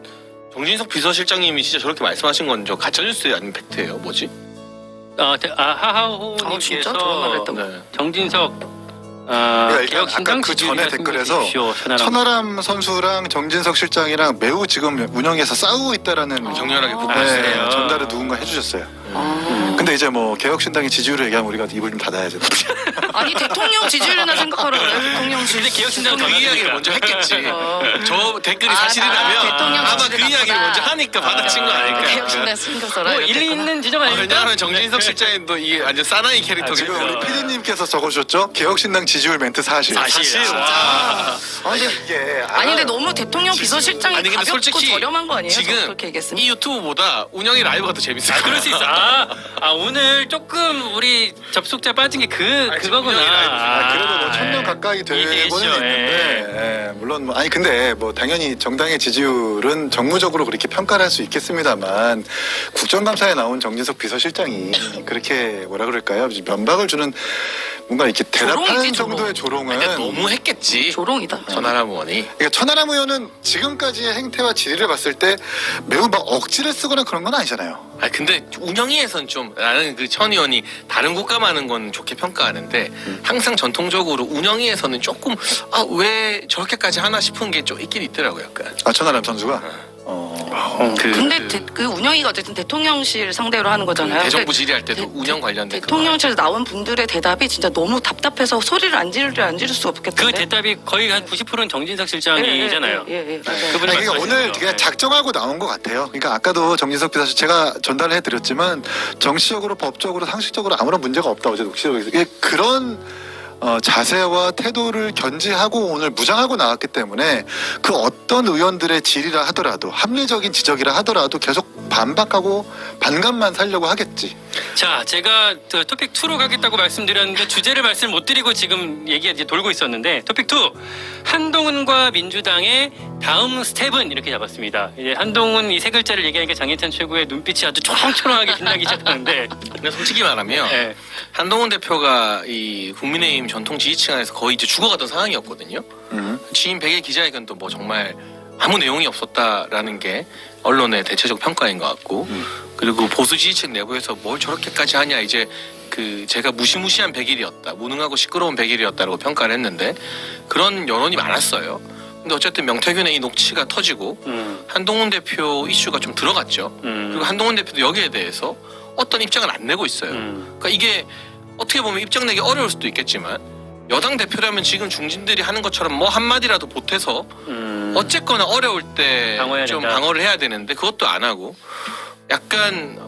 정진석 비서실장님이 진짜 저렇게 말씀하신 건 저 가짜뉴스 아니면 팩트예요? 뭐지? 하하호님께서 진짜? 저런 말을 했다고? 네. 정진석 일단 개혁신당 아까 그 전에 지지율 댓글에서 말씀해 주십시오. 천하람 선수랑 정진석 실장이랑 매우 지금 운영에서 싸우고 있다라는 격렬하게 아, 붙었어요. 그래요? 전달을 누군가 해주셨어요. 아. 근데 이제 뭐 개혁신당의 지지율을 얘기하면 우리가 입을 좀 닫아야죠. 아니 대통령 지지율이나 생각하라 그래요. 대통령 지지율. 근데 개혁신당은 그 이야기를 먼저 했겠지. 어. 저 댓글이 아, 사실이라면 대통령 아마 그 지지율이 이야기를 나쁘다. 먼저 하니까 받아친 거 아닐까요? 개혁신당 생겨서라. 뭐 일리 있는 지적 아닙니까? 왜냐하면 정진석 실장님도 이게 완전 사나이 캐릭터기 지금 때문에. 우리 PD님께서 적어주셨죠? 개혁신당 지지율 멘트 사실. 사실. 아, 와. 아니 이게 아니 근데 너무 대통령 비서실장이 아니, 근데 가볍고 솔직히 저렴한 거 아니에요? 지금 그렇게 얘기했으면. 이 유튜브보다 운영이 라이브가 더 재밌을 거야. 그럴 수 있어. 오늘 조금 우리 접속자 빠진 게 그거구나. 그래도 뭐 1000명 가까이 이게 되고는 있죠, 있는데 물론 뭐 아니 근데 뭐 당연히 정당의 지지율은 정무적으로 그렇게 평가를 할 수 있겠습니다만 국정감사에 나온 정진석 비서실장이 그렇게 뭐라 그럴까요? 면박을 주는 뭔가 이렇게 대답하는 조롱이지, 조롱. 정도의 조롱은 근데 너무 했겠지. 조롱이다. 전하람 의원이. 그러니까 천하람 의원은 지금까지의 행태와 질의를 봤을 때 매우 막 억지를 쓰거나 그런 건 아니잖아요. 아 근데 운영위에선 좀 나는 그 천 의원이 다른 국가 많은 건 좋게 평가하는데 항상 전통적으로 운영위에서는 조금 왜 저렇게까지 하나 싶은 게 좀 있긴 있더라고요. 약간. 아 천하람 선수가. 근데 그 운영이가 어쨌든 대통령실 상대로 하는 거잖아요. 대정부 근데 질의할 때도 운영 관련된 대통령실에서 나온 분들의 대답이 진짜 너무 답답해서 소리를 안 지를 수가 그 없겠던데. 대답이 거의 한 90%는 정진석 실장이잖아요. 예. 그분이 아니, 그러니까 오늘 말씀하신 그냥 거. 작정하고 나온 것 같아요. 그러니까 아까도 정진석 비서 제가 전달을 해드렸지만 정치적으로, 법적으로, 상식적으로 아무런 문제가 없다 어제 녹취록에서 그런 자세와 태도를 견지하고 오늘 무장하고 나왔기 때문에 그 어떤 의원들의 질이라 하더라도 합리적인 지적이라 하더라도 계속 반박하고 반감만 살려고 하겠지. 자, 제가 토픽 2로 가겠다고 말씀드렸는데 주제를 말씀 못 드리고 지금 얘기가 이제 돌고 있었는데 토픽 2 한동훈과 민주당의 다음 스텝은 이렇게 잡았습니다. 이제 한동훈 이 세 글자를 얘기하니까 장혜찬 최고의 눈빛이 아주 초롱초롱하게 빛나기 시작하는데 근데 솔직히 말하면 예. 한동훈 대표가 이 국민의힘 전통 지지층 안에서 거의 이제 죽어가던 상황이었거든요. 취임 100일 기자회견도 뭐 정말 아무 내용이 없었다라는 게 언론의 대체적 평가인 것 같고 그리고 보수 지지층 내부에서 뭘 저렇게까지 하냐 이제 그 제가 무시무시한 100일이었다 무능하고 시끄러운 100일이었다라고 평가를 했는데 그런 여론이 많았어요. 근데 어쨌든 명태균의 이 녹취가 터지고 한동훈 대표 이슈가 좀 들어갔죠. 그리고 한동훈 대표도 여기에 대해서 어떤 입장을 안 내고 있어요. 그러니까 이게 어떻게 보면 입장 내기 어려울 수도 있겠지만 여당 대표라면 지금 중진들이 하는 것처럼 뭐 한마디라도 보태서 어쨌거나 어려울 때 방어해야 좀 된다. 방어를 해야 되는데 그것도 안 하고 약간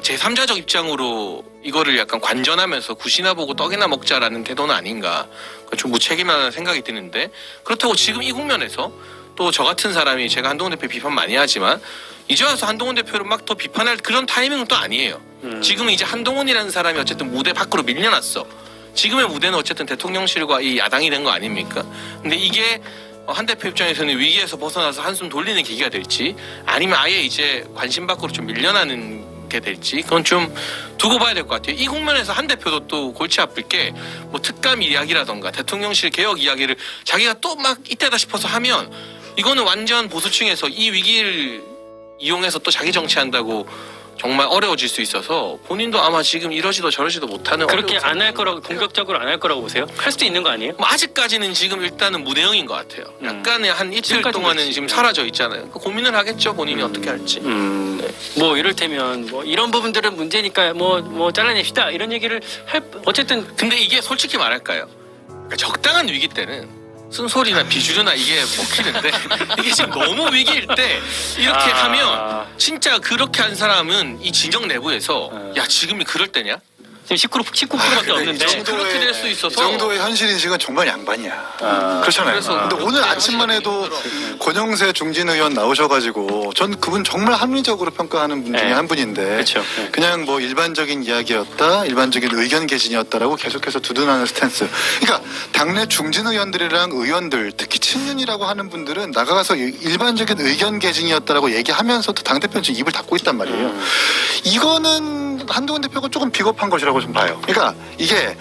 제3자적 입장으로 이거를 약간 관전하면서 굿이나 보고 떡이나 먹자라는 태도는 아닌가 좀 무책임하다는 생각이 드는데 그렇다고 지금 이 국면에서 또 저 같은 사람이 제가 한동훈 대표 비판 많이 하지만 이제 와서 한동훈 대표를 막 더 비판할 그런 타이밍은 또 아니에요. 지금은 이제 한동훈이라는 사람이 어쨌든 무대 밖으로 밀려났어. 지금의 무대는 어쨌든 대통령실과 이 야당이 된 거 아닙니까? 근데 이게 한 대표 입장에서는 위기에서 벗어나서 한숨 돌리는 계기가 될지 아니면 아예 이제 관심 밖으로 좀 밀려나는 게 될지 그건 좀 두고 봐야 될 것 같아요. 이 국면에서 한 대표도 또 골치 아플 게 뭐 특감 이야기라던가 대통령실 개혁 이야기를 자기가 또 막 이때다 싶어서 하면 이거는 완전 보수층에서 이 위기를 이용해서 또 자기 정치한다고 정말 어려워질 수 있어서 본인도 아마 지금 이러지도 저러지도 못하는 그렇게 어려운 안 할 거라고 상황인 것 같아요. 공격적으로 안 할 거라고 보세요? 할 수도 있는 거 아니에요? 뭐 아직까지는 지금 일단은 무대응인 것 같아요. 약간의 한 이틀 지금까지는 동안은 그렇지. 지금 사라져 있잖아요. 고민을 하겠죠 본인이 어떻게 할지. 뭐 이를테면 뭐 이런 부분들은 문제니까 뭐 잘라냅시다 이런 얘기를 할 어쨌든 근데 이게 솔직히 말할까요? 그러니까 적당한 위기 때는 쓴소리나 비주류나 이게 먹히는데 이게 지금 너무 위기일 때 이렇게 하면 진짜 그렇게 한 사람은 이 진영 내부에서 야 지금이 그럴 때냐? 지금 19%밖에 없는데. 이 그렇게 될 수 있어서 이 정도의 현실 인식은 정말 양반이야. 아, 그렇잖아요. 그래서 근데 오늘 아침만 해도 권영세 중진 의원 나오셔가지고 전 그분 정말 합리적으로 평가하는 분 중에 네. 한 분인데 그렇죠. 네. 그냥 뭐 일반적인 이야기였다, 일반적인 의견 개진이었다라고 계속해서 두둔하는 스탠스. 그러니까 당내 중진 의원들이랑 의원들, 특히 친윤이라고 하는 분들은 나가서 일반적인 의견 개진이었다라고 얘기하면서도 당 대표는 지금 입을 닫고 있단 말이에요. 이거는 한동훈 대표가 조금 비겁한 것이라고 좀 봐요. 그러니까 이게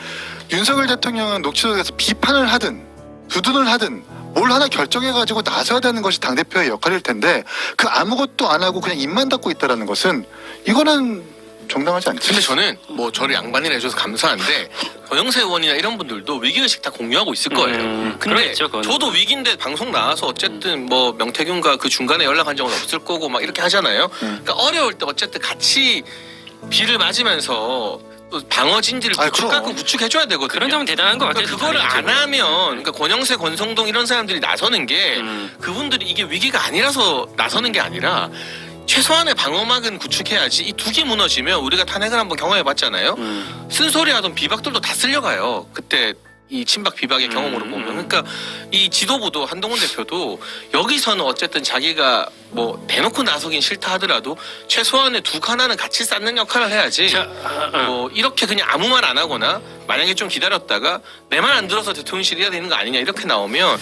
윤석열 대통령은 녹취록에서 비판을 하든 두둔을 하든 뭘 하나 결정해가지고 나서야 되는 것이 당대표의 역할일 텐데 그 아무것도 안 하고 그냥 입만 닫고 있다라는 것은 이거는 정당하지 않죠. 근데 저는 뭐 저를 양반이라 해줘서 감사한데 권영세 의원이나 이런 분들도 위기의식 다 공유하고 있을 거예요. 근데 그러겠죠, 그건. 저도 위기인데 방송 나와서 어쨌든 뭐 명태균과 그 중간에 연락한 적은 없을 거고 막 이렇게 하잖아요. 그러니까 어려울 때 어쨌든 같이 비를 맞으면서 또 방어 진지를 아이, 구축하고 그럼. 구축해줘야 되거든요. 그런 점은 대단한 것 같아요. 그러니까 그거를 안 하면 그러니까 권영세, 권성동 이런 사람들이 나서는 게 그분들이 이게 위기가 아니라서 나서는 게 아니라 최소한의 방어막은 구축해야지. 이 두 개 무너지면 우리가 탄핵을 한번 경험해봤잖아요. 쓴소리하던 비박들도 다 쓸려가요. 그때 이 친박 비박의 경험으로 보면. 그러니까 이 지도부도 한동훈 대표도 여기서는 어쨌든 자기가 뭐 대놓고 나서긴 싫다 하더라도 최소한의 두 하나는 같이 쌓는 역할을 해야지. 자, 뭐 이렇게 그냥 아무 말 안 하거나 만약에 좀 기다렸다가 내 말 안 들어서 대통령실이 해야 되는 거 아니냐 이렇게 나오면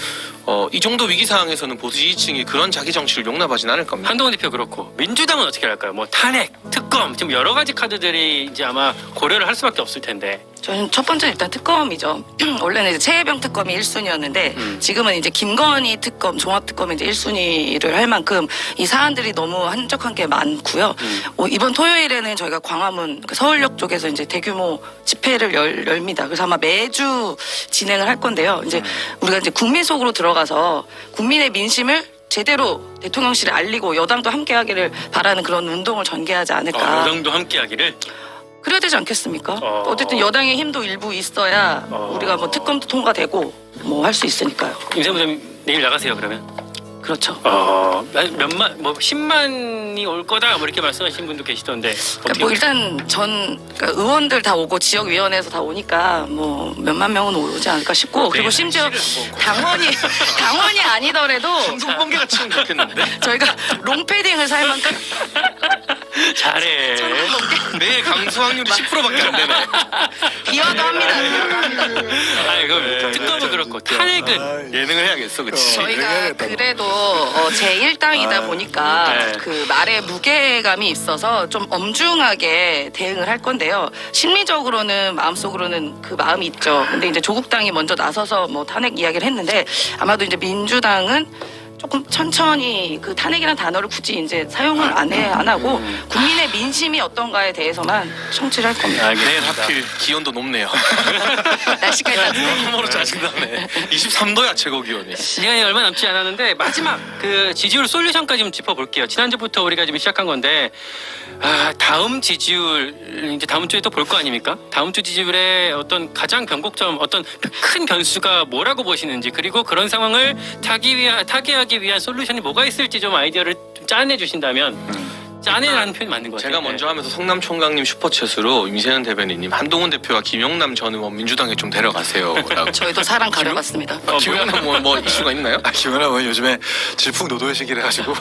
이 정도 위기 상황에서는 보수 지지층이 그런 자기 정치를 용납하진 않을 겁니다. 한동훈 대표 그렇고 민주당은 어떻게 할까요? 뭐 탄핵, 특검 지금 여러 가지 카드들이 이제 아마 고려를 할 수밖에 없을 텐데. 저는 첫 번째 일단 특검이죠. 원래는 이제 최혜병 특검이 1순위였는데 지금은 이제 김건희 특검, 종합특검이 이제 1순위를 할 만큼 이 사안들이 너무 한적한 게 많고요. 이번 토요일에는 저희가 광화문 그 서울역 쪽에서 이제 대규모 집회를 열립니다. 그래서 아마 매주 진행을 할 건데요. 이제 우리가 이제 국민 속으로 들어가서 국민의 민심을 제대로 대통령실에 알리고 여당도 함께하기를 바라는 그런 운동을 전개하지 않을까. 여당도 함께하기를. 그래야 되지 않겠습니까? 어쨌든 여당의 힘도 일부 있어야 우리가 뭐 특검도 통과되고 뭐 할 수 있으니까요. 임세무 좀 내일 나가세요 그러면. 그렇죠. 몇만 뭐 10만이 올 거다 뭐 이렇게 말씀하신 분도 계시던데. 그러니까 뭐 일단 그러니까 의원들 다 오고 지역위원회에서 다 오니까 뭐 몇만 명은 오지 않을까 싶고 그리고 심지어 당원이 아니더라도 공공번개가 치면 좋겠는데. 저희가 롱패딩을 살 만큼 잘해. 내일 강수 확률이 10%밖에 안 되네. 비화도 합니다. 아니 그 특검은 그렇고 탄핵은 예능을 해야겠어, 그치? 저희가 그래도 제1당이다 보니까 네. 그 말에 무게감이 있어서 좀 엄중하게 대응을 할 건데요. 심리적으로는 마음속으로는 그 마음이 있죠. 근데 이제 조국당이 먼저 나서서 뭐 탄핵 이야기를 했는데 아마도 이제 민주당은 조금 천천히 그 탄핵이라는 단어를 굳이 이제 사용을 안 하고 국민의 민심이 어떤가에 대해서만 청취를 할 겁니다. 내일 하필 기온도 높네요. 날씨까지 따뜻해. 너무로 짜증나네. 23도야 최고 기온이. 시간이 얼마 남지 않았는데 마지막 그 지지율 솔루션까지 좀 짚어볼게요. 지난주부터 우리가 지금 시작한 건데 다음 지지율 이제 다음 주에 또 볼 거 아닙니까? 다음 주 지지율의 어떤 가장 변곡점, 어떤 큰 변수가 뭐라고 보시는지 그리고 그런 상황을 타개하기 위한 솔루션이 뭐가 있을지 좀 아이디어를 좀 짜내 주신다면. 짜내라는 표현이 맞는 것 같아요. 제가 먼저 하면서 성남 총각님 슈퍼챗으로 임세현 대변인님, 한동훈 대표와 김용남 전 의원 민주당에 좀 데려가세요. 저희도 사랑 가려봤습니다. 김용남 뭐 이슈가 있나요? 김연아 의원 요즘에 질풍노도의 시기를 가지고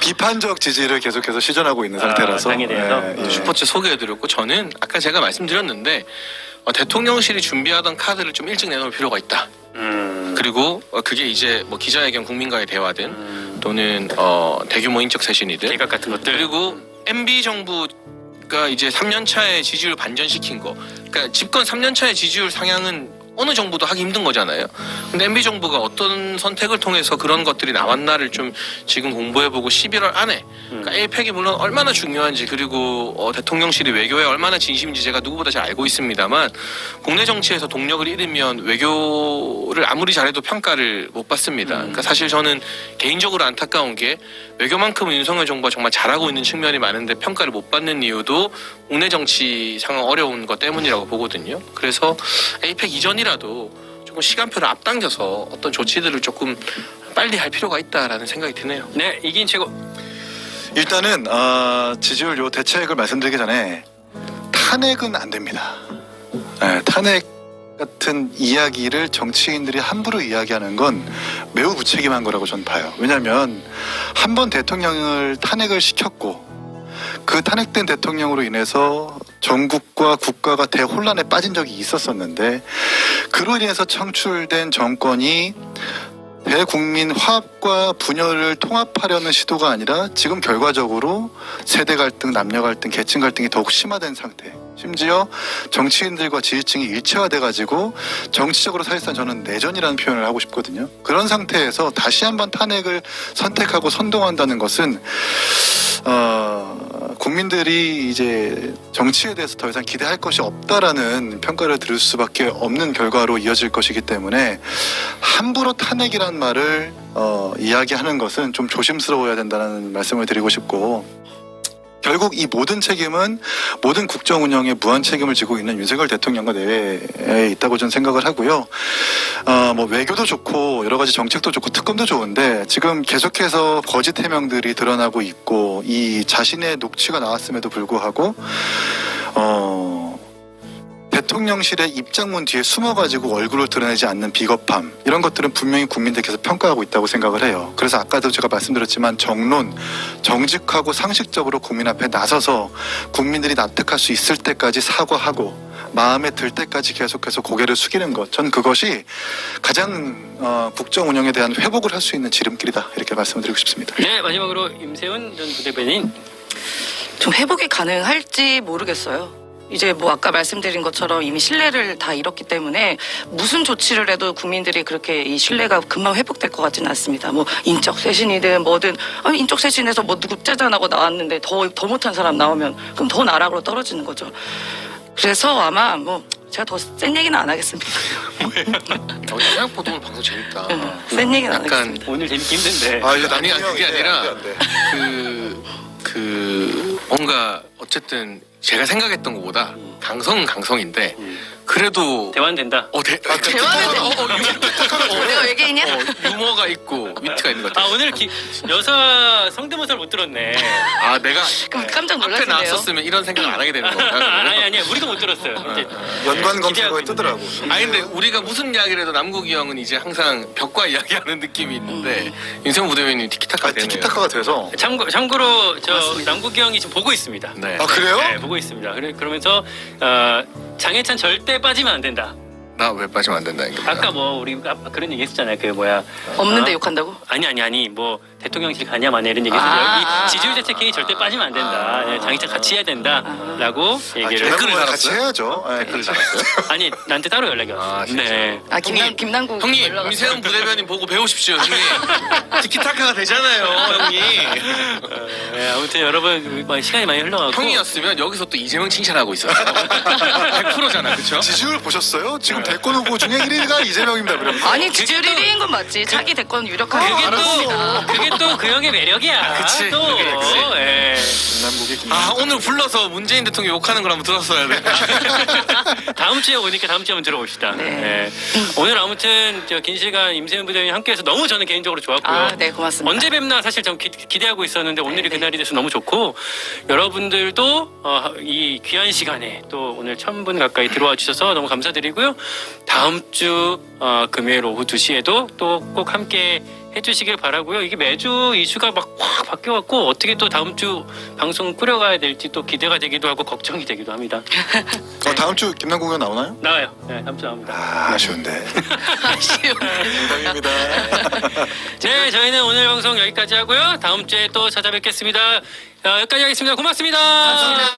비판적 지지를 계속해서 시전하고 있는 상태라서 당에 대해서? 슈퍼챗 소개해드렸고 저는 아까 제가 말씀드렸는데 대통령실이 준비하던 카드를 좀 일찍 내놓을 필요가 있다. 그리고 그게 이제 뭐 기자회견 국민과의 대화든 또는 대규모 인적 쇄신이든 개각 같은 것들. 그리고 MB 정부가 이제 3년 차에 지지율 반전시킨 거. 그러니까 집권 3년 차의 지지율 상향은 어느 정부도 하기 힘든 거잖아요. 근데 MB 정부가 어떤 선택을 통해서 그런 것들이 나왔나를 좀 지금 공부해보고 11월 안에 그러니까 APEC이 물론 얼마나 중요한지 그리고 대통령실이 외교에 얼마나 진심인지 제가 누구보다 잘 알고 있습니다만 국내 정치에서 동력을 잃으면 외교를 아무리 잘해도 평가를 못 받습니다. 그러니까 사실 저는 개인적으로 안타까운 게 외교만큼은 윤석열 정부가 정말 잘하고 있는 측면이 많은데 평가를 못 받는 이유도 국내 정치 상황 어려운 것 때문이라고 보거든요. 그래서 APEC 이전이라도 조금 시간표를 앞당겨서 어떤 조치들을 조금 빨리 할 필요가 있다라는 생각이 드네요. 네, 이긴 최고. 일단은 지지율 요 대책을 말씀드리기 전에 탄핵은 안 됩니다. 네, 탄핵 같은 이야기를 정치인들이 함부로 이야기하는 건 매우 무책임한 거라고 저는 봐요. 왜냐하면 한 번 대통령을 탄핵을 시켰고 그 탄핵된 대통령으로 인해서 전국과 국가가 대혼란에 빠진 적이 있었었는데 그로 인해서 창출된 정권이 대국민 화합과 분열을 통합하려는 시도가 아니라 지금 결과적으로 세대 갈등, 남녀 갈등, 계층 갈등이 더욱 심화된 상태. 심지어 정치인들과 지지층이 일체화돼가지고 정치적으로 사실상 저는 내전이라는 표현을 하고 싶거든요. 그런 상태에서 다시 한번 탄핵을 선택하고 선동한다는 것은 국민들이 이제 정치에 대해서 더 이상 기대할 것이 없다라는 평가를 들을 수밖에 없는 결과로 이어질 것이기 때문에 함부로 탄핵이란 말을 이야기하는 것은 좀 조심스러워야 된다는 말씀을 드리고 싶고 결국 이 모든 책임은 모든 국정 운영에 무한 책임을 지고 있는 윤석열 대통령과 내외에 있다고 저는 생각을 하고요. 뭐 외교도 좋고 여러 가지 정책도 좋고 특검도 좋은데 지금 계속해서 거짓 해명들이 드러나고 있고 이 자신의 녹취가 나왔음에도 불구하고 대통령실의 입장문 뒤에 숨어가지고 얼굴을 드러내지 않는 비겁함 이런 것들은 분명히 국민들께서 평가하고 있다고 생각을 해요. 그래서 아까도 제가 말씀드렸지만 정론, 정직하고 상식적으로 국민 앞에 나서서 국민들이 납득할 수 있을 때까지 사과하고 마음에 들 때까지 계속해서 고개를 숙이는 것. 전 그것이 가장 국정 운영에 대한 회복을 할 수 있는 지름길이다 이렇게 말씀을 드리고 싶습니다. 네, 마지막으로 임세훈 전 부대변인. 좀 회복이 가능할지 모르겠어요. 이제 뭐 아까 말씀드린 것처럼 이미 신뢰를 다 잃었기 때문에 무슨 조치를 해도 국민들이 그렇게 이 신뢰가 금방 회복될 것 같지는 않습니다. 뭐 인적 쇄신이든 뭐든 인적 쇄신에서 뭐 누구 짜잔하고 나왔는데 더 못한 사람 나오면 그럼 더 나락으로 떨어지는 거죠. 그래서 아마 뭐 제가 더 센 얘기는 안 하겠습니다. 생각보다 오늘 방송 재밌다. 센 얘기는 안 약간 하겠습니다. 오늘 재밌게 힘든데. 이제 아니, 그게 아니라 안 돼. 뭔가 어쨌든 제가 생각했던 것보다 강성은 강성인데 그래도 대화는 된다. 내가 외계인이야? 유머가 있고 위트가 있는 것 같아요. 오늘 여사 성대모사를 못 들었네. 내가 그럼 깜짝 앞에 놀라시네요. 나왔었으면 이런 생각 안 하게 되는 건가요? 아니 우리도 못 들었어요. 이제 연관 검색어에 기대하고 있는데. 뜨더라고. 근데 우리가 무슨 이야기를 해도 남국이 형은 이제 항상 벽과 이야기하는 느낌이 있는데 윤세훈 부대변인이 티키타카 되네요. 티키타카가 돼서 참고로 저 남국이 형이 지금 보고 있습니다. 네. 그래요? 네, 보고 있습니다. 그러면서 장해찬 절대 빠지면 안 된다. 나 왜 빠지면 안 된다 이거. 아까 뭐 우리 그런 얘기 했었잖아요. 없는데 욕한다고? 아니 뭐 대통령실 가냐 마냐 이런 얘기 했었어요. 이 지지율 대책 회의 절대 빠지면 안 된다. 네, 장해찬 같이 해야 된다라고 얘기를. 댓글을 같이 달았어요? 해야죠. 댓글을 달았어요. 아니 나한테 따로 연락이 왔어요. 진짜요? 네. 김남국 형님 연락 왔어요. 윤세훈 부대변인 보고 배우십시오. 형님 티키타카가 되잖아요, 형님. 네, 아무튼 여러분 시간이 많이 흘러가고. 형이었으면 여기서 또 이재명 칭찬하고 있었어요. 100%잖아, 그렇죠? 지지율 보셨어요? 지금 대권 후보 중에 1위가 이재명입니다. 그러면. 아니 지지율 1위인 건 맞지. 차기 대권 유력한 그게 또 그 형의 매력이야. 그치. 또. 그치. 예. 김남국이 오늘 불러서 문재인 대통령 욕하는 걸 한번 들었어야 돼. 다음 주에 오니까 다음 주에 한번 들어봅시다. 네. 네. 오늘 아무튼 긴 시간 임세훈 부대변인 함께해서 너무 저는 개인적으로 좋았고요. 네 고맙습니다. 언제 뵙나 사실 좀 기대하고 있었는데 오늘이 네. 그날이 돼서 너무 좋고 여러분들도 이 귀한 시간에 또 오늘 1000분 가까이 들어와 주셔서 너무 감사드리고요. 다음 주 금요일 오후 2시에도 또 꼭 함께 해주시길 바라고요. 이게 매주 이슈가 막 확 바뀌어갖고 어떻게 또 다음 주 방송 꾸려가야 될지 또 기대가 되기도 하고 걱정이 되기도 합니다. 다음 주 김남국 의원 나오나요? 나와요. 네, 다음 주 나옵니다. 아쉬운데. 아쉬워. 농담입니다. 네, 저희는 오늘 방송 여기까지 하고요. 다음 주에 또 찾아뵙겠습니다. 여기까지 하겠습니다. 고맙습니다. 감사합니다.